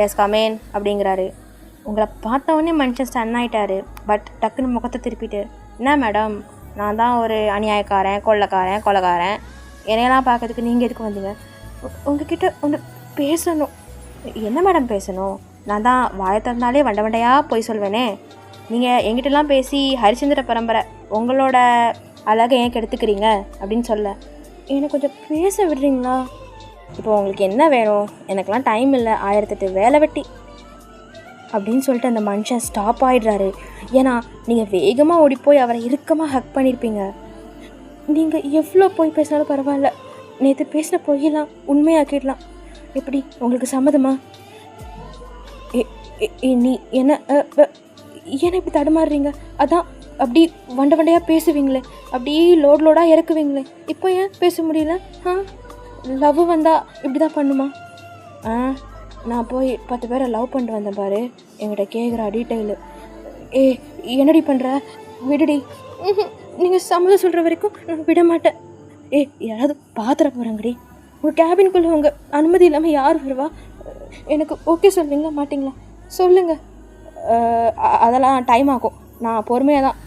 எஸ் கமேன் அப்படிங்கிறாரு. உங்களை பார்த்தவொடனே மனுஷன் ஸ்டன் ஆகிட்டாரு. பட் டக்குன்னு முகத்தை திருப்பிட்டு, என்ன மேடம் நான் தான் ஒரு அநியாயக்காரன், கொலைக்காரன், என்னையெல்லாம் பார்க்கறதுக்கு நீங்கள் எதுக்கு வந்தீங்க? உங்ககிட்ட ஒன்று பேசணும். என்ன மேடம் பேசணும்? நான் தான் வாயை திறந்தாலே வண்டையாக போய் சொல்வேனே. நீங்கள் எங்கிட்டலாம் பேசி ஹரிச்சந்திர பரம்பரை உங்களோட அழகை ஏன் கெடுத்துக்கிறீங்க அப்படின்னு சொல்ல, எனக்கு கொஞ்சம் பேச விடுறீங்களா? இப்போ உங்களுக்கு என்ன வேணும்? எனக்கெல்லாம் டைம் இல்லை, 1008 வேலை வெட்டி அப்படின்னு சொல்லிட்டு அந்த மனுஷன் ஸ்டாப் ஆகிடுறாரு. ஏன்னா நீங்கள் வேகமாக ஓடி போய் அவரை இறுக்கமாக ஹக் பண்ணியிருப்பீங்க. நீங்கள் எவ்வளோ போய் பேசினாலும் பரவாயில்ல, நேற்று பேசின பொய்யெல்லாம் உண்மையாக்கிடலாம். எப்படி உங்களுக்கு சம்மதமா? நீ என்ன இப்படி தடுமாறுறீங்க? அதான் அப்படி வண்டையாக பேசுவீங்களே, அப்படி லோடாக இறக்குவீங்களே, இப்போ ஏன் பேச முடியல? லவ் வந்தால் இப்படி தான் பண்ணுமா? நான் போய் 10 பேரை லவ் பண்ணிட்டு வந்தேன் பாரு, என்கிட்ட கேட்குறா டீட்டெயிலு. என்னடி பண்ணுற? விடுடி. நீங்கள் சம்மதம் சொல்கிற வரைக்கும் நான் விட மாட்டேன். யாராவது பாத்திர போகிறாங்கடி, உங்கள் கேபின்குள்ளே உங்கள் அனுமதி இல்லாமல் யார் வருவா? எனக்கு ஓகே சொல்லுவீங்களா மாட்டிங்களா? சொல்லுங்கள். அதெல்லாம் டைம் ஆகும், நான் பொறுமையாக தான்.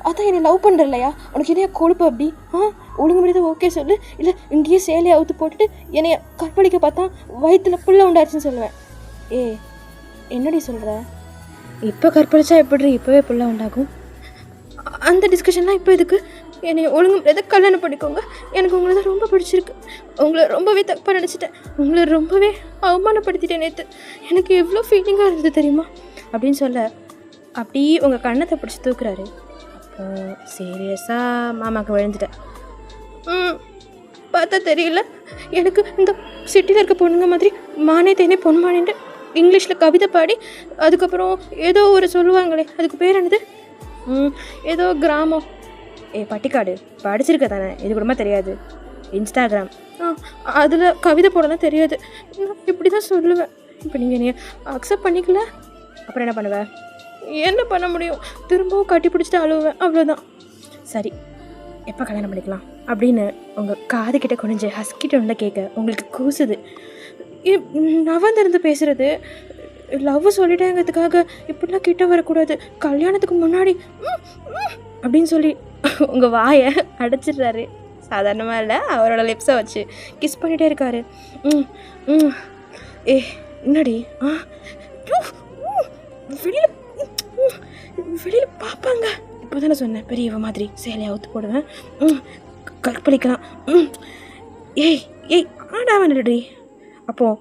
அதான் என்னை லவ் பண்ணுற இல்லையா, உனக்கு என்னையா கொழுப்பு அப்படி? ஒழுங்கு முடியாது ஓகே சொல்லு, இல்லை இங்கேயே சேலையை அவுத்து போட்டுட்டு என்னைய கற்பழிக்க பார்த்தா வயிற்றுல புள்ள உண்டாச்சுன்னு சொல்லுவேன். என்னடி சொல்கிற? இப்போ கற்பழிச்சா எப்படி இப்போவே புள்ள உண்டாகும்? அந்த டிஸ்கஷன்லாம் இப்போ எதுக்கு? என்னை ஒழுங்கு முடியாது கல்யாணம் பண்ணிக்கோங்க, எனக்கு உங்களை தான் ரொம்ப பிடிச்சிருக்கு, உங்களை ரொம்பவே தப்பாக நினச்சிட்டேன், உங்களை ரொம்பவே அவமானப்படுத்திட்டேன் நேற்று, எனக்கு எவ்வளோ ஃபீலிங்காக இருந்தது தெரியுமா அப்படின்னு சொல்ல, அப்படி உங்கள் கண்ணத்தை பிடிச்சி தூக்குறாரு. அப்போ சீரியஸாக மாமாவுக்கு விழுந்துட்டேன். பார்த்தா தெரியல, எனக்கு இந்த சிட்டியில் இருக்க பொண்ணுங்க மாதிரி மானே தேனே பொன்மானேன்ட்டு இங்கிலீஷில் கவிதை பாடி, அதுக்கப்புறம் ஏதோ ஒரு சொல்லுவாங்களே, அதுக்கு பேர் என்னது, ஏதோ கிராமம், பட்டிக்காடு படிச்சிருக்க தானே, இது கூடமா தெரியாது, இன்ஸ்டாகிராம், அதில் கவிதை போடலாம் தெரியாது, நான் இப்படி தான் சொல்லுவேன். இப்போ நீங்கள் என்னைய அக்செப்ட் பண்ணிக்கல, அப்புறம் என்ன பண்ணுவேன்? என்ன பண்ண முடியும்? திரும்பவும் கட்டி பிடிச்சிட்டு அழுவேன், அவ்வளோதான். சரி, எப்போ கல்யாணம் பண்ணிக்கலாம் அப்படின்னு உங்கள் காதுகிட்ட குனிஞ்சு ஹஸ்கிட்ட ஒன்று கேட்க உங்களுக்கு கூசுது. நவந்திருந்து பேசுகிறது, லவ் சொல்லிட்டேங்கிறதுக்காக இப்படிலாம் கிட்ட வரக்கூடாது, கல்யாணத்துக்கு முன்னாடி அப்படின்னு சொல்லி உங்கள் வாயை அடைச்சிடுறாரு. சாதாரணமாக இல்லை, அவரோட லிப்ஸை வச்சு கிஸ் பண்ணிகிட்டே இருக்காரு. என்னடி வெளியில் பார்ப்பாங்க, இப்போ தானே சொன்னேன் பெரியவ மாதிரி சேலையை அவுத்து போடுவேன், கற்பழிக்கலாம். ஆடாவன்டி. அப்போது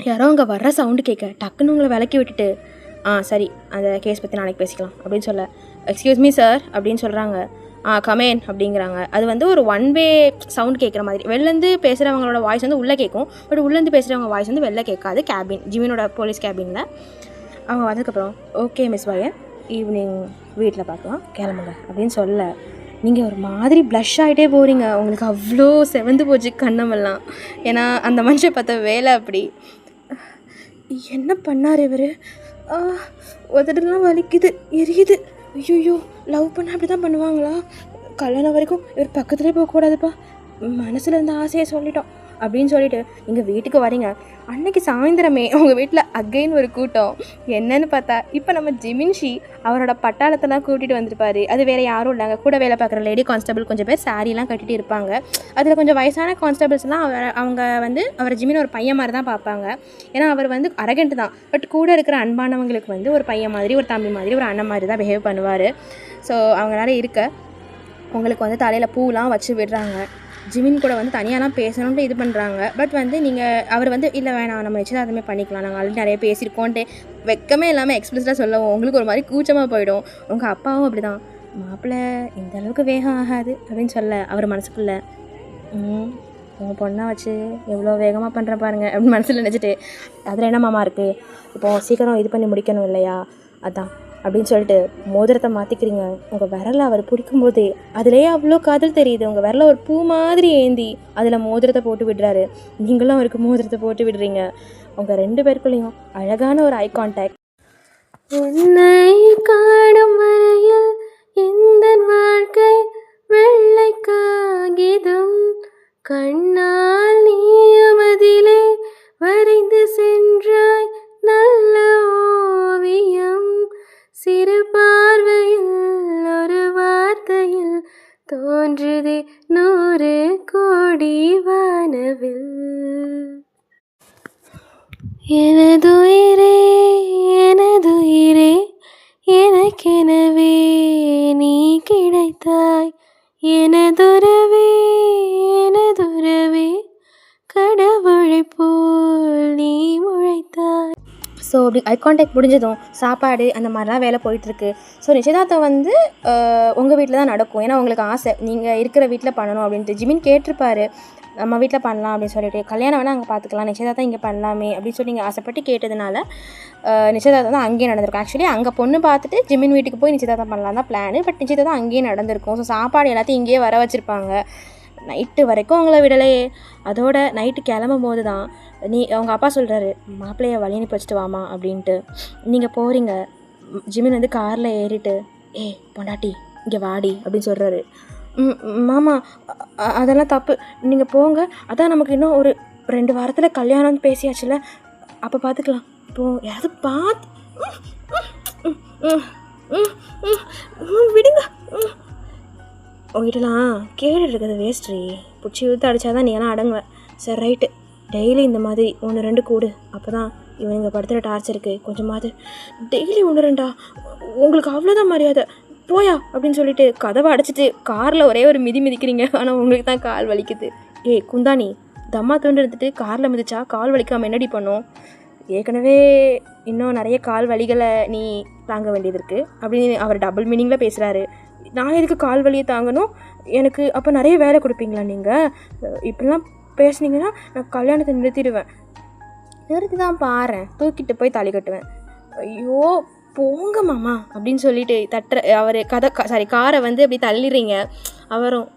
யாரோ அங்கே வர்ற சவுண்டு கேட்க டக்குன்னு உங்களை விளக்கி விட்டுட்டு, சரி அந்த கேஸ் பற்றி நாளைக்கு பேசிக்கலாம் அப்படின்னு சொல்ல, எக்ஸ்கியூஸ் மீ சார் அப்படின்னு சொல்கிறாங்க. கமேன் அப்படிங்கிறாங்க. அது வந்து ஒரு 1 வே சவுண்ட் கேட்குற மாதிரி, வெளிலேருந்து பேசுகிறவங்களோட வாய்ஸ் வந்து உள்ளே கேட்கும், பட் உள்ளேருந்து பேசுகிறவங்க வாய்ஸ் வந்து வெளில கேட்காது. கேபின், ஜிமினோட போலீஸ் கேபினில் அவங்க வந்ததுக்கப்புறம், ஓகே மிஸ் வாயன், ஈவினிங் வீட்டில் பார்க்கலாம், கிளம்புங்க அப்படின்னு சொல்ல, நீங்கள் ஒரு மாதிரி ப்ளஷ் ஆகிட்டே போகிறீங்க. உங்களுக்கு அவ்வளோ செவந்து போச்சு கண்ணமெல்லாம். ஏன்னா அந்த மனுஷன் பார்த்த வேலை அப்படி. என்ன பண்ணார் இவர்? உதடெல்லாம் வலிக்குது, எரியுது. ஐயோ, லவ் பண்ண அப்படி தான் பண்ணுவாங்களா? கல்யாணம் வரைக்கும் இவர் பக்கத்துலேயே போகக்கூடாதுப்பா. மனசில் இருந்த ஆசையை சொல்லிட்டோம், அப்படின்னு சொல்லிட்டு எங்கள் வீட்டுக்கு வரீங்க. அன்னைக்கு சாயந்தரமே உங்கள் வீட்டில் அகைன் ஒரு கூட்டம். என்னன்னு பார்த்தா இப்போ நம்ம ஜிமின்ஷி அவரோட பட்டாளத்தெல்லாம் கூட்டிகிட்டு வந்திருப்பாரு. அது வேறு யாரும் இல்லைங்க, கூட வேலை பார்க்குற லேடி கான்ஸ்டபிள் கொஞ்சம் பேர் சாரீலாம் கட்டிட்டு இருப்பாங்க. அதில் கொஞ்சம் வயசான கான்ஸ்டபிள்ஸ்லாம் அவங்க வந்து அவர் ஜிமின் ஒரு பையன் மாதிரி தான் பார்ப்பாங்க. ஏன்னா அவர் வந்து அரகண்ட் தான், பட் கூட இருக்கிற அன்பானவங்களுக்கு வந்து ஒரு பையன் மாதிரி, ஒரு தம்பி மாதிரி, ஒரு அண்ணன் மாதிரி தான் பிஹேவ் பண்ணுவார். ஸோ அவங்களால இருக்க உங்களுக்கு வந்து தலையில் பூலாம் வச்சு விடுறாங்க. ஜிமின் கூட வந்து தனியாலாம் பேசணுன்ட்டு இது பண்ணுறாங்க. பட் வந்து அவர் வந்து இல்லை வேணாம், நம்ம நிச்சயதார்த்தமே பண்ணிக்கலாம், நாங்கள் ஆல்ரெடி நிறைய பேசியிருக்கோன்ட்டு வெக்கமே இல்லாமல் எக்ஸ்பிரஸாக சொல்லவும் உங்களுக்கு ஒரு மாதிரி கூச்சமாக போயிடும். உங்கள் அப்பாவும் அப்படி தான், மாப்பிள்ளை இந்த அளவுக்கு வேகம் ஆகாது அப்படின்னு சொல்ல அவர் மனசுக்குள்ளே உங்கள் பொண்ணை வச்சு எவ்வளோ வேகமாக பண்ணுற பாருங்க அப்படின்னு மனசில் நினச்சிட்டு, அதில் என்ன மாமா இருக்குது, இப்போது சீக்கிரம் இது பண்ணி முடிக்கணும் இல்லையா, அதான் அப்படின்னு சொல்லிட்டு மோதிரத்தை மாற்றிக்கிறீங்க. உங்கள் விரலை அவர் பிடிக்கும்போது அதுலேயே அவ்வளோ காதல் தெரியுது. உங்கள் விரலை ஒரு பூ மாதிரி ஏந்தி அதில் மோதிரத்தை போட்டு விடுறாரு. நீங்களும் அவருக்கு மோதிரத்தை போட்டு விடுறீங்க. உங்கள் 2 பேருக்குள்ளேயும் அழகான ஒரு ஐ கான்டாக்ட். உன்னை காணும் வரையில் இந்த வாழ்க்கை வெள்ளை காகிதம், கண்ணால் நீயும் அதிலே வரைந்து சென்றாய் நல்ல ஓவியம், சிறு பார்வையில் ஒரு வார்த்தையில் தோன்றுதே 100 கோடி வானவில். எனதுயிரே எனதுயிரே எனக்கெனவே நீ கிடைத்தாய், எனதுறவே எனதுறவே கடவுளை போல் நீ முளைத்தாய். ஸோ அப்படி ஐ கான்டாக்ட் முடிஞ்சதும் சாப்பாடு அந்த மாதிரிலாம் வேலை போயிட்டுருக்கு. ஸோ நிச்சயதார்த்தம் வந்து உங்கள் வீட்டில் தான் நடக்கும். ஏன்னா உங்களுக்கு ஆசை நீங்கள் இருக்கிற வீட்டில் பண்ணணும் அப்படின்ட்டு. ஜிமின் கேட்டிருப்பாரு, நம்ம வீட்டில் பண்ணலாம் அப்படின்னு சொல்லிட்டு. கல்யாணம் வேணால் அங்கே பார்த்துக்கலாம், நிச்சயதார்த்தம் இங்கே பண்ணலாமே அப்படின்னு சொல்லி நீங்கள் ஆசைப்பட்டு கேட்டதுனால நிச்சயதார்த்தம் தான் அங்கேயே நடந்திருக்கும். ஆக்சுவலி அங்கே பொண்ணு பார்த்துட்டு ஜிமின் வீட்டுக்கு போய் நிச்சயதார்த்தம் பண்ணலாம் தான் பிளான். பட் நிச்சயதார்த்தம் அங்கேயே நடந்திருக்கும். ஸோ சாப்பாடு எல்லாத்தையும் இங்கேயே வர வச்சுருப்பாங்க. நைட்டு வரைக்கும் அவங்கள விடலையே. அதோட நைட்டு கிளம்பும் போது தான் அவங்க அப்பா சொல்கிறாரு, மாப்பிள்ளையை வழி அனுப்பி வச்சுட்டு வாமா அப்படின்ட்டு. நீங்கள் போகிறீங்க. ஜிமின் வந்து காரில் ஏறிட்டு, பொண்டாட்டி இங்கே வாடி அப்படின்னு சொல்கிறாரு. மாமா அதெல்லாம் தப்பு, நீங்கள் போங்க, அதான் நமக்கு இன்னும் ஒரு 2 வாரத்தில் கல்யாணம்னு பேசியாச்சுல, அப்போ பார்த்துக்கலாம். இப்போது யாராவது பார்த்து விடுங்க. உங்ககிட்டலாம் கேட்டு இருக்கிறது வேஸ்ட்ரி, பிடிச்சி இழுத்து அடித்தா தான் நீங்களாம் அடங்குவேன். சரி ரைட்டு, டெய்லி இந்த மாதிரி 1-2 கூடு, அப்போ தான் இவங்க படுத்துகிற டார்ச்சருக்கு கொஞ்சமாவது. டெய்லி 1-2 உங்களுக்கு அவ்வளோதான் மரியாதை, போயா அப்படின்னு சொல்லிட்டு கதவை அடைச்சிட்டு காரில் ஒரே ஒரு மிதிக்கிறீங்க. ஆனால் உங்களுக்கு தான் கால் வலிக்குது. குந்தானி, தம்மா தூண்டு எடுத்துட்டு காரில் மிதிச்சா கால் வலிக்காமல் என்னடி பண்ணும்? ஏற்கனவே இன்னும் நிறைய கால் வலிகளை நீ தாங்க வேண்டியது இருக்குது அப்படின்னு அவர் டபுள் மீனிங்கில் பேசுகிறாரு. நான் எதுக்கு கால் வலியை தாங்கணும்? எனக்கு அப்போ நிறைய வேலை கொடுப்பீங்களா நீங்கள்? இப்படிலாம் பேசுனீங்கன்னா நான் கல்யாணத்தை நிறுத்திடுவேன். நிறுத்தி தான் பாரு, தூக்கிட்டு போய் தாலி கட்டுவேன். ஐயோ போங்க மாமா அப்படின்னு சொல்லிட்டு அவர் காரை வந்து அப்படி தள்ளிடுறீங்க. அவரும்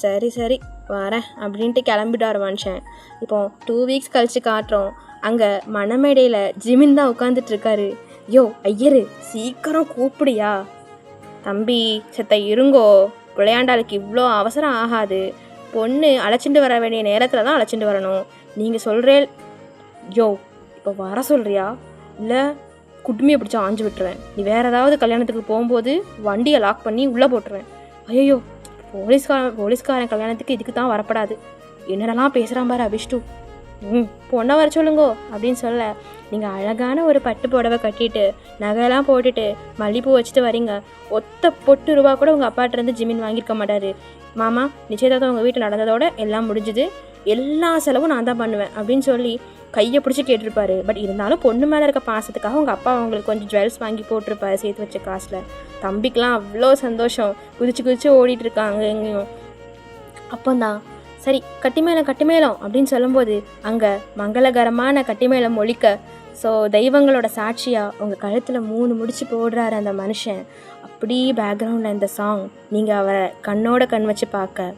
சரி சரி வரேன் அப்படின்ட்டு கிளம்பிட்டார் மனுஷன். இப்போ 2 வீக்ஸ் கழித்து காட்டுறோம். அங்கே மணமேடையில் ஜிமின் தான் உட்காந்துட்ருக்காரு. யோ ஐயரு, சீக்கிரம் கூப்பிடியா? தம்பி செத்த இருங்கோ, விளையாண்டாளுக்கு இவ்வளோ அவசரம் ஆகாது. பொண்ணு அழைச்சிட்டு வர வேண்டிய நேரத்தில் தான் அழைச்சிட்டு வரணும். நீங்கள் சொல்கிறேன். யோ இப்போ வர சொல்கிறியா இல்லை குடுமையை பிடிச்சி ஆஞ்சு விட்டுருவேன். நீ வேறு ஏதாவது கல்யாணத்துக்கு போகும்போது வண்டியை லாக் பண்ணி உள்ளே போட்டுருவேன். ஐயோ போலீஸ்காரன் கல்யாணத்துக்கு இதுக்கு தான் வரப்படாது. என்னென்னலாம் பேசுகிறான் பாரு அபிஷ்டு. பொண்ணை வர சொல்லுங்கோ அப்படின்னு சொல்ல, நீங்கள் அழகான ஒரு பட்டு புடவை கட்டிட்டு நகையெல்லாம் போட்டுட்டு மல்லிப்பூ வச்சுட்டு வரீங்க. ஒத்த பொட்டு ரூபா கூட உங்கள் அப்பாட்டிருந்து ஜிமின் வாங்கியிருக்க மாட்டார். மாமா நிச்சயதார்த்தம் உங்கள் வீட்டில் நடந்ததோட எல்லாம் முடிஞ்சுது, எல்லா செலவும் நான் தான் பண்ணுவேன் அப்படின்னு சொல்லி கையை பிடிச்சி கேட்டிருப்பாரு. பட் இருந்தாலும் பொண்ணு மேலே இருக்க பாசத்துக்காக உங்கள் அப்பா அவங்களுக்கு கொஞ்சம் ஜுவல்ஸ் வாங்கி போட்டிருப்பாரு சேர்த்து வச்ச காசில். தம்பிக்கெலாம் அவ்வளோ சந்தோஷம், குதிச்சு ஓடிட்டுருக்காங்க எங்கேயும். அப்போந்தான் சரி கட்டிமேளம் அப்படின்னு சொல்லும்போது அங்கே மங்களகரமான கட்டிமேளம் ஒழிக்க, ஸோ தெய்வங்களோட சாட்சியாக உங்கள் கழுத்தில் 3 முடிச்சு போடுறாரு அந்த மனுஷன். அப்படி பேக்ரவுண்டில் இந்த சாங் நீங்கள் அவரை கண்ணோட கண் வச்சு பார்க்க.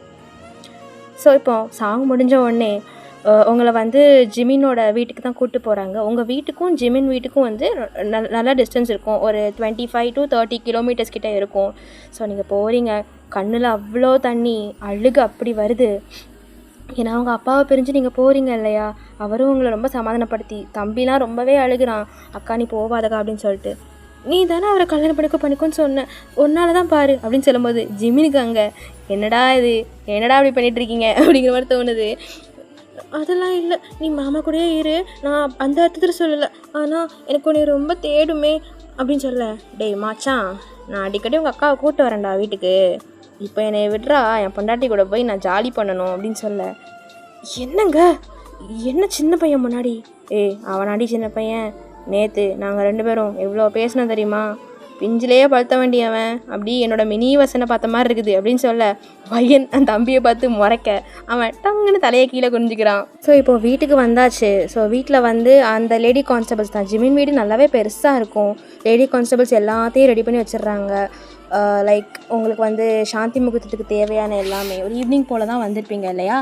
ஸோ இப்போ சாங் முடிஞ்ச உடனே உங்களை வந்து ஜிமினோட வீட்டுக்கு தான் கூப்பிட்டு போகிறாங்க. உங்கள் வீட்டுக்கும் ஜிமின் வீட்டுக்கும் வந்து நல்ல டிஸ்டன்ஸ் இருக்கும், ஒரு 25 to 30 கிலோமீட்டர்ஸ் கிட்டே இருக்கும். ஸோ நீங்கள் போகிறீங்க, கண்ணில் அவ்வளோ தண்ணி, அழுகு அப்படி வருது. ஏன்னா அவங்க அப்பாவை பிரிஞ்சு நீங்கள் போகிறீங்க இல்லையா, அவரும் உங்களை ரொம்ப சமாதானப்படுத்தி, தம்பிலாம் ரொம்பவே அழுகுறான், அக்கா நீ போவாதக்கா அப்படின்னு சொல்லிட்டு, நீ தானே அவரை கல்யாணம் பண்ணிக்கோன்னு சொன்னேன், ஒரு நாள் தான் பாரு அப்படின்னு சொல்லும்போது ஜிமினுக்கு அங்கே என்னடா இது, என்னடா அப்படி பண்ணிகிட்ருக்கீங்க அப்படிங்கிற மாதிரி தோணுது. அதெல்லாம் இல்லை, நீ மாமா கூடயே இரு, நான் அந்த அர்த்தத்தில் சொல்லலை, ஆனால் எனக்கு உன்னை ரொம்ப தேடுமே அப்படின்னு சொல்ல. டேய் மாச்சான், நான் அடிக்கடி உங்கள் அக்காவை கூப்பிட்டு வரேன்டா வீட்டுக்கு, இப்போ என்னை விட்றா, என் பொண்டாட்டி கூட போய் நான் ஜாலி பண்ணணும் அப்படின்னு சொல்ல. என்னங்க என்ன சின்ன பையன் முன்னாடி, அவனாடி சின்ன பையன், நேற்று நாங்கள் 2 பேரும் எவ்வளோ பேசினோம் தெரியுமா, பிஞ்சிலேயே பழுத்த வேண்டியவன், அப்படி என்னோட மினி வசனை பார்த்த மாதிரி இருக்குது அப்படின்னு சொல்ல, பையன் அந்த தம்பியை பார்த்து முறைக்க அவன் டங்குன்னு தலையை கீழே குனிஞ்சிக்கிறான். ஸோ இப்போது வீட்டுக்கு வந்தாச்சு. ஸோ வீட்டில் வந்து அந்த லேடி கான்ஸ்டபிள்ஸ் தான், ஜிமின் வீடு நல்லாவே பெருசாக இருக்கும், லேடி கான்ஸ்டபிள்ஸ் எல்லாத்தையும் ரெடி பண்ணி வச்சிடுறாங்க. லைக் உங்களுக்கு வந்து சாந்தி முகூர்த்தத்துக்கு தேவையான எல்லாமே ஒரு ஈவினிங் போல் தான் வந்திருப்பீங்க இல்லையா,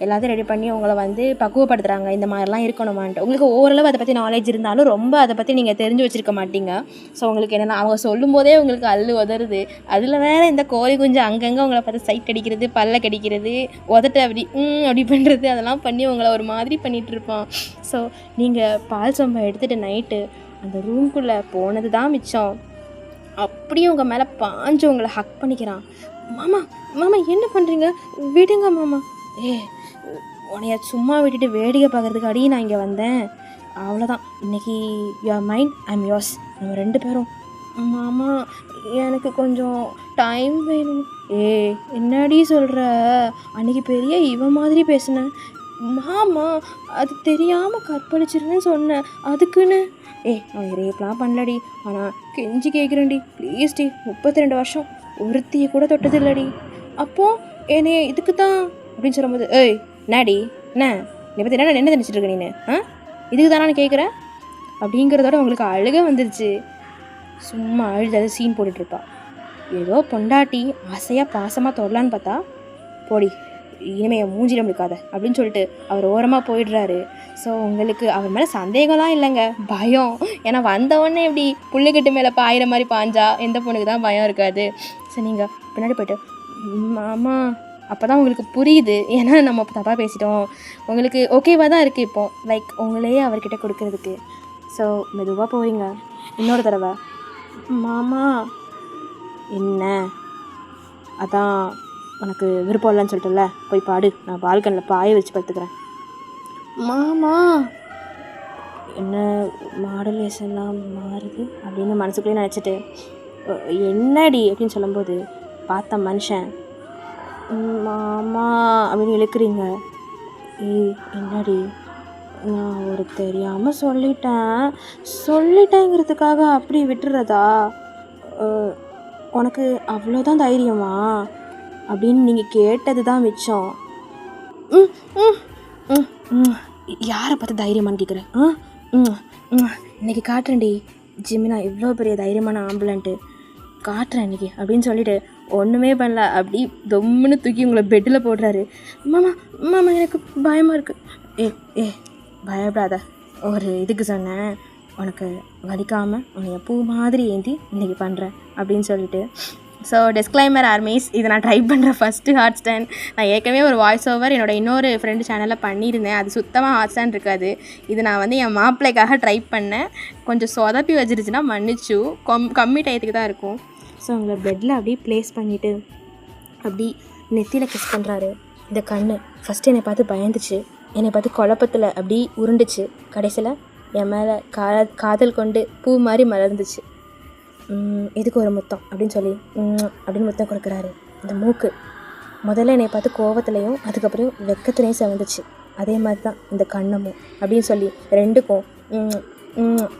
எல்லாத்தையும் ரெடி பண்ணி உங்களை வந்து பக்குவப்படுத்துகிறாங்க, இந்த மாதிரிலாம் இருக்கணுமான்ட்டு. உங்களுக்கு ஓரளவு அதை பற்றி நாலேஜ் இருந்தாலும் ரொம்ப அதை பற்றி நீங்கள் தெரிஞ்சு வச்சுருக்க மாட்டீங்க. ஸோ உங்களுக்கு என்னென்னா அவங்க சொல்லும் போதே உங்களுக்கு அள்ளு உதறுது, அதில் வேறு இந்த கோழி குஞ்சு அங்கங்கே உங்களை பார்த்து சைட் கடிக்கிறது, பல்ல கடிக்கிறது, உதட்ட அப்படி பண்ணுறது, அதெல்லாம் பண்ணி உங்களை ஒரு மாதிரி பண்ணிகிட்ருப்பான். ஸோ நீங்கள் பால் சொம்பை எடுத்துகிட்டு நைட்டு அந்த ரூம்குள்ளே போனது தான் மிச்சம். அப்படியே உங்கள் மேலே பாஞ்சு உங்களை ஹக் பண்ணிக்கிறான். மாமா மாமா என்ன பண்ணுறீங்க, விடுங்க மாமா. உன்னைய சும்மா விட்டுட்டு வேடிக்கை பார்க்குறதுக்கு அடி நான் இங்கே வந்தேன், அவ்வளோதான், இன்றைக்கி யுவர் மைண்ட் ஐம் யோர்ஸ், நம்ம 2 பேரும். மாமா எனக்கு கொஞ்சம் டைம் வேணும். என்னடி சொல்கிற, அன்றைக்கி பெரிய இவன் மாதிரி பேசினேன் மாமா, அது தெரியாமல் கற்பழிச்சிருன்னு சொன்னேன், அதுக்குன்னு. நான் ரேப்லாம் பண்ணலடி, ஆனால் கெஞ்சி கேட்குறேன்டி ப்ளீஸ் டி, 32 வருஷம் ஒருத்தியை கூட தொட்டது இல்லடி. அப்போது என்னை இதுக்கு தான் அப்படின்னு சொல்லும்போது, என்னடி என்ன நீ பற்றி என்ன நினச்சிட்டு இருக்க நீ, இதுக்கு தானே நான் கேட்குறேன் அப்படிங்கிறதோட உங்களுக்கு அழுக வந்துருச்சு. சும்மா அழுது சீன் போட்டுட்ருப்பா. ஏதோ பொண்டாட்டி ஆசையாக பாசமாக தொடலான்னு பார்த்தா, போடி இனிமே மூஞ்சில முடிக்காத அப்படின்னு சொல்லிட்டு அவர் ஓரமாக போயிடுறாரு. ஸோ உங்களுக்கு அவர் மேலே சந்தேகம்லாம் இல்லைங்க, பயம். ஏன்னா வந்தவொடனே எப்படி புள்ளிக்கட்டு மேலே பாயிற மாதிரி பாஞ்சா எந்த பொண்ணுக்கு தான் பயம் இருக்காது. ஸோ நீங்கள் பின்னாடி போய்ட்டு மாமா, அப்போ தான் உங்களுக்கு புரியுது, ஏன்னா நம்ம தப்பாக பேசிட்டோம், உங்களுக்கு ஓகேவாக தான் இருக்குது இப்போது, லைக் உங்களையே அவர்கிட்ட கொடுக்கறதுக்கு. ஸோ மெதுவாக போவீங்க. இன்னொரு தடவை மாமா, என்ன அதான் உனக்கு விருப்பம் இல்லைன்னு சொல்லிட்டுல, போய் பாடு, நான் பால்கனில் பாய வச்சு படுத்துக்கிறேன். மாமா என்ன மாடுலேஷன்லாம் மாறுது அப்படின்னு மனசுக்குள்ளேயே நினச்சிட்டு, என்னடி அப்படின்னு சொல்லும்போது பார்த்த மனுஷன், மாமா அப்படின்னு இழுக்கிறீங்க. என்னடி, நான் ஒரு தெரியாமல் சொல்லிட்டேங்கிறதுக்காக அப்படி விட்டுறதா, உனக்கு அவ்வளோதான் தைரியமா அப்படின்னு நீங்கள் கேட்டது தான் மிச்சம். யாரை பார்த்து தைரியமானு கேட்குறேன், இன்றைக்கி காட்டுறேன்டி ஜிமினா இவ்வளோ பெரிய தைரியமான ஆம்புலன்ட்டு காட்டுறேன் இன்றைக்கி அப்படின்னு சொல்லிட்டு ஒன்றுமே பண்ணல, அப்படி தொம்முன்னு தூக்கி உங்களை பெட்டில் போடுறாரு. மாமா மாமா எனக்கு பயமாக இருக்குது. பயப்படாத, ஒரு இதுக்கு சொன்னேன், உனக்கு வலிக்காமல் உன்னை பூ மாதிரி ஏந்தி இன்றைக்கி பண்ணுறேன் அப்படின்னு சொல்லிட்டு. ஸோ டிஸ்க்ளைமர் ஆர்மீஸ், இதை நான் ட்ரை பண்ணுற ஃபஸ்ட்டு ஹாட் ஸ்டாண்ட். நான் ஏற்கனவே ஒரு வாய்ஸ் ஓவர் என்னோடய இன்னொரு ஃப்ரெண்டு சேனலில் பண்ணியிருந்தேன், அது சுத்தமாக ஹாட் ஸ்டாண்ட் இருக்காது. இது நான் வந்து என் மாப்பிள்ளைக்காக ட்ரை பண்ணேன், கொஞ்சம் சொதப்பி வச்சிருச்சுன்னா மன்னிச்சு, கம்மி டயத்துக்கு தான் இருக்கும். ஸோ உங்களை பெட்டில் அப்படியே ப்ளேஸ் பண்ணிவிட்டு அப்படி நெத்தியில் கிஸ் பண்ணுறாரு. இந்த கண்ணு ஃபஸ்ட்டு என்னை பார்த்து பயந்துச்சு, என்னை பார்த்து குழப்பத்தில் அப்படி உருண்டுச்சு, கடைசியில் என் மேலே காதல் கொண்டு பூ மாதிரி மலர்ந்துச்சு. எதுக்கு ஒரு முத்தம் அப்படின்னு சொல்லி அப்படின்னு முத்தம் கொடுக்குறாரு. இந்த மூக்கு முதல்ல என்னை பார்த்து கோவத்துலையும் அதுக்கப்புறம் வெக்கத்துலையும் செவந்துச்சு, அதே மாதிரி தான் இந்த கண்ணமும் அப்படின்னு சொல்லி 2க்கும்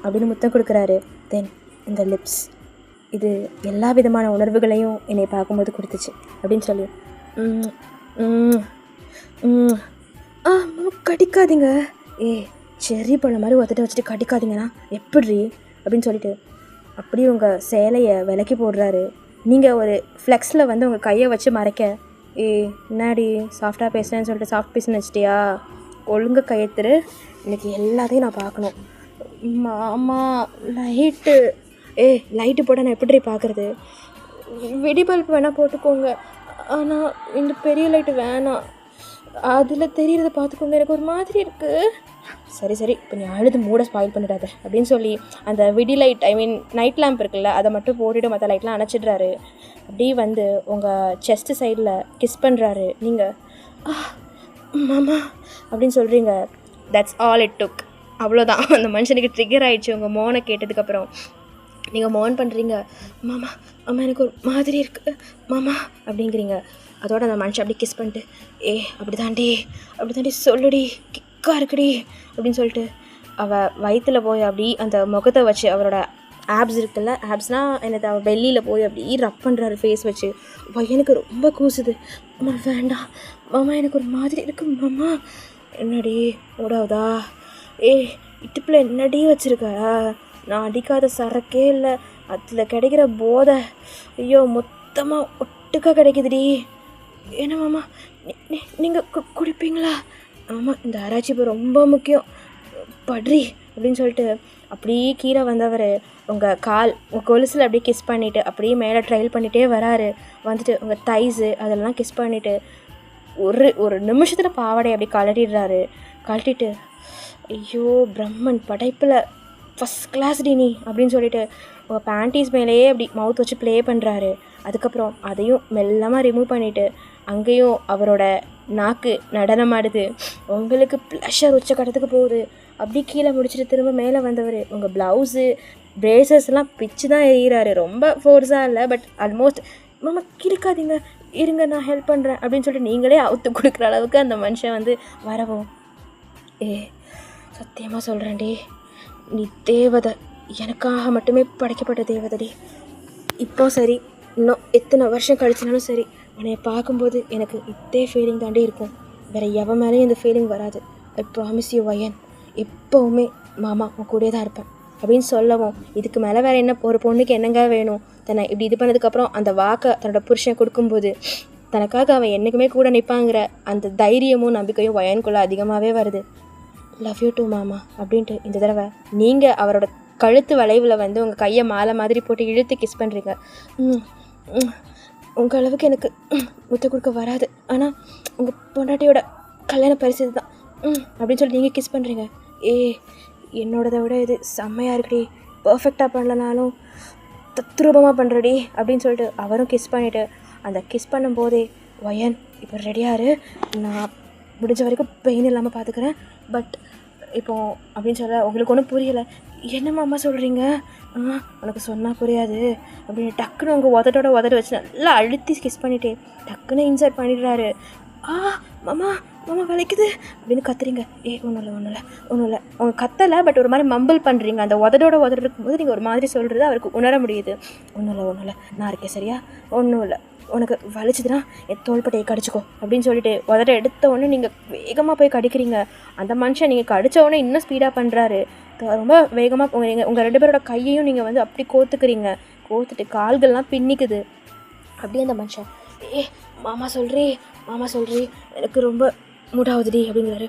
அப்படின்னு முத்தம் கொடுக்குறாரு. தென் இந்த லிப்ஸ், இது எல்லா விதமான உணர்வுகளையும் என்னை பார்க்கும்போது கொடுத்துச்சு அப்படின்னு சொல்லி கடிக்காதீங்க, செர்ரி பழம் மாதிரி ஒத்துட்டு வச்சுட்டு கடிக்காதீங்கண்ணா எப்படி அப்படின்னு சொல்லிட்டு அப்படியே உங்கள் சேலையை விலக்கி போடுறாரு. நீங்கள் ஒரு ஃப்ளெக்ஸில் வந்து உங்கள் கையை வச்சு மறைக்க, என்னாடி சாஃப்டாக பேசுனேன்னு சொல்லிட்டு சாஃப்ட் பீஸ்ன்னு வச்சிட்டியா, ஒழுங்காக கையெத்துரு, இன்றைக்கி எல்லாத்தையும் நான் பார்க்கணும். மாமா லைட்டு, லைட்டு போட நான் எப்படி பார்க்குறது, வெடி பல்ப் வேணால் போட்டுக்கோங்க, ஆனால் இந்த பெரிய லைட்டு வேணாம், அதில் தெரியறதை பார்த்துக்கோங்க, எனக்கு ஒரு மாதிரி இருக்குது. சரி சரி, இப்போ நீ அழுது மூட ஸ்பாயில் பண்ணிடாத அப்படின்னு சொல்லி அந்த விடி லைட், ஐ மீன் நைட் லேம்ப் இருக்குல்ல, அதை மட்டும் போட்டுட்டு மற்ற லைட்லாம் அணைச்சிடுறாரு. அப்படியே வந்து உங்கள் செஸ்ட்டு சைடில் கிஸ் பண்ணுறாரு. நீங்கள் மாமா அப்படின்னு சொல்கிறீங்க. That's all it took. அவ்வளோதான், அந்த மனுஷனுக்கு ட்ரிகர் ஆகிடுச்சு உங்கள் மோனை கேட்டதுக்கப்புறம். நீங்கள் மோன் பண்ணுறீங்க, மாமா அம்மா எனக்கு ஒரு மாதிரி இருக்குது மாமா அப்படிங்கிறீங்க. அதோட அந்த மனுஷன் அப்படி கிஸ் பண்ணிட்டு, அப்படி தாண்டி சொல்லுடி, கிக்காக இருக்குடி அப்படின்னு சொல்லிட்டு அவள் வயிற்றில் போய் அப்படி அந்த முகத்தை வச்சு, அவரோட ஆப்ஸ் இருக்குல்ல, ஆப்ஸ்னால் எனக்கு அவள் வெளியில் போய் அப்படி ரப் பண்ணுறாரு ஃபேஸ் வச்சு. எனக்கு ரொம்ப கூசுது. அம்மா வேண்டாம் மாமா, எனக்கு ஒரு மாதிரி இருக்கு மாமா. என்னடி ஓடாவதா? இடுப்பில் என்னடி வச்சுருக்க? நான் அடிக்காத சரக்கே இல்லை, அதில் கிடைக்கிற போதை ஐயோ மொத்தமாக ஒட்டுக்காக கிடைக்குதுடி. என்ன மாமா நீங்கள் குடிப்பீங்களா? ஆமாம், இந்த ஆராய்ச்சி இப்போ ரொம்ப முக்கியம், பட்ரி அப்படின்னு சொல்லிட்டு அப்படியே கீழே வந்தவர் உங்கள் உங்கள் கொலுசில் அப்படியே கிஸ் பண்ணிவிட்டு அப்படியே மேலே ட்ரையல் பண்ணிகிட்டே வராரு. வந்துட்டு உங்கள் தைஸு அதெல்லாம் கிஸ் பண்ணிவிட்டு ஒரு நிமிஷத்தில் பாவாடை அப்படி கழட்டிட்டு ஐயோ பிரம்மன் படைப்பில் ஃபஸ்ட் கிளாஸ் டி நீ அப்படின்னு சொல்லிட்டு உங்கள் பேண்டீஸ் மேலேயே அப்படி மவுத் வச்சு ப்ளே பண்ணுறாரு. அதுக்கப்புறம் அதையும் மெல்லமாக ரிமூவ் பண்ணிவிட்டு அங்கேயும் அவரோட நாக்கு நடனமாடுது. உங்களுக்கு ப்ளஷர் உச்சக்கட்டத்துக்கு போகுது. அப்படி கீழே முடிச்சுட்டு திரும்ப மேலே வந்தவர் உங்கள் ப்ளவுஸு பிரேசஸ்லாம் பிச்சு தான் எறிகிறாரு. ரொம்ப ஃபோர்ஸாக இல்லை, பட் ஆல்மோஸ்ட் மாமா கிழிக்காதீங்க, இருங்க நான் ஹெல்ப் பண்ணுறேன் அப்படின்னு சொல்லிட்டு நீங்களே அவுத்து கொடுக்குற அளவுக்கு அந்த மனுஷன் வந்து வரவும், சத்தியமாக சொல்கிறேன்டி, நீ தேவதை, எனக்காக மட்டுமே படைக்கப்பட்ட தேவதடி. இப்போ சரி, இன்னும் எத்தனை வருஷம் கழிச்சினாலும் சரி, உன்னைய பார்க்கும்போது எனக்கு இதே ஃபீலிங் தாண்டி இருக்கும். வேறு எவன் மேலேயும் இந்த ஃபீலிங் வராது. ஐ ப்ராமிஸ் யூ வயன், எப்போவுமே மாமா உன் கூடயே தான் இருப்பேன் அப்படின்னு சொல்லவும், இதுக்கு மேலே வேறு என்ன ஒரு பொண்ணுக்கு என்னங்க வேணும்? தன்னை இப்படி இது பண்ணதுக்கப்புறம் அந்த வாக்கை தன்னோட புருஷன் கொடுக்கும்போது தனக்காக அவன் என்றைக்குமே கூட நிற்பாங்கிற அந்த தைரியமும் நம்பிக்கையும் வயனுக்குள்ளே அதிகமாகவே வருது. லவ் யூ டூ மாமா அப்படின்ட்டு இந்த தடவை நீங்கள் அவரோட கழுத்து வளைவில் வந்து உங்கள் கையை மாலை மாதிரி போட்டு இழுத்து கிஸ் பண்ணுறீங்க. உங்கள் அளவுக்கு எனக்கு முத்த கொடுக்க வராது, ஆனால் உங்கள் பொண்டாட்டியோட கல்யாண பரிசு தான் அப்படின்னு சொல்லி நீங்கள் கிஸ் பண்ணுறீங்க. என்னோடதை விட இது செம்மையாக இருக்குடி, பர்ஃபெக்டாக பண்ணலனாலும் தத்ரூபமாக பண்ணுறடி அப்படின்னு சொல்லிட்டு அவரும் கிஸ் பண்ணிவிட்டு அந்த கிஸ் பண்ணும்போதே, வயன் இப்போ ரெடியாரு, நான் முடிஞ்ச வரைக்கும் பெயின் இல்லாமல் பார்த்துக்கிறேன், பட் இப்போது அப்படின்னு சொல்ல உங்களுக்கு ஒன்றும் புரியலை. என்னம்மா அம்மா சொல்கிறீங்க? உனக்கு சொன்னால் புரியாது அப்படின்னு டக்குன்னு உங்கள் உதட்டோட வச்சு நல்லா அழுத்தி கிஸ் பண்ணிவிட்டு டக்குன்னு இன்சர்ட் பண்ணிடுறாரு. மாமா மாமா வலிக்குது அப்படின்னு கத்துறீங்க. ஒன்றும் இல்லை உங்க கத்தலை, பட் ஒரு மாதிரி மம்பிள் பண்ணுறீங்க. அந்த உதடோட இருக்கும்போது நீங்கள் ஒரு மாதிரி சொல்கிறது அவருக்கு உணர முடியுது. ஒன்றும் இல்லை நான் இருக்கேன் சரியா, ஒன்றும் இல்லை, உனக்கு வலிச்சுதுன்னா என் தோள்பட்டையை கடிச்சிக்கோ அப்படின்னு சொல்லிட்டு உதட எடுத்த உடனே நீங்கள் வேகமாக போய் கடிக்கிறீங்க. அந்த மனுஷன் நீங்கள் கடித்த உடனே இன்னும் ஸ்பீடாக பண்ணுறாரு. ரொம்ப வேகமாக உங்கள் 2 பேரோட கையையும் நீங்கள் வந்து அப்படி கோத்துட்டு கால்கள்லாம் பின்னிக்குது. அப்படியே அந்த மனுஷன் மாமா சொல்கிறீ எனக்கு ரொம்ப மூடாகுதுடி அப்படிங்கிறாரு.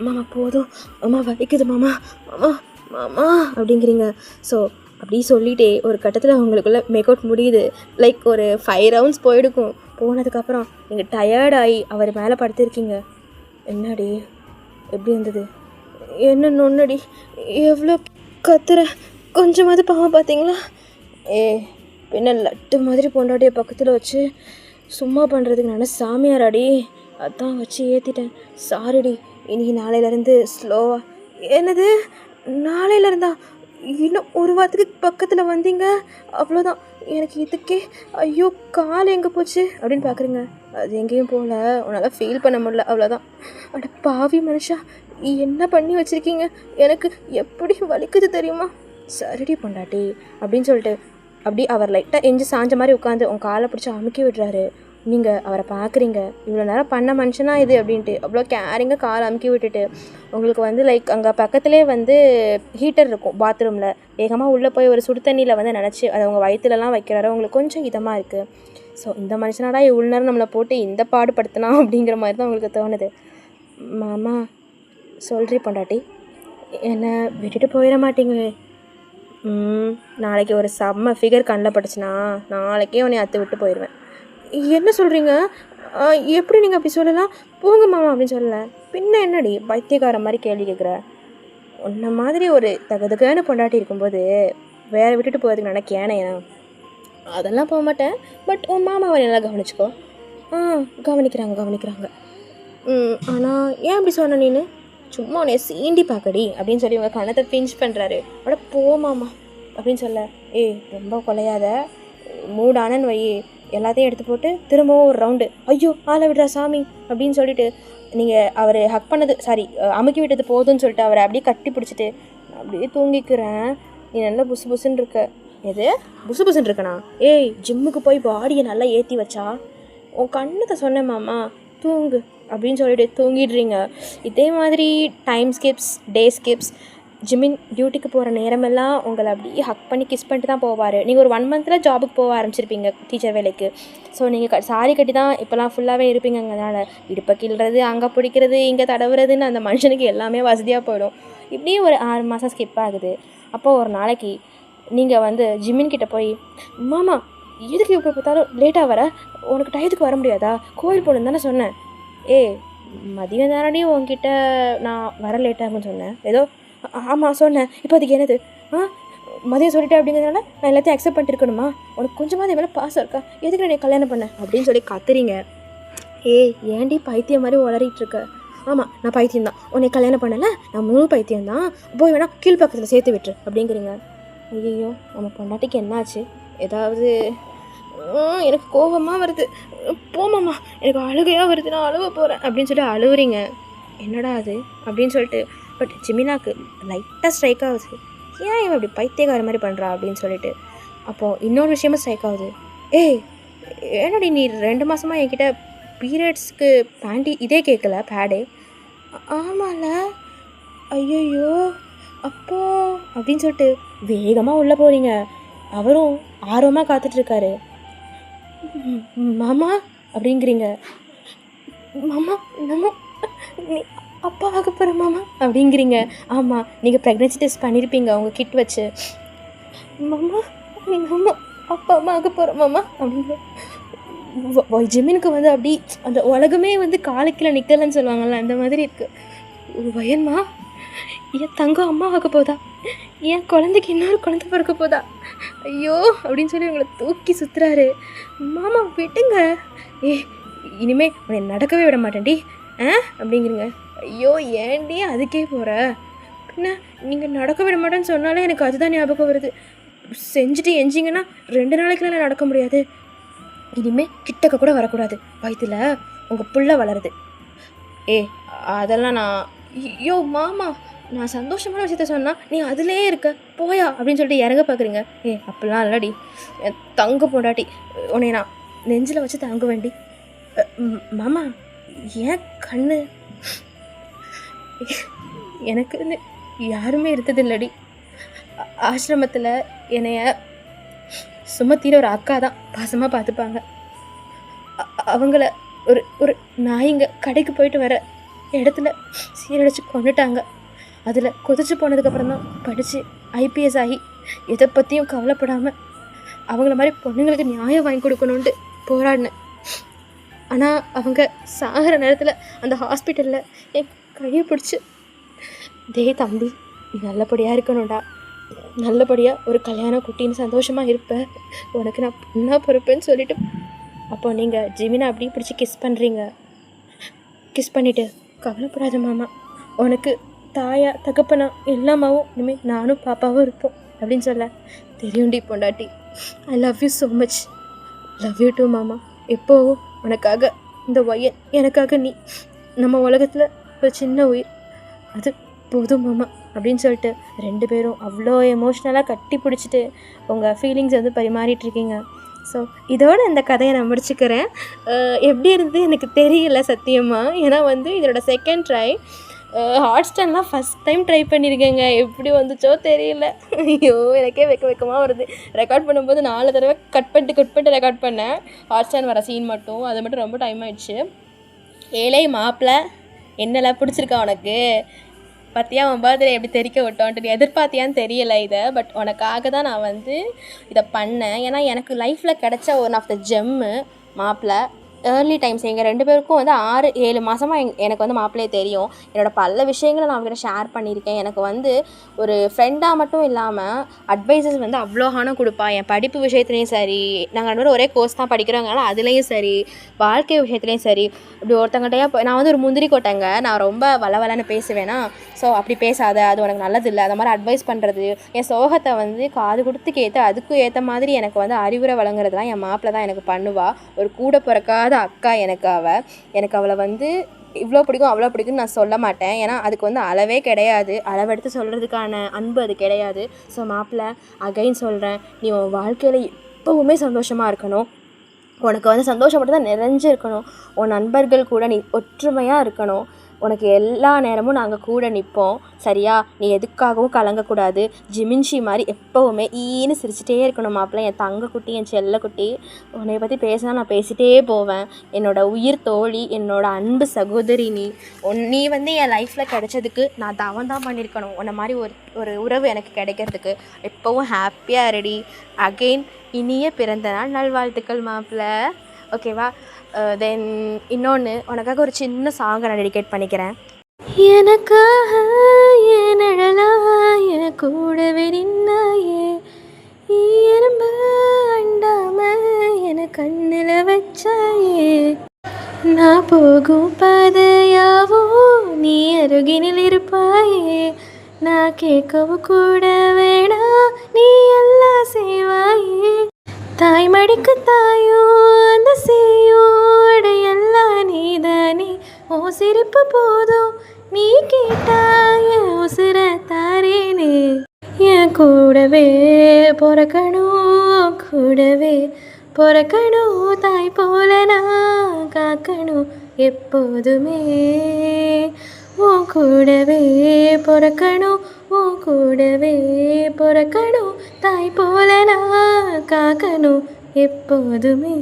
மாமா போதும், மாமா வலிக்குது மாமா மாமா மாமா அப்படிங்கிறீங்க. ஸோ அப்படி சொல்லிகிட்டே ஒரு கட்டத்தில் உங்களுக்குள்ளே மேக் அவுட் முடியுது. லைக் ஒரு 5 ரவுண்ட்ஸ் போனதுக்கப்புறம் நீங்கள் டயர்டாகி அவர் மேலே படுத்திருக்கீங்க. என்னடி எப்படி இருந்தது? என்ன நொன்னடி, எவ்வளோ கத்துற, கொஞ்சமாவது பாவம் பார்த்தீங்களா? பின்ன லட்டு மாதிரி பொண்டாட்டிய பக்கத்தில் வச்சு சும்மா பண்ணுறதுக்கு நான் சாமியாராடி, அதான் வச்சு ஏற்றிட்டேன், சாரிடி. இன்றைக்கி நாளையிலேருந்து ஸ்லோவாக. என்னது நாளையிலேருந்தா? இன்னும் ஒரு வாரத்துக்கு பக்கத்தில் வந்தீங்க, அவ்வளோதான். எனக்கு இதுக்கே ஐயோ கால் எங்கே போச்சு அப்படின்னு பார்க்குறீங்க. அது எங்கேயும் போகல, உன்னால் ஃபீல் பண்ண முடியல, அவ்வளோதான். அட பாவி மனுஷா, என்ன பண்ணி வச்சுருக்கீங்க? எனக்கு எப்படி வலிக்குது தெரியுமா? சரிடி பொண்டாட்டி அப்படின்னு சொல்லிட்டு அப்படி அவர் லைட்டாக எஞ்சி சாஞ்ச மாதிரி உட்காந்து உங்கள் காலை பிடிச்சி அமுக்கி விடுறாரு. நீங்கள் அவரை பார்க்குறீங்க, இவ்வளோ நேரம் பண்ண மனுஷனா இது அப்படின்ட்டு அவ்வளோ கேரிங்காக காலை அமுக்கி விட்டுட்டு உங்களுக்கு வந்து லைக் அங்கே பக்கத்துலேயே வந்து ஹீட்டர் இருக்கும் பாத்ரூமில். வேகமாக உள்ளே போய் ஒரு சுடு தண்ணியில் வந்து நினச்சி அதை உங்கள் வயிற்றுலலாம் வைக்கிறாரு. உங்களுக்கு கொஞ்சம் இதமாக இருக்குது. ஸோ இந்த மனுஷனாடா இவ்வளோ நேரம் நம்மளை போட்டு இந்த பாடுபடுத்தினா அப்படிங்கிற மாதிரி தான் உங்களுக்கு தோணுது. மாமா சொல்கிறீ பொண்டாட்டி, என்னை விட்டுட்டு போயிட மாட்டீங்களே? நாளைக்கு ஒரு செம்ம ஃபிகர் கண்ணில் பட்டுச்சுன்னா நாளைக்கே உன்னை அத்து விட்டு போயிடுவேன். என்ன சொல்கிறீங்க? எப்படி நீங்கள் அப்படி சொல்லலாம்? போங்க மாமா அப்படின்னு சொல்லலை. பின்ன என்னடி பைத்தியக்கார மாதிரி கேள்வி கேட்குற? உன்ன மாதிரி ஒரு தகதுக்கான பொண்டாட்டி இருக்கும்போது வேறு விட்டுட்டு போகிறதுக்கு நினைக்கேனேண்ணா. அதெல்லாம் போக மாட்டேன். பட் உன் மாமாவை நல்லா கவனிச்சிக்கோ. கவனிக்கிறாங்க. ஆனால் ஏன் அப்படி சொன்ன நீನು? சும்மா உன்னை சீண்டி பார்க்கடி அப்படின்னு சொல்லி உங்கள் கணத்தை பிஞ்ச் பண்ணுறாரு. அட போ மாமா அப்படின்னு சொல்ல, ரொம்ப கொலையாத, மூடானன்னு வை, எல்லாத்தையும் எடுத்து போட்டு திரும்பவும் ஒரு ரவுண்டு, ஐயோ ஆளை விடுறா சாமி அப்படின்னு சொல்லிட்டு நீங்கள் அவர் ஹக் பண்ணது அமுக்கி விட்டது போதும்னு சொல்லிட்டு அவரை அப்படியே கட்டி பிடிச்சிட்டு அப்படியே தூங்கிக்கிறேன். நீ நல்லா புசு புசுன்னு இருக்க. எது புசு புசுன்னு இருக்கண்ணா? ஜிம்முக்கு போய் பாடியை நல்லா ஏற்றி வச்சா உன் கண்ணத்தை சொன்னேன் மாமா, தூங்கு அப்படின்னு சொல்லிட்டு தூங்கிடுறீங்க. இதே மாதிரி டைம் ஸ்கிப்ஸ், டே ஸ்கிப்ஸ், ஜிம்மின் டியூட்டிக்கு போகிற நேரமெல்லாம் உங்களை அப்படியே ஹக் பண்ணி கிஸ் பண்ணிட்டு தான் போவார். நீங்கள் ஒரு 1 மந்தில் ஜாபுக்கு போக ஆரம்பிச்சிருப்பீங்க டீச்சர் வேலைக்கு. ஸோ நீங்கள் சாரி கட்டி தான் இப்போலாம் ஃபுல்லாகவே இருப்பீங்கங்கிறதுனால இடுப்பை கிள்றது, அங்கே பிடிக்கிறது, இங்கே தடவுறதுன்னு அந்த மனுஷனுக்கு எல்லாமே வசதியாக போயிடும். இப்படியே ஒரு 6 மாதம் ஸ்கிப் ஆகுது. அப்போது ஒரு நாளைக்கு நீங்கள் வந்து ஜிம்மின் கிட்டே போய், மாமா எதுக்கு இப்போ பார்த்தாலும் லேட்டாக வர, உனக்கு டயத்துக்கு வர முடியாதா, கோயில் போகணுன்னு தானே சொன்னேன். மதியம் தானடி உன்கிட்ட நான் வர லேட்டாகுன்னு சொன்னேன். ஏதோ ஆமாம் சொன்னேன், இப்போ அதுக்கு என்னது? மதியம் சொல்லிட்டேன் அப்படிங்கிறதுனால நான் எல்லாத்தையும் அக்செப்ட் பண்ணிட்டு இருக்கணுமா? உனக்கு கொஞ்சமாக மேலே பாசம் இருக்கா? எதுக்கு நான் கல்யாணம் பண்ணேன் அப்படின்னு சொல்லி கத்துறீங்க. ஏன்டி பைத்தியம் மாதிரி உளறிட்டு இருக்க? ஆமாம் நான் பைத்தியம் தான், உன்னை கல்யாணம் பண்ணலை, நான் முழு பைத்தியம் தான், போய் வேணா கீழ்ப்பக்கத்தில் சேர்த்து விட்டுரு அப்படிங்கிறீங்க. ஐயோ நம்ம பொண்டாட்டிக்கு என்னாச்சு? ஏதாவது எனக்கு கோபமாக வருது, போமாம்மா எனக்கு அழுகையாக வருது, நான் அழுவ போகிறேன் அப்படின்னு சொல்லி அழுவுறீங்க. என்னடா அது அப்படின்னு சொல்லிட்டு. பட் ஜிமினாக்கு லைட்டாக ஸ்ட்ரைக் ஆகுது, ஏன் இவன் இப்படி பைத்தியக்கார மாதிரி பண்ணுறா அப்படின்னு சொல்லிட்டு. அப்போது இன்னொரு விஷயமும் ஸ்ட்ரைக் ஆகுது. என்னடி நீ 2 மாதமாக என்கிட்ட பீரியட்ஸ்க்கு பேண்டி இதே கேட்கல, பேடே? ஆமாம்ல. ஐயோ அப்போ அப்படின்னு சொல்லிட்டு வேகமாக உள்ளே போகிறீங்க. அவரும் ஆர்வமாக காத்துட்ருக்காரு. மாமா அப்படிங்கிறீங்க. மாமா நம்ம நீ அப்பா ஆக போகிற மாமா அப்படிங்கிறீங்க. ஆமாம் நீங்கள் ப்ரெக்னன்சி டெஸ்ட் பண்ணியிருப்பீங்க உங்கள் கிட் வச்சு. மாமா நம்ம அப்பா அம்மா ஆக போகிற மாமா அப்படிங்கிற. ஜிமினுக்கு வந்து அப்படி அந்த உலகமே வந்து காலைக்கில் நிற்கலன்னு சொல்லுவாங்கள்ல, அந்த மாதிரி இருக்குது. வயன்மா என் தங்கம் அம்மா ஆக போதா, என் குழந்தைக்கு இன்னொரு குழந்தை பிறக்க போதா, ஐயோ அப்படின்னு சொல்லி உங்களை தூக்கி சுற்றுறாரு. மாமா விட்டுங்க, இனிமே உன்னை நடக்கவே விட மாட்டேன்டி அப்படிங்கிறீங்க. ஐயோ ஏன்டி அதுக்கே போகிற? பின்ன நீங்கள் நடக்க விட மாட்டேன்னு சொன்னாலே எனக்கு அதுதான் ஞாபகம் வருது. செஞ்சுட்டு எஞ்சிங்கன்னா 2 நாளைக்குலாம் நடக்க முடியாது. இனிமே கிட்டக்க கூட வரக்கூடாது, வயிற்றுல உங்கள் புள்ள வளருது. அதெல்லாம் நான் ஐயோ மாமா நான் சந்தோஷமான விஷயத்த சொன்னால் நீ அதிலே இருக்க, போயா அப்படின்னு சொல்லிட்டு இறங்க பார்க்குறீங்க. அப்படிலாம் இல்லடி, தங்க போடாட்டி உன்னை நான் நெஞ்சில் வச்சு தங்க வேண்டி. மாமா ஏன் கண்ணு? எனக்கு யாருமே இருந்ததில்லடி. ஆசிரமத்தில் என்னைய சுமத்திர ஒரு அக்கா தான் பாசமாக பார்த்துப்பாங்க. அவங்கள ஒரு நாய்ங்க கடைக்கு போயிட்டு வர இடத்துல சீரழிச்சு கொண்டுட்டாங்க. அதில் கொதிச்சு போனதுக்கப்புறம் தான் படித்து ஐபிஎஸ் ஆகி எதை பற்றியும் கவலைப்படாமல் அவங்கள மாதிரி பொண்ணுங்களுக்கு நியாயம் வாங்கி கொடுக்கணுன்ட்டு போராடினேன். ஆனால் அவங்க சாகிற நேரத்தில் அந்த ஹாஸ்பிட்டலில் என் கையை பிடிச்சி, தம்பி நீ நல்லபடியாக இருக்கணும்டா, நல்லபடியாக ஒரு கல்யாண குட்டின்னு சந்தோஷமாக இருப்பேன், உனக்கு நான் பொண்ணாக பொறுப்பேன்னு சொல்லிவிட்டு அப்போ நீங்கள் ஜிமினை அப்படியே பிடிச்சி கிஸ் பண்ணுறீங்க. கிஸ் பண்ணிவிட்டு, கவலைப்படாத மாமா, உனக்கு தாயா தகப்பனா எல்லாமாவும் இனிமேல் நானும் பாப்பாவும் இருப்போம் அப்படின்னு சொல்ல. தெரியும்டி பொண்டாட்டி, I love you so much, love you too மாமா. எப்போவும் உனக்காக இந்த ஒயன், எனக்காக நீ, நம்ம உலகத்தில் ஒரு சின்ன உயிர், அது போதும் மாமா அப்படின்னு சொல்லிட்டு 2 பேரும் அவ்வளோ எமோஷ்னலாக கட்டி பிடிச்சிட்டு உங்கள் ஃபீலிங்ஸ் வந்து பரிமாறிட்டுருக்கீங்க. ஸோ இதோட இந்த கதையை நான் முடிச்சுக்கிறேன். எப்படி இருந்தது எனக்கு தெரியல சத்தியமாக, ஏன்னா வந்து இதோட செகண்ட் ட்ரை. ஹாட்ஸ்டார்லாம் ஃபஸ்ட் டைம் ட்ரை பண்ணியிருக்கேங்க, எப்படி வந்துச்சோ தெரியல. ஐயோ எனக்கே வெக்கமாக வருது. ரெக்கார்ட் பண்ணும்போது 4 தடவை கட் பண்ணிட்டு ரெக்கார்ட் பண்ணேன், ஹாட்ஸ்டார் வர சீன் மட்டும். அது மட்டும் ரொம்ப டைம் ஆயிடுச்சு. ஏழை மாப்பிள்ள என்னெல்லாம் பிடிச்சிருக்கா உனக்கு, பார்த்தியா உன் பர்த்டே எப்படி தெரிக்க விட்டோன்ட்டு, நீ எதிர்பார்த்தியான்னு தெரியலை இதை. பட் உனக்காக தான் நான் வந்து இதை பண்ணேன். ஏன்னா எனக்கு லைஃப்பில் கிடச்ச ஒன் ஆஃப் த ஜெம்மு மாப்பிள்ள. ஏர்லி டைம்ஸ் எங்கள் 2 பேருக்கும் வந்து 6-7 மாதமாக எனக்கு வந்து மாப்பிள்ளையே தெரியும். என்னோடய பல விஷயங்களை நான் அவங்ககிட்ட ஷேர் பண்ணியிருக்கேன். எனக்கு வந்து ஒரு ஃப்ரெண்டாக மட்டும் இல்லாமல் அட்வைசஸ் வந்து அவ்வளோகான கொடுப்பா. என் படிப்பு விஷயத்துலேயும் சரி, நாங்கள் 2 பேரும் ஒரே கோர்ஸ் தான் படிக்கிறவங்கனால அதுலேயும் சரி, வாழ்க்கை விஷயத்துலேயும் சரி, இப்படி ஒருத்தங்கிட்டையா நான் வந்து ஒரு முந்திரி கொட்டைங்க. நான் ரொம்ப வளவலன்னு பேசுவேன்னா, ஸோ அப்படி பேசாத, அது உனக்கு நல்லதில்லை, அந்த மாதிரி அட்வைஸ் பண்ணுறது, என் சோகத்தை வந்து காது கொடுத்து கேட்டு அதுக்கும் ஏற்ற மாதிரி எனக்கு வந்து அறிவுரை வழங்குறதுலாம் என் மாப்பிள்ளை தான் எனக்கு பண்ணுவாள். ஒரு கூட பிறக்காத அக்கா எனக்கு அவளை வந்து இவ்வளோ பிடிக்கும் அவ்வளோ பிடிக்கும்னு நான் சொல்ல மாட்டேன். ஏன்னா அதுக்கு வந்து அளவே கிடையாது, அளவெடுத்து சொல்கிறதுக்கான அன்பு அது கிடையாது. ஸோ மாப்பிள்ளை, அகைன் சொல்கிறேன், நீ உன் வாழ்க்கையில் எப்போவுமே சந்தோஷமாக இருக்கணும். உனக்கு வந்து சந்தோஷம் மட்டும் தான் நிறைஞ்சிருக்கணும். உன் நண்பர்கள் கூட நீ ஒற்றுமையாக இருக்கணும். உனக்கு எல்லா நேரமும் நாங்கள் கூட நிற்போம், சரியா? நீ எதுக்காகவும் கலங்கக்கூடாது. ஜிமின்ஷி மாதிரி எப்போவுமே ஈன்னு சிரிச்சிட்டே இருக்கணும் மாப்பிள்ளை. என் தங்கக்குட்டி, என் செல்லக்குட்டி, உன்னை பற்றி பேசினா நான் பேசிகிட்டே போவேன். என்னோடய உயிர் தோழி, என்னோடய அன்பு சகோதரி நீ வந்து என் லைஃப்பில் கிடைச்சதுக்கு நான் தவம் தான் பண்ணியிருக்கணும். உன்னை மாதிரி ஒரு உறவு எனக்கு கிடைக்கிறதுக்கு. எப்போவும் ஹாப்பியாக ரெடி. அகெயின் இனிய பிறந்த நாள் நல்வாழ்த்துக்கள் மாப்பிள்ளை. ஓகேவா? தென் இன்னொன்று, உனக்காக ஒரு சின்ன சாங்கை நான் டெடிகேட் பண்ணிக்கிறேன். எனக்காக என் நிழலா என் கூடவே நின்னாயே, எறும்பு அண்டாம என கண்ணில் வச்சாயே, நான் போகும் பாதையாவோ நீ அருகினில் இருப்பாயே, நான் கேட்கவும் கூட வேணா நீ எல்லாம் செய்வாயே, தாய்மடிக்கு தாயோ அந்த செய்யோட எல்லாம் நீதானே, ஓ சிரிப்பு போதும் நீ கேட்டாய உசுர தாரேனே, என் கூடவே பொறக்கணும் கூடவே பொறக்கணும், தாய் போல நான் காக்கணும் எப்போதுமே, உன் கூடவே பொறக்கணும் உன் கூடவே பொறக்கணும், தாய் போல நான் காக்கணும் எப்போதுமே.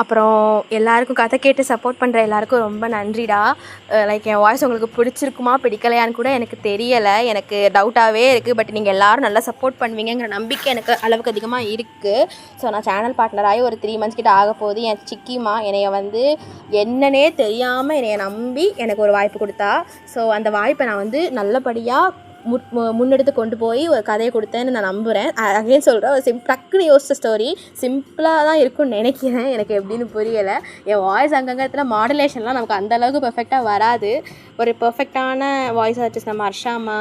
அப்புறம் எல்லாருக்கும் கதை கேட்டு சப்போர்ட் பண்ணுற எல்லாருக்கும் ரொம்ப நன்றிடா. லைக் என் வாய்ஸ் உங்களுக்கு பிடிச்சிருக்குமா பிடிக்கலையான்னு கூட எனக்கு தெரியலை, எனக்கு டவுட்டாகவே இருக்குது. பட் நீங்கள் எல்லோரும் நல்லா சப்போர்ட் பண்ணுவீங்கிற நம்பிக்கை எனக்கு அளவுக்கு அதிகமாக இருக்குது. ஸோ நான் சேனல் பார்ட்னராகி ஒரு 3 months கிட்ட ஆக போகுது. என் சிக்கிமா என்னைய வந்து என்னன்னே தெரியாமல் என்னைய நம்பி எனக்கு ஒரு வாய்ப்பு கொடுத்தா. ஸோ அந்த வாய்ப்பை நான் வந்து நல்லபடியாக முன்னெடுத்து கொண்டு போய் ஒரு கதையை கொடுத்தேன்னு நான் நம்புகிறேன். அகைன் சொல்கிறேன், ஒரு டக்குன்னு யோசிச்ச ஸ்டோரி சிம்பிளாக தான் இருக்கும்னு நினைக்கிறேன். எனக்கு எப்படின்னு புரியலை. என் வாய்ஸ் அங்கங்கத்தில் மாடுலேஷன்லாம் நமக்கு அந்தளவுக்கு பெர்ஃபெக்டாக வராது. ஒரு பெர்ஃபெக்டான வாய்ஸ் ஆர்டிஸ்ட் நம்ம அர்ஷாமா,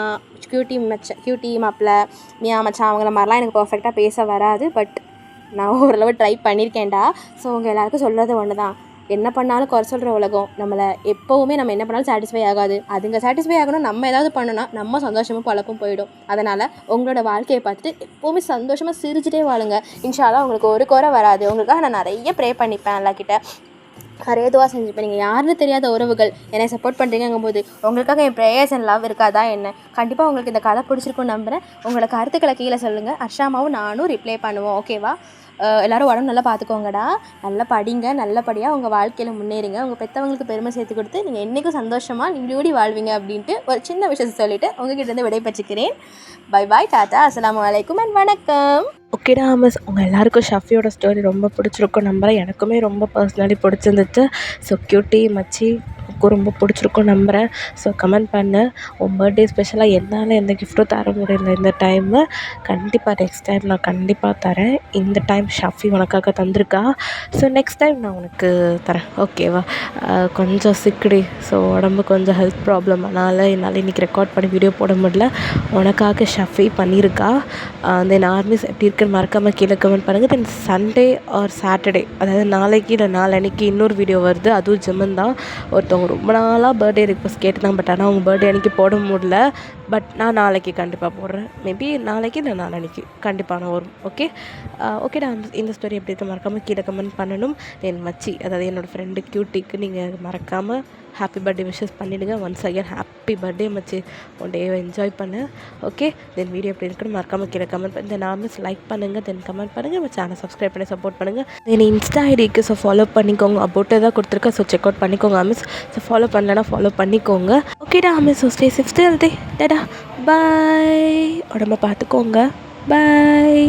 கியூட்டி மாப்பிள்ளை, மியா மச்சான், அவங்கள மாதிரிலாம் எனக்கு பெர்ஃபெக்டாக பேச வராது. பட் நான் ஓரளவு ட்ரை பண்ணியிருக்கேன்டா. ஸோ உங்கள் எல்லாேருக்கும் சொல்கிறது ஒன்று தான், என்ன பண்ணாலும் குறை சொல்கிற உலகம். நம்மளை எப்போவுமே நம்ம என்ன பண்ணாலும் சாட்டிஸ்ஃபை ஆகாது. அதுங்க சாட்டிஸ்ஃபை ஆகணும், நம்ம ஏதாவது பண்ணோன்னா நம்ம சந்தோஷமும் பழப்பும் போயிடும். அதனால் உங்களோட வாழ்க்கையை பார்த்துட்டு எப்போவுமே சந்தோஷமாக சிரிச்சிட்டே வாழுங்க. இன்ஷால்லா உங்களுக்கு ஒரு குறை வராது. உங்களுக்காக நான் நிறைய ப்ரே பண்ணிப்பேன், எல்லாக்கிட்ட நிறைய துவா செஞ்சுப்பேன். நீங்கள் யாருன்னு தெரியாத உறவுகள் என்னை சப்போர்ட் பண்ணுறீங்கும் போது உங்களுக்காக என் ப்ரேயர்ஸ் அண்ட் லவ் இருக்காதா என்ன? கண்டிப்பாக உங்களுக்கு இந்த கதை பிடிச்சிருக்குன்னு நம்புகிறேன். உங்களோட கருத்துக்களை கீழே சொல்லுங்கள். அர்ஷாமாவும் நானும் ரிப்ளை பண்ணுவோம். ஓகேவா? எல்லோரும் உடம்பு நல்லா பார்த்துக்கோங்கடா, நல்லா படிங்க, நல்லபடியாக உங்கள் வாழ்க்கையில் முன்னேறுங்க. உங்கள் பெற்றவங்களுக்கு பெருமை சேர்த்து கொடுத்து நீங்கள் என்றைக்கும் சந்தோஷமாக நீங்களோடி வாழ்வீங்க அப்படின்ட்டு ஒரு சின்ன விஷயத்தை சொல்லிவிட்டு உங்ககிட்டேருந்து விடைபெற்றுக்கிறேன். பை பாய், டாட்டா, அஸ்ஸலாமு அலைக்கும் அண்ட் வணக்கம். ஓகேடா மிஸ், உங்கள் எல்லாேருக்கும் ஷஃபியோட ஸ்டோரி ரொம்ப பிடிச்சிருக்கும் நம்புகிறேன். எனக்குமே ரொம்ப பர்சனலி பிடிச்சிருந்துச்சு. ஸோ கியூட்டி மச்சி ரொம்ப பிடிச்சிருக்கும் நம்புகிறேன். ஸோ கமெண்ட் பண்ணு. உன் பர்த்டே ஸ்பெஷலாக என்னால் எந்த கிஃப்ட்டும் தர முடியல இந்த டைமு. கண்டிப்பாக நெக்ஸ்ட் டைம் நான் கண்டிப்பாக தரேன். இந்த டைம் ஷஃபி உனக்காக தந்திருக்கா. ஸோ நெக்ஸ்ட் டைம் நான் உனக்கு தரேன், ஓகேவா? கொஞ்சம் சிக்கடி, ஸோ உடம்பு கொஞ்சம் ஹெல்த் ப்ராப்ளம், அதனால் என்னால் இன்றைக்கி ரெக்கார்ட் பண்ணி வீடியோ போட முடியல. உனக்காக ஷஃபி பண்ணியிருக்கா. தென் ஆர்மிஸ் எப்படி இருக்குன்னு மறக்காமல் கீழே கமெண்ட் பண்ணுங்கள். தென் சண்டே ஆர் சாட்டர்டே, அதாவது நாளைக்கு இல்லை நாளைக்கு இன்னொரு வீடியோ வருது. அதுவும் ஜிம்மன் தான். ஒருத்தவங்க ரொம்ப நாளாக பர்த்டே ரிக்வஸ்ட் கேட்டுதான், பட் ஆனால் அவங்க பர்த்டே அன்றைக்கி போட முடியல. பட் நான் நாளைக்கு கண்டிப்பாக போடுறேன். மேபி நாளைக்கு இல்லை நாளைக்கு கண்டிப்பாக நான் வரும். ஓகேடா. இந்த ஸ்டோரி எப்படி இருக்க மறக்காமல் கீழே கமெண்ட் பண்ணணும். என் மச்சி, அதாவது என்னோடய ஃப்ரெண்டு கியூட்டிக்கு நீங்கள் மறக்காமல் ஹாப்பி பர்த்டே விஷஸ் பண்ணிவிடுங்க. ஒன்ஸ் அகேன் ஹாப்பி பர்த்டே மச்சி, உன் டேவை என்ஜாய் பண்ணு. ஓகே, தென் வீடியோ எப்படி இருக்குன்னு மறக்காமல் கீழே கமெண்ட் பண்ணி, தென் ஆர்மிஸ் லைக் பண்ணுங்கள், தென் கமெண்ட் பண்ணுங்கள், நம்ம சேனல் சப்ஸ்கிரைப் பண்ணி சப்போர்ட் பண்ணுங்கள். தென் இன்ஸ்டா ஐடிக்கு ஸோ ஃபாலோ பண்ணிக்கோங்க. அபவுட்டே தான் கொடுத்துருக்கேன். ஸோ செக் அவுட் பண்ணிக்கோங்க ஆர்மிஸ். ஸோ ஃபாலோ பண்ணலன்னா ஃபாலோ பண்ணிக்கோங்க. ஓகேடா armies. So stay safe, stay healthy. டடா, பாய். உடம்ப பார்த்துக்கோங்க. பாய்.